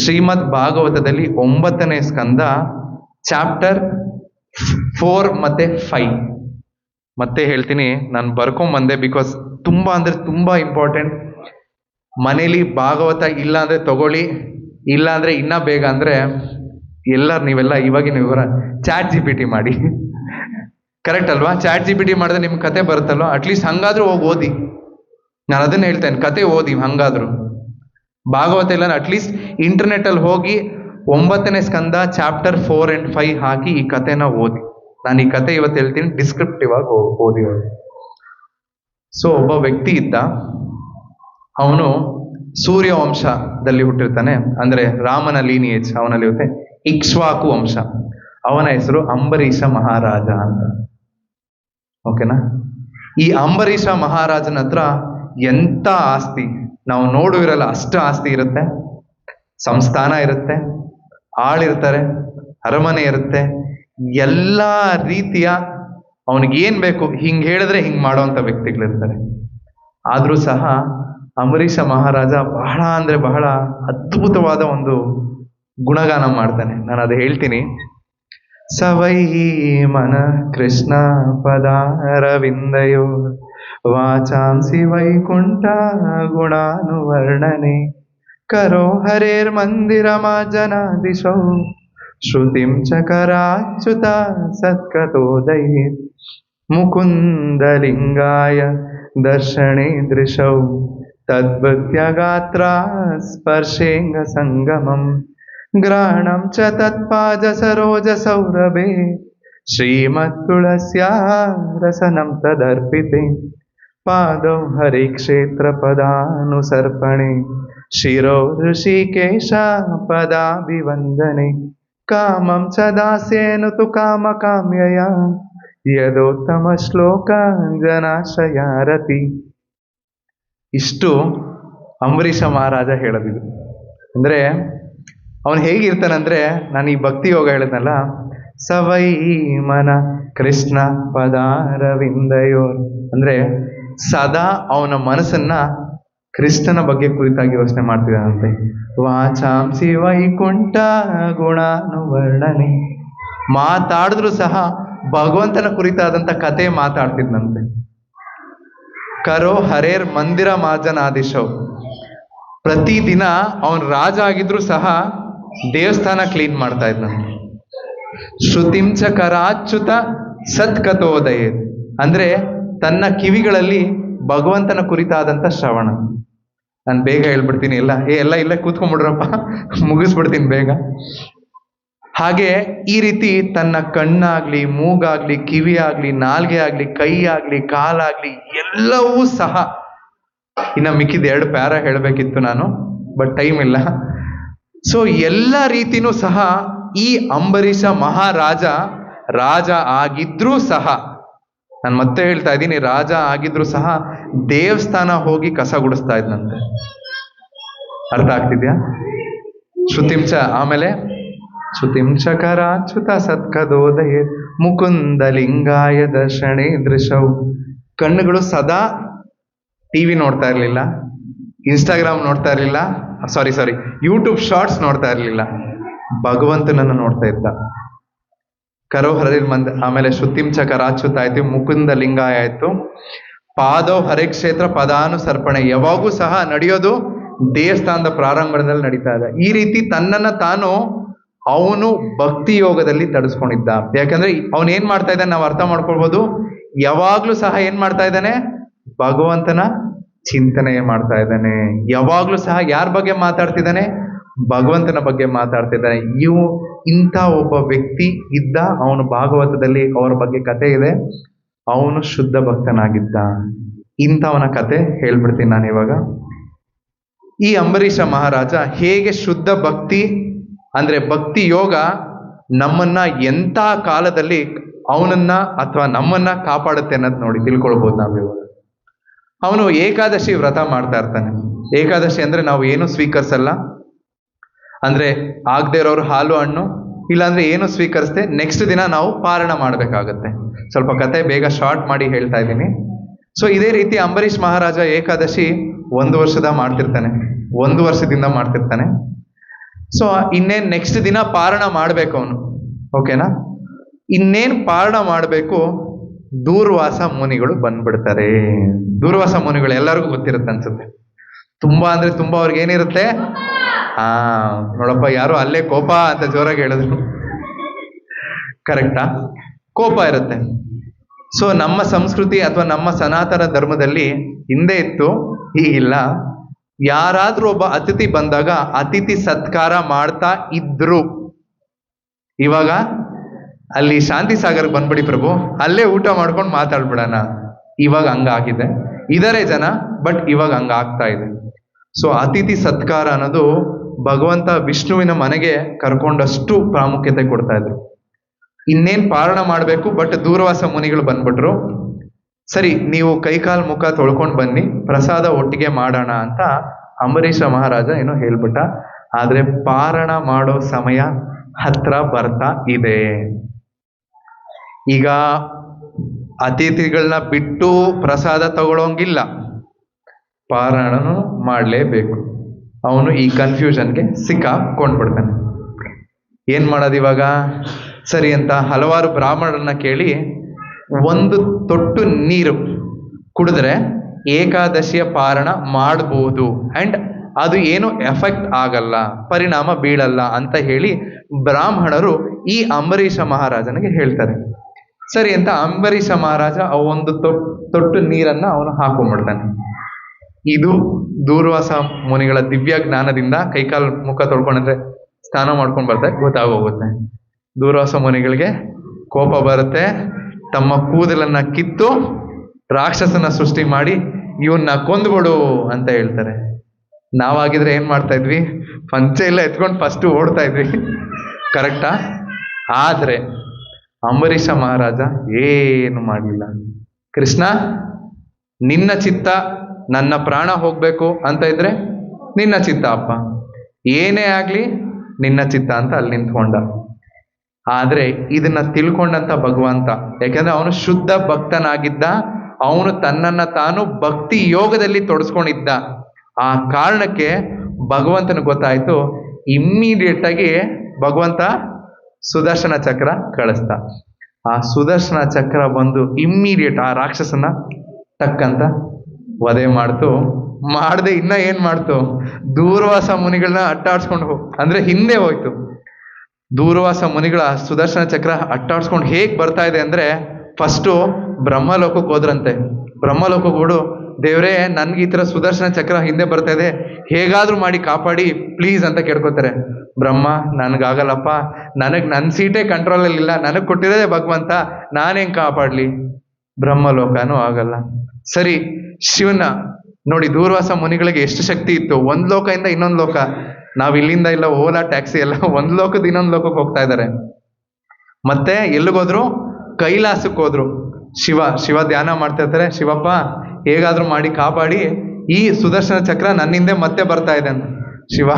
ಶ್ರೀಮದ್ ಭಾಗವತದಲ್ಲಿ 9ನೇ ಸ್ಕಂದ, ಚಾಪ್ಟರ್ 4 ಮತ್ತೆ 5 ಮತ್ತೆ ಹೇಳ್ತೀನಿ. ನಾನು ಬರ್ಕೊಂಬಂದೆ, ಬಿಕಾಸ್ ತುಂಬಾ ಅಂದ್ರೆ ತುಂಬಾ ಇಂಪಾರ್ಟೆಂಟ್. ಮನೇಲಿ ಭಾಗವತ ಇಲ್ಲ ಅಂದ್ರೆ ತಗೊಳ್ಳಿ, ಇಲ್ಲ ಅಂದ್ರೆ ಇನ್ನ ಬೇಗ ಅಂದ್ರೆ ನೀವೆಲ್ಲ ಇವಾಗಿನ ವಿವರ ChatGPT ಮಾಡಿ. ಕರೆಕ್ಟ್ ಅಲ್ವಾ? ChatGPT ಮಾಡಿದ್ರೆ ನಿಮ್ಗೆ ಕತೆ ಬರುತ್ತಲ್ವ, ಅಟ್ಲೀಸ್ಟ್ ಹಂಗಾದ್ರೂ ಹೋಗಿ ಓದಿ. ನಾನು ಅದನ್ನ ಹೇಳ್ತೇನೆ, ಕತೆ ಓದಿ ಹಂಗಾದ್ರು. ಭಾಗವತ ಇಲ್ಲ, ಅಟ್ಲೀಸ್ಟ್ ಇಂಟರ್ನೆಟ್ ಅಲ್ಲಿ ಹೋಗಿ 9ನೇ ಸ್ಕಂದ ಚಾಪ್ಟರ್ 4 and 5 ಹಾಕಿ ಈ ಕತೆನ ಓದಿ. ನಾನು ಈ ಕತೆ ಇವತ್ತು ಹೇಳ್ತೀನಿ, ಡಿಸ್ಕ್ರಿಪ್ಟಿವ್ ಆಗಿ ಓದಿ. ಸೊ ಒಬ್ಬ ವ್ಯಕ್ತಿ ಇದ್ದ, ಅವನು ಸೂರ್ಯ ವಂಶದಲ್ಲಿ ಹುಟ್ಟಿರ್ತಾನೆ, ಅಂದ್ರೆ ರಾಮನ ಲೀನಿಯೇಜ್ ಅವನಲ್ಲಿ ಇರುತ್ತೆ. ಇಕ್ಷ್ವಾಕು ವಂಶ. ಅವನ ಹೆಸರು ಅಂಬರೀಷ ಮಹಾರಾಜ ಅಂತ. ಓಕೆನಾ? ಈ ಅಂಬರೀಷ ಮಹಾರಾಜನ ಹತ್ರ ಎಂತ ಆಸ್ತಿ ನಾವು ನೋಡುವಿರಲ್ಲ, ಅಷ್ಟು ಆಸ್ತಿ ಇರುತ್ತೆ. ಸಂಸ್ಥಾನ ಇರುತ್ತೆ, ಆಳಿರ್ತಾರೆ, ಅರಮನೆ ಇರುತ್ತೆ, ಎಲ್ಲ ರೀತಿಯ ಅವನಿಗೇನ್ ಬೇಕು ಹಿಂಗ್ ಹೇಳಿದ್ರೆ ಹಿಂಗ್ ಮಾಡೋವಂಥ ವ್ಯಕ್ತಿಗಳಿರ್ತಾರೆ. ಆದ್ರೂ ಸಹ ಅಂಬರೀಷ ಮಹಾರಾಜ ಬಹಳ ಅಂದ್ರೆ ಬಹಳ ಅದ್ಭುತವಾದ ಒಂದು ಗುಣಗಾನ ಮಾಡ್ತಾನೆ. ನಾನು ಅದು ಹೇಳ್ತೀನಿ. ಸವೈ ಮನ ಕೃಷ್ಣ ಪದಾರವಿಂದಯೋ ವಾಚಾಂಸಿ ವೈಕುಂಠ ಗುಣಾನುವರ್ಣನೆ ಕರೋ ಹರೇರ್ಮಂದಿರಮಾರ್ಜನಾದಿಶೌ ಶ್ರುತಿಂ ಚಕರಾಚ್ಯುತ ಸತ್ಕತೋದಯೇ ಮುಕುಂದಲಿಂಗಾಯ ದರ್ಶನೆ ದೃಶೌ ತದ್ಭಕ್ತ್ಯಗಾತ್ರ ಸ್ಪರ್ಶೇಂಗ ಸಂಗಮಂ ಗ್ರಹಣಂ ಚ ತತ್ಪಾದ ಸರೋಜ ಸೌರಭೆ ಶ್ರೀಮತ್ತುಳಸ್ಯಾ ರಸನಂ ತದರ್ಪಿತೆ ಪಾದೌ ಹರಿಕ್ಷೇತ್ರ ಪದಾನುಸರ್ಪಣೆ ಶಿರೋ ಋಷಿಕೇಶ ಪದಾಭಿವಂದನೆ ಕಾಮಂ ಚ ದಾಸ್ಯೇನು ತು ಕಾಮ ಕಾಮ್ಯಯ ಯದೋತ್ತಮ ಶ್ಲೋಕ ಜನಾಶಯಾರತಿ. ಇಷ್ಟು ಅಂಬರೀಷ ಮಹಾರಾಜ ಹೇಳೋದಿದು. ಅಂದರೆ ಅವನು ಹೇಗಿರ್ತಾನಂದ್ರೆ, ನಾನು ಈ ಭಕ್ತಿ ಯೋಗ ಹೇಳಿದ್ನಲ್ಲ, ಸವೈ ಮನ ಕೃಷ್ಣ ಪದಾರವಿಂದಯೋರ್, ಅಂದರೆ ಸದಾ ಅವನ ಮನಸ್ಸನ್ನ ಕೃಷ್ಣನ ಬಗ್ಗೆ ಕುರಿತಾಗಿ ಯೋಚನೆ ಮಾಡ್ತಿದ್ದಾನಂತೆ. ವಾಚಾಂಸಿ ವೈಕುಂಠ ಗುಣಾನುವರ್ಣನೆ, ಮಾತಾಡಿದ್ರು ಸಹ ಭಗವಂತನ ಕುರಿತಾದಂಥ ಕತೆ ಮಾತಾಡ್ತಿದ್ನಂತೆ. ಕರೋ ಹರೇರ್ ಮಂದಿರ ಮಾರ್ಜನಾದಿಶವ್, ಪ್ರತಿದಿನ ಅವನು ರಾಜ ಆಗಿದ್ರು ಸಹ ದೇವಸ್ಥಾನ ಕ್ಲೀನ್ ಮಾಡ್ತಾ ಇದ್ನಂತೆ. ಶ್ರುತಿಂಚ ಕರಾಚ್ಯುತ ಸತ್ಕಥೋದಯ, ಅಂದ್ರೆ ತನ್ನ ಕಿವಿಗಳಲ್ಲಿ ಭಗವಂತನ ಕುರಿತಾದಂಥ ಶ್ರವಣ. ನಾನು ಬೇಗ ಹೇಳ್ಬಿಡ್ತೀನಿ, ಎಲ್ಲ ಇಲ್ಲ ಕೂತ್ಕೊಂಡ್ಬಿಡ್ರಪ್ಪ, ಮುಗಿಸ್ಬಿಡ್ತೀನಿ ಬೇಗ. ಹಾಗೆ ಈ ರೀತಿ ತನ್ನ ಕಣ್ಣಾಗ್ಲಿ, ಮೂಗಾಗ್ಲಿ, ಕಿವಿ ಆಗ್ಲಿ, ನಾಲ್ಗೆ ಆಗ್ಲಿ, ಕೈ ಆಗ್ಲಿ, ಕಾಲಾಗ್ಲಿ ಎಲ್ಲವೂ ಸಹ, ಇನ್ನು ಮಿಕ್ಕಿದ 2 ಪ್ಯಾರ ಹೇಳಬೇಕಿತ್ತು ನಾನು, ಬಟ್ ಟೈಮ್ ಇಲ್ಲ. ಸೊ ಎಲ್ಲ ರೀತಿನೂ ಸಹ ಈ ಅಂಬರೀಷ ಮಹಾರಾಜ ರಾಜ ಆಗಿದ್ರೂ ಸಹ, ನಾನು ಮತ್ತೆ ಹೇಳ್ತಾ ಇದ್ದೀನಿ, ರಾಜ ಆಗಿದ್ರೂ ಸಹ ದೇವಸ್ಥಾನ ಹೋಗಿ ಕಸ ಗುಡಿಸ್ತಾ ಇದ್ನಂತೆ. ಅರ್ಥ ಆಗ್ತಿದ್ಯಾ? ಶ್ರುತಿಂಚ, ಆಮೇಲೆ ಶ್ರುತಿಂಚಕರಾಚ್ಯುತ ಸತ್ಕದೋದಯ ಮುಕುಂದ ಲಿಂಗಾಯ ದರ್ಶನೆ ದೃಶೌ. ಕಣ್ಣುಗಳು ಸದಾ ಟಿವಿ ನೋಡ್ತಾ ಇರಲಿಲ್ಲ, ಇನ್ಸ್ಟಾಗ್ರಾಮ್ ನೋಡ್ತಾ ಇರಲಿಲ್ಲ, ಸಾರಿ ಯೂಟ್ಯೂಬ್ ಶಾರ್ಟ್ಸ್ ನೋಡ್ತಾ ಇರಲಿಲ್ಲ, ಭಗವಂತನನ್ನು ನೋಡ್ತಾ ಇದ್ದ. ಕರೋ ಹರಿರ್ ಆಮೇಲೆ ಶ್ರುತಿಂಚಕರಾಚ್ಯುತ ಆಯ್ತು, ಮುಕುಂದ ಲಿಂಗಾಯ ಆಯ್ತು, ಪಾದೋ ಹರಿಕ್ಷೇತ್ರ ಪದಾನುಸರ್ಪಣೆ, ಯಾವಾಗೂ ಸಹ ನಡೆಯೋದು ದೇವಸ್ಥಾನದ ಪ್ರಾರಂಭದಲ್ಲಿ ನಡೀತಾ ಇದೆ. ಈ ರೀತಿ ತನ್ನನ್ನು ತಾನು ಅವನು ಭಕ್ತಿ ಯೋಗದಲ್ಲಿ ತಡಿಸ್ಕೊಂಡಿದ್ದ. ಯಾಕಂದ್ರೆ ಅವನು ಏನ್ ಮಾಡ್ತಾ ಇದ್ದಾನೆ ನಾವು ಅರ್ಥ ಮಾಡ್ಕೊಳ್ಬೋದು. ಯಾವಾಗ್ಲೂ ಸಹ ಏನ್ ಮಾಡ್ತಾ ಇದ್ದಾನೆ? ಭಗವಂತನ ಚಿಂತನೆ ಮಾಡ್ತಾ ಇದ್ದಾನೆ. ಯಾವಾಗ್ಲೂ ಸಹ ಯಾರ ಬಗ್ಗೆ ಮಾತಾಡ್ತಿದ್ದಾನೆ? ಭಗವಂತನ ಬಗ್ಗೆ ಮಾತಾಡ್ತಿದ್ದಾನೆ. ಇಂಥ ಒಬ್ಬ ವ್ಯಕ್ತಿ ಇದ್ದ, ಅವನು ಭಾಗವತದಲ್ಲಿ ಅವರ ಬಗ್ಗೆ ಕತೆ ಇದೆ. ಅವನು ಶುದ್ಧ ಭಕ್ತನಾಗಿದ್ದ. ಇಂಥವನ ಕತೆ ಹೇಳ್ಬಿಡ್ತೀನಿ ನಾನು ಇವಾಗ. ಈ ಅಂಬರೀಷ ಮಹಾರಾಜ ಹೇಗೆ ಶುದ್ಧ ಭಕ್ತಿ ಅಂದ್ರೆ ಭಕ್ತಿ ಯೋಗ ನಮ್ಮನ್ನ ಎಂಥ ಕಾಲದಲ್ಲಿ ಅವನನ್ನ ಅಥವಾ ನಮ್ಮನ್ನ ಕಾಪಾಡುತ್ತೆ ಅನ್ನೋದು ನೋಡಿ ತಿಳ್ಕೊಳ್ಬೋದು ನಾವಿವಾಗ. ಅವನು ಏಕಾದಶಿ ವ್ರತ ಮಾಡ್ತಾ ಇರ್ತಾನೆ. ಏಕಾದಶಿ ಅಂದ್ರೆ ನಾವು ಏನು ಸ್ವೀಕರಿಸಲ್ಲ, ಅಂದ್ರೆ ಆಗದೆ ಇರೋರು ಹಾಲು ಹಣ್ಣು, ಇಲ್ಲಾಂದ್ರೆ ಏನು ಸ್ವೀಕರಿಸದೆ ನೆಕ್ಸ್ಟ್ ದಿನ ನಾವು ಪಾರಣ ಮಾಡಬೇಕಾಗತ್ತೆ. ಸ್ವಲ್ಪ ಕತೆ ಬೇಗ ಶಾರ್ಟ್ ಮಾಡಿ ಹೇಳ್ತಾ ಇದ್ದೀನಿ. ಸೊ ಇದೇ ರೀತಿ ಅಂಬರೀಷ್ ಮಹಾರಾಜ ಏಕಾದಶಿ 1 ವರ್ಷದಿಂದ ಮಾಡ್ತಿರ್ತಾನೆ. ಸೊ ಇನ್ನೇನು ನೆಕ್ಸ್ಟ್ ದಿನ ಪಾರಣ ಮಾಡ್ಬೇಕು ಅವನು, ಓಕೆನಾ? ಇನ್ನೇನು ಪಾರಣ ಮಾಡಬೇಕು, ದೂರ್ವಾಸ ಮುನಿಗಳು ಬಂದ್ಬಿಡ್ತಾರೆ. ದೂರ್ವಾಸ ಮುನಿಗಳು ಎಲ್ಲರಿಗೂ ಗೊತ್ತಿರುತ್ತೆ ಅನ್ಸುತ್ತೆ. ತುಂಬಾ ಅಂದ್ರೆ ತುಂಬಾ ಅವ್ರಿಗೆ ಏನಿರುತ್ತೆ? ನೋಡಪ್ಪ, ಯಾರು ಅಲ್ಲೇ ಕೋಪ ಅಂತ ಜೋರಾಗಿ ಹೇಳಿದ್ರು. ಕರೆಕ್ಟಾ? ಕೋಪ ಇರುತ್ತೆ. ಸೊ ನಮ್ಮ ಸಂಸ್ಕೃತಿ ಅಥವಾ ನಮ್ಮ ಸನಾತನ ಧರ್ಮದಲ್ಲಿ ಹಿಂದೆ ಇತ್ತು, ಈಗಿಲ್ಲ. ಯಾರಾದ್ರೂ ಒಬ್ಬ ಅತಿಥಿ ಬಂದಾಗ ಅತಿಥಿ ಸತ್ಕಾರ ಮಾಡ್ತಾ ಇದ್ರು. ಇವಾಗ ಅಲ್ಲಿ ಶಾಂತಿ ಸಾಗರ್ಗೆ ಬಂದ್ಬಿಡಿ ಪ್ರಭು, ಅಲ್ಲೇ ಊಟ ಮಾಡ್ಕೊಂಡು ಮಾತಾಡ್ಬಿಡೋಣ. ಇವಾಗ ಹಂಗಾಗಿದೆ. ಇದಾರೆ ಜನ, ಬಟ್ ಇವಾಗ ಹಂಗಾಗ್ತಾ ಇದೆ. ಸೊ ಅತಿಥಿ ಸತ್ಕಾರ ಅನ್ನೋದು ಭಗವಂತ ವಿಷ್ಣುವಿನ ಮನೆಗೆ ಕರ್ಕೊಂಡಷ್ಟು ಪ್ರಾಮುಖ್ಯತೆ ಕೊಡ್ತಾ ಇದ್ರು. ಇನ್ನೇನ್ ಪಾರಣ ಮಾಡಬೇಕು, ಬಟ್ ದೂರ್ವಾಸ ಮುನಿಗಳು ಬಂದ್ಬಿಟ್ರು. ಸರಿ, ನೀವು ಕೈಕಾಲು ಮುಖ ತೊಳ್ಕೊಂಡು ಬನ್ನಿ, ಪ್ರಸಾದ ಒಟ್ಟಿಗೆ ಮಾಡೋಣ ಅಂತ ಅಂಬರೀಷ ಮಹಾರಾಜ ಏನೋ ಹೇಳ್ಬಿಟ್ಟ. ಆದ್ರೆ ಪಾರಣ ಮಾಡೋ ಸಮಯ ಹತ್ರ ಬರ್ತಾ ಇದೆ. ಈಗ ಅತಿಥಿಗಳನ್ನ ಬಿಟ್ಟು ಪ್ರಸಾದ ತಗೊಳ್ಳೋಂಗಿಲ್ಲ, ಪಾರಣನು ಮಾಡಲೇಬೇಕು. ಅವನು ಈ ಕನ್ಫ್ಯೂಷನ್ಗೆ ಸಿಕ್ಕಾಕೊಂಡ್ಬಿಡ್ತಾನೆ. ಏನ್ ಮಾಡೋದು ಇವಾಗ? ಸರಿ ಅಂತ ಹಲವಾರು ಬ್ರಾಹ್ಮಣರನ್ನ ಕೇಳಿ 1 ತೊಟ್ಟು ನೀರು ಕುಡಿದ್ರೆ ಏಕಾದಶಿಯ ಪಾರಣ ಮಾಡಬಹುದು ಅಂಡ್ ಅದು ಏನು ಎಫೆಕ್ಟ್ ಆಗಲ್ಲ, ಪರಿಣಾಮ ಬೀಳಲ್ಲ ಅಂತ ಹೇಳಿ ಬ್ರಾಹ್ಮಣರು ಈ ಅಂಬರೀಷ ಮಹಾರಾಜನಿಗೆ ಹೇಳ್ತಾರೆ. ಸರಿ ಅಂತ ಅಂಬರೀಷ ಮಹಾರಾಜ ಒಂದು ತೊಟ್ಟು ನೀರನ್ನ ಅವನು ಹಾಕೊಂಡ್ಬಿಡ್ತಾನೆ. ಇದು ದೂರ್ವಾಸ ಮುನಿಗಳ ದಿವ್ಯ ಜ್ಞಾನದಿಂದ ಕೈಕಾಲು ಮುಖ ತೊಳ್ಕೊಂಡ್ರೆ ಸ್ನಾನ ಮಾಡ್ಕೊಂಡು ಬರ್ತಾರೆ, ಗೊತ್ತಾಗೋಗುತ್ತೆ. ದೂರ್ವಾಸ ಮುನಿಗಳಿಗೆ ಕೋಪ ಬರುತ್ತೆ, ತಮ್ಮ ಕೂದಲನ್ನ ಕಿತ್ತು ರಾಕ್ಷಸನ ಸೃಷ್ಟಿ ಮಾಡಿ ಇವನ್ನ ಕೊಂದ್ಬಿಡು ಅಂತ ಹೇಳ್ತಾರೆ. ನಾವಾಗಿದ್ರೆ ಏನ್ ಮಾಡ್ತಾ ಇದ್ವಿ? ಪಂಚೆ ಎಲ್ಲ ಎತ್ಕೊಂಡು ಫಸ್ಟ್ ಓಡ್ತಾ ಇದ್ವಿ, ಕರೆಕ್ಟಾ? ಆದ್ರೆ ಅಂಬರೀಷ ಮಹಾರಾಜ ಏನು ಮಾಡಲಿಲ್ಲ. ಕೃಷ್ಣ, ನಿನ್ನ ಚಿತ್ತ ನನ್ನ ಪ್ರಾಣ ಹೋಗ್ಬೇಕು ಅಂತ ಇದ್ರೆ ನಿನ್ನ ಚಿತ್ತ ಅಪ್ಪ, ಏನೇ ಆಗ್ಲಿ ನಿನ್ನ ಚಿತ್ತ ಅಂತ ಅಲ್ಲಿ ನಿಂತ್ಕೊಂಡ. ಆದ್ರೆ ಇದನ್ನ ತಿಳ್ಕೊಂಡಂತ ಭಗವಂತ, ಯಾಕಂದ್ರೆ ಅವನು ಶುದ್ಧ ಭಕ್ತನಾಗಿದ್ದ, ಅವನು ತನ್ನನ್ನ ತಾನು ಭಕ್ತಿ ಯೋಗದಲ್ಲಿ ತೊಡಸ್ಕೊಂಡಿದ್ದ. ಆ ಕಾರಣಕ್ಕೆ ಭಗವಂತನ ಗೊತ್ತಾಯ್ತು. ಇಮ್ಮಿಡಿಯೇಟ್ ಆಗಿ ಭಗವಂತ ಸುದರ್ಶನ ಚಕ್ರ ಕಳಿಸ್ದ. ಆ ಸುದರ್ಶನ ಚಕ್ರ ಬಂದು ಇಮ್ಮಿಡಿಯೇಟ್ ಆ ರಾಕ್ಷಸನ ಟಕ್ಕಂತ ವಧೆ ಮಾಡ್ತು. ಮಾಡದೆ ಇನ್ನ ಏನ್ ಮಾಡ್ತು? ದೂರ್ವಾಸ ಮುನಿಗಳನ್ನ ಅಟ್ಟಾಡ್ಸ್ಕೊಂಡು ಅಂದ್ರೆ ಹಿಂದೆ ಹೋಯ್ತು. ದೂರ್ವಾಸ ಮುನಿಗಳ ಸುದರ್ಶನ ಚಕ್ರ ಅಟ್ಟಾಡ್ಸ್ಕೊಂಡು ಹೇಗ್ ಬರ್ತಾ ಇದೆ ಅಂದ್ರೆ, ಫಸ್ಟು ಬ್ರಹ್ಮಲೋಕಕ್ಕೆ ಹೋದ್ರಂತೆ. ಬ್ರಹ್ಮಲೋಕಕ್ಕೆ ಹೋಡು, ದೇವ್ರೇ ನನ್ಗೆ ಈ ತರ ಸುದರ್ಶನ ಚಕ್ರ ಹಿಂದೆ ಬರ್ತಾ ಇದೆ, ಹೇಗಾದ್ರೂ ಮಾಡಿ ಕಾಪಾಡಿ ಪ್ಲೀಸ್ ಅಂತ ಕೇಳ್ಕೊತಾರೆ. ಬ್ರಹ್ಮ, ನನ್ಗಾಗಲ್ಲಪ್ಪ, ನನ್ನ ಸೀಟೇ ಕಂಟ್ರೋಲಲ್ಲಿ ಇಲ್ಲ, ನನಗ್ ಕೊಟ್ಟಿರೋದೇ ಭಗವಂತ, ನಾನೇನ್ ಕಾಪಾಡ್ಲಿ? ಬ್ರಹ್ಮಲೋಕನೂ ಆಗಲ್ಲ. ಸರಿ, ಶಿವನ ನೋಡಿ, ದೂರ್ವಾಸ ಮುನಿಗಳಿಗೆ ಎಷ್ಟು ಶಕ್ತಿ ಇತ್ತು. ಒಂದ್ ಲೋಕದಿಂದ ಇನ್ನೊಂದು ಲೋಕ, ನಾವ್ ಇಲ್ಲಿಂದ ಇಲ್ಲ ಓಲಾ ಟ್ಯಾಕ್ಸಿ ಎಲ್ಲ ಒಂದ್ ಲೋಕದ ಇನ್ನೊಂದು ಲೋಕಕ್ಕೆ ಹೋಗ್ತಾ ಇದ್ದಾರೆ. ಮತ್ತೆ ಎಲ್ಲಿಗೋದ್ರು? ಕೈಲಾಸಕ್ಕೆ ಹೋದ್ರು. ಶಿವ ಧ್ಯಾನ ಮಾಡ್ತಾ ಇರ್ತಾರೆ. ಶಿವಪ್ಪ, ಹೇಗಾದ್ರೂ ಮಾಡಿ ಕಾಪಾಡಿ, ಈ ಸುದರ್ಶನ ಚಕ್ರ ನನ್ನಿಂದೆ ಮತ್ತೆ ಬರ್ತಾ ಇದೆ ಅಂತ. ಶಿವ,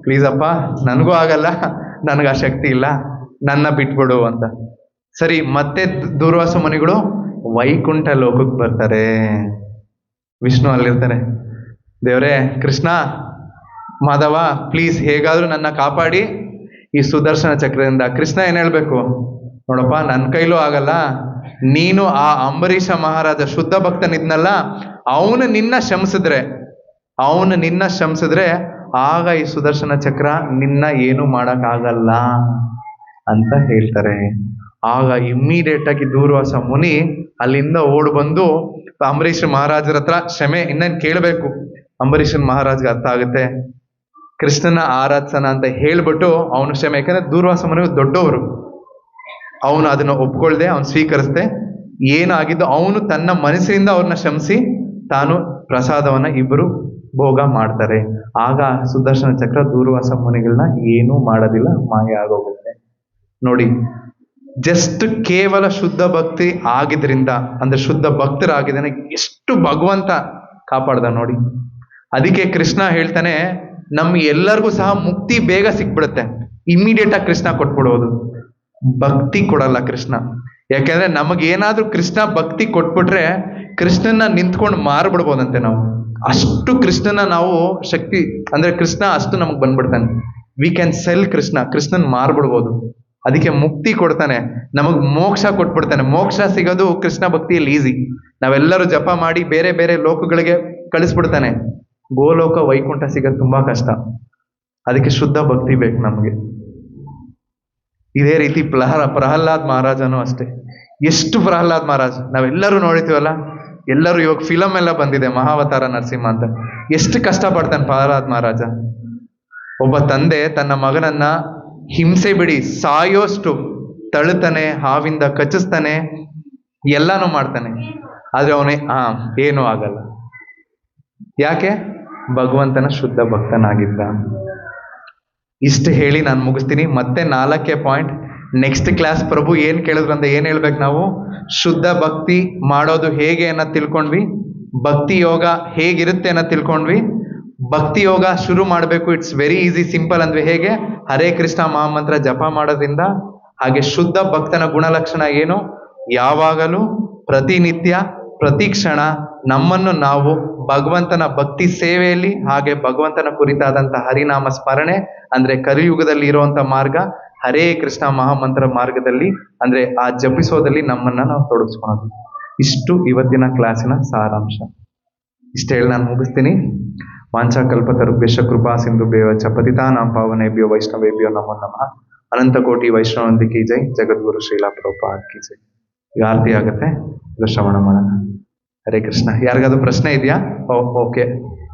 ಪ್ಲೀಸ್ ಅಪ್ಪ, ನನಗೂ ಆಗಲ್ಲ, ನನಗೆ ಆ ಶಕ್ತಿ ಇಲ್ಲ, ನನ್ನ ಬಿಟ್ಬಿಡು ಅಂತ. ಸರಿ, ಮತ್ತೆ ದೂರ್ವಾಸ ಮುನಿಗಳು ವೈಕುಂಠ ಲೋಕಕ್ಕೆ ಬರ್ತಾರೆ. ವಿಷ್ಣು ಅಲ್ಲಿರ್ತಾರೆ. ದೇವ್ರೇ, ಕೃಷ್ಣ, ಮಾಧವ, ಪ್ಲೀಸ್ ಹೇಗಾದ್ರೂ ನನ್ನ ಕಾಪಾಡಿ ಈ ಸುದರ್ಶನ ಚಕ್ರದಿಂದ. ಕೃಷ್ಣ ಏನ್ ಹೇಳ್ಬೇಕು? ನೋಡಪ್ಪ, ನನ್ನ ಕೈಲೂ ಆಗಲ್ಲ, ನೀನು ಆ ಅಂಬರೀಷ ಮಹಾರಾಜ ಶುದ್ಧ ಭಕ್ತನಿದ್ನಲ್ಲ, ಅವನು ನಿನ್ನ ಶಂಸಿದ್ರೆ ಆಗ ಈ ಸುದರ್ಶನ ಚಕ್ರ ನಿನ್ನ ಏನು ಮಾಡಕ್ಕಾಗಲ್ಲ ಅಂತ ಹೇಳ್ತಾರೆ. ಆಗ ಇಮ್ಮಿಡಿಯೇಟ್ ಆಗಿ ದೂರ್ವಾಸ ಮುನಿ ಅಲ್ಲಿಂದ ಓಡ್ ಬಂದು ಅಂಬರೀಷ್ ಮಹಾರಾಜರ ಹತ್ರ ಕ್ಷಮೆ ಇನ್ನೇನ್ ಕೇಳಬೇಕು. ಅಂಬರೀಷನ್ ಮಹಾರಾಜ್ಗೆ ಅರ್ಥ ಆಗುತ್ತೆ, ಕೃಷ್ಣನ ಆರಾಧನ ಅಂತ ಹೇಳ್ಬಿಟ್ಟು ಅವನು ಕ್ಷಮೆ, ಯಾಕಂದ್ರೆ ದೂರ್ವಾಸ ಮುನಿಗಳು ದೊಡ್ಡವರು, ಅವನು ಅದನ್ನ ಒಪ್ಕೊಳ್ದೆ, ಅವನು ಸ್ವೀಕರಿಸ್ದೆ. ಏನಾಗಿದ್ದು ಅವನು ತನ್ನ ಮನಸ್ಸಿನಿಂದ ಅವ್ರನ್ನ ಕ್ಷಮಿಸಿ ತಾನು ಪ್ರಸಾದವನ್ನ ಇಬ್ಬರು ಭೋಗ ಮಾಡ್ತಾರೆ. ಆಗ ಸುದರ್ಶನ ಚಕ್ರ ದೂರ್ವಾಸ ಮುನಿಗಳನ್ನ ಏನೂ ಮಾಡೋದಿಲ್ಲ, ಮಾಯ ಆಗೋಗುತ್ತೆ. ನೋಡಿ, ಜಸ್ಟ್ ಕೇವಲ ಶುದ್ಧ ಭಕ್ತಿ ಆಗಿದ್ರಿಂದ, ಅಂದ್ರೆ ಶುದ್ಧ ಭಕ್ತರಾಗಿದ್ದಾನೆ, ಎಷ್ಟು ಭಗವಂತ ಕಾಪಾಡ್ದ ನೋಡಿ. ಅದಕ್ಕೆ ಕೃಷ್ಣ ಹೇಳ್ತಾನೆ, ನಮ್ಗೆ ಎಲ್ಲರಿಗೂ ಸಹ ಮುಕ್ತಿ ಬೇಗ ಸಿಕ್ಬಿಡುತ್ತೆ, ಇಮ್ಮಿಡಿಯೇಟ್ ಆಗಿ ಕೃಷ್ಣ ಕೊಟ್ಬಿಡೋದು. ಭಕ್ತಿ ಕೊಡಲ್ಲ ಕೃಷ್ಣ. ಯಾಕೆಂದ್ರೆ ನಮಗೇನಾದ್ರೂ ಕೃಷ್ಣ ಭಕ್ತಿ ಕೊಟ್ಬಿಟ್ರೆ ಕೃಷ್ಣನ ನಿಂತ್ಕೊಂಡು ಮಾರ್ಬಿಡ್ಬೋದಂತೆ ನಾವು. ಅಷ್ಟು ಕೃಷ್ಣನ ನಾವು ಶಕ್ತಿ, ಅಂದ್ರೆ ಕೃಷ್ಣ ಅಷ್ಟು ನಮಗ್ ಬಂದ್ಬಿಡ್ತಾನೆ. ವಿ ಕ್ಯಾನ್ ಸೆಲ್ ಕೃಷ್ಣನ್ ಮಾರ್ಬಿಡ್ಬೋದು. ಅದಕ್ಕೆ ಮುಕ್ತಿ ಕೊಡ್ತಾನೆ, ನಮಗ್ ಮೋಕ್ಷ ಕೊಟ್ಬಿಡ್ತಾನೆ. ಮೋಕ್ಷ ಸಿಗೋದು ಕೃಷ್ಣ ಭಕ್ತಿಯಲ್ಲಿ ಈಸಿ. ನಾವೆಲ್ಲರೂ ಜಪ ಮಾಡಿ ಬೇರೆ ಬೇರೆ ಲೋಕಗಳಿಗೆ ಕಳಿಸ್ಬಿಡ್ತಾನೆ. ಗೋಲೋಕ ವೈಕುಂಠ ಸಿಗೋದು ತುಂಬಾ ಕಷ್ಟ. ಅದಕ್ಕೆ ಶುದ್ಧ ಭಕ್ತಿ ಬೇಕು ನಮ್ಗೆ. ಇದೇ ರೀತಿ ಪ್ರಹ್ಲಾದ್ ಮಹಾರಾಜನು ಅಷ್ಟೇ. ಎಷ್ಟು ಪ್ರಹ್ಲಾದ್ ಮಹಾರಾಜ್ ನಾವೆಲ್ಲರೂ ನೋಡಿತೀವಲ್ಲ, ಎಲ್ಲರೂ ಇವಾಗ ಫಿಲಮ್ ಎಲ್ಲ ಬಂದಿದೆ, ಮಹಾವತಾರ ನರಸಿಂಹ ಅಂತ. ಎಷ್ಟು ಕಷ್ಟ ಪಡ್ತಾನೆ ಪ್ರಹ್ಲಾದ್ ಮಹಾರಾಜ. ಒಬ್ಬ ತಂದೆ ತನ್ನ ಮಗನನ್ನ ಹಿಂಸೆ ಬಿಡಿ ಸಾಯೋಷ್ಟು ತಳ್ತಾನೆ, ಹಾವಿಂದ ಕಚ್ಚಿಸ್ತಾನೆ, ಎಲ್ಲಾನು ಮಾಡ್ತಾನೆ. ಆದ್ರೆ ಅವನೇ ಏನೂ ಆಗಲ್ಲ. ಯಾಕೆ? ಭಗವಂತನ ಶುದ್ಧ ಭಕ್ತನಾಗಿದ್ದ. ಇಷ್ಟು ಹೇಳಿ ನಾನು ಮುಗಿಸ್ತೀನಿ. ಮತ್ತೆ 4ನೇ ಪಾಯಿಂಟ್, ನೆಕ್ಸ್ಟ್ ಕ್ಲಾಸ್ ಪ್ರಭು ಏನ್ ಕೇಳಿದ್ರು ಅಂತ ಏನ್ ಹೇಳ್ಬೇಕು ನಾವು? ಶುದ್ಧ ಭಕ್ತಿ ಮಾಡೋದು ಹೇಗೆ ಅನ್ನೋದು ತಿಳ್ಕೊಂಡ್ವಿ, ಭಕ್ತಿ ಯೋಗ ಹೇಗಿರುತ್ತೆ ಅನ್ನೋದು ತಿಳ್ಕೊಂಡ್ವಿ. ಭಕ್ತಿ ಯೋಗ ಶುರು ಮಾಡಬೇಕು, ಇಟ್ಸ್ ವೆರಿ ಈಸಿ, ಸಿಂಪಲ್ ಅಂದ್ವಿ. ಹೇಗೆ? ಹರೇ ಕೃಷ್ಣ ಮಹಾಮಂತ್ರ ಜಪ ಮಾಡೋದ್ರಿಂದ. ಹಾಗೆ ಶುದ್ಧ ಭಕ್ತನ ಗುಣಲಕ್ಷಣ ಏನು? ಯಾವಾಗಲೂ ಪ್ರತಿನಿತ್ಯ ಪ್ರತಿ ಕ್ಷಣ ನಮ್ಮನ್ನು ನಾವು ಭಗವಂತನ ಭಕ್ತಿ ಸೇವೆಯಲ್ಲಿ, ಹಾಗೆ ಭಗವಂತನ ಕುರಿತಾದಂಥ ಹರಿನಾಮ ಸ್ಮರಣೆ, ಅಂದ್ರೆ ಕಲಿಯುಗದಲ್ಲಿ ಇರುವಂತ ಮಾರ್ಗ ಹರೇ ಕೃಷ್ಣ ಮಹಾಮಂತ್ರ ಮಾರ್ಗದಲ್ಲಿ, ಅಂದ್ರೆ ಆ ಜಪಿಸೋದಲ್ಲಿ ನಮ್ಮನ್ನ ನಾವು ತೊಡಗಿಸ್ಕೊಳೋದು. ಇಷ್ಟು ಇವತ್ತಿನ ಕ್ಲಾಸಿನ ಸಾರಾಂಶ. ಇಷ್ಟು ಹೇಳಿ ನಾನು ಮುಗಿಸ್ತೀನಿ. ವಾಂಛಾಕಲ್ಪತರುಭ್ಯಶ್ಚ ಕೃಪಾ ಸಿಂಧುಭ್ಯೋ ಚ ಪತಿತಾನಾಂ ಪಾವನೇಭ್ಯೋ ವೈಷ್ಣವೇಭ್ಯೋ ನಮೋ ನಮಃ. ಅನಂತ ಕೋಟಿ ವೈಷ್ಣವಂತಿ ಕಿ ಜೈ. ಜಗದ್ಗುರು ಶ್ರೀಲಾ ಪ್ರಭುಪಾದ್ ಕಿ ಜೈ. ಈಗ ಆರತಿ ಆಗುತ್ತೆ, ಶ್ರವಣ ಮಾಡೋಣ. ಹರೇ ಕೃಷ್ಣ. ಯಾರಿಗಾದ್ರೂ ಪ್ರಶ್ನೆ ಇದೆಯಾ? ಓಕೆ.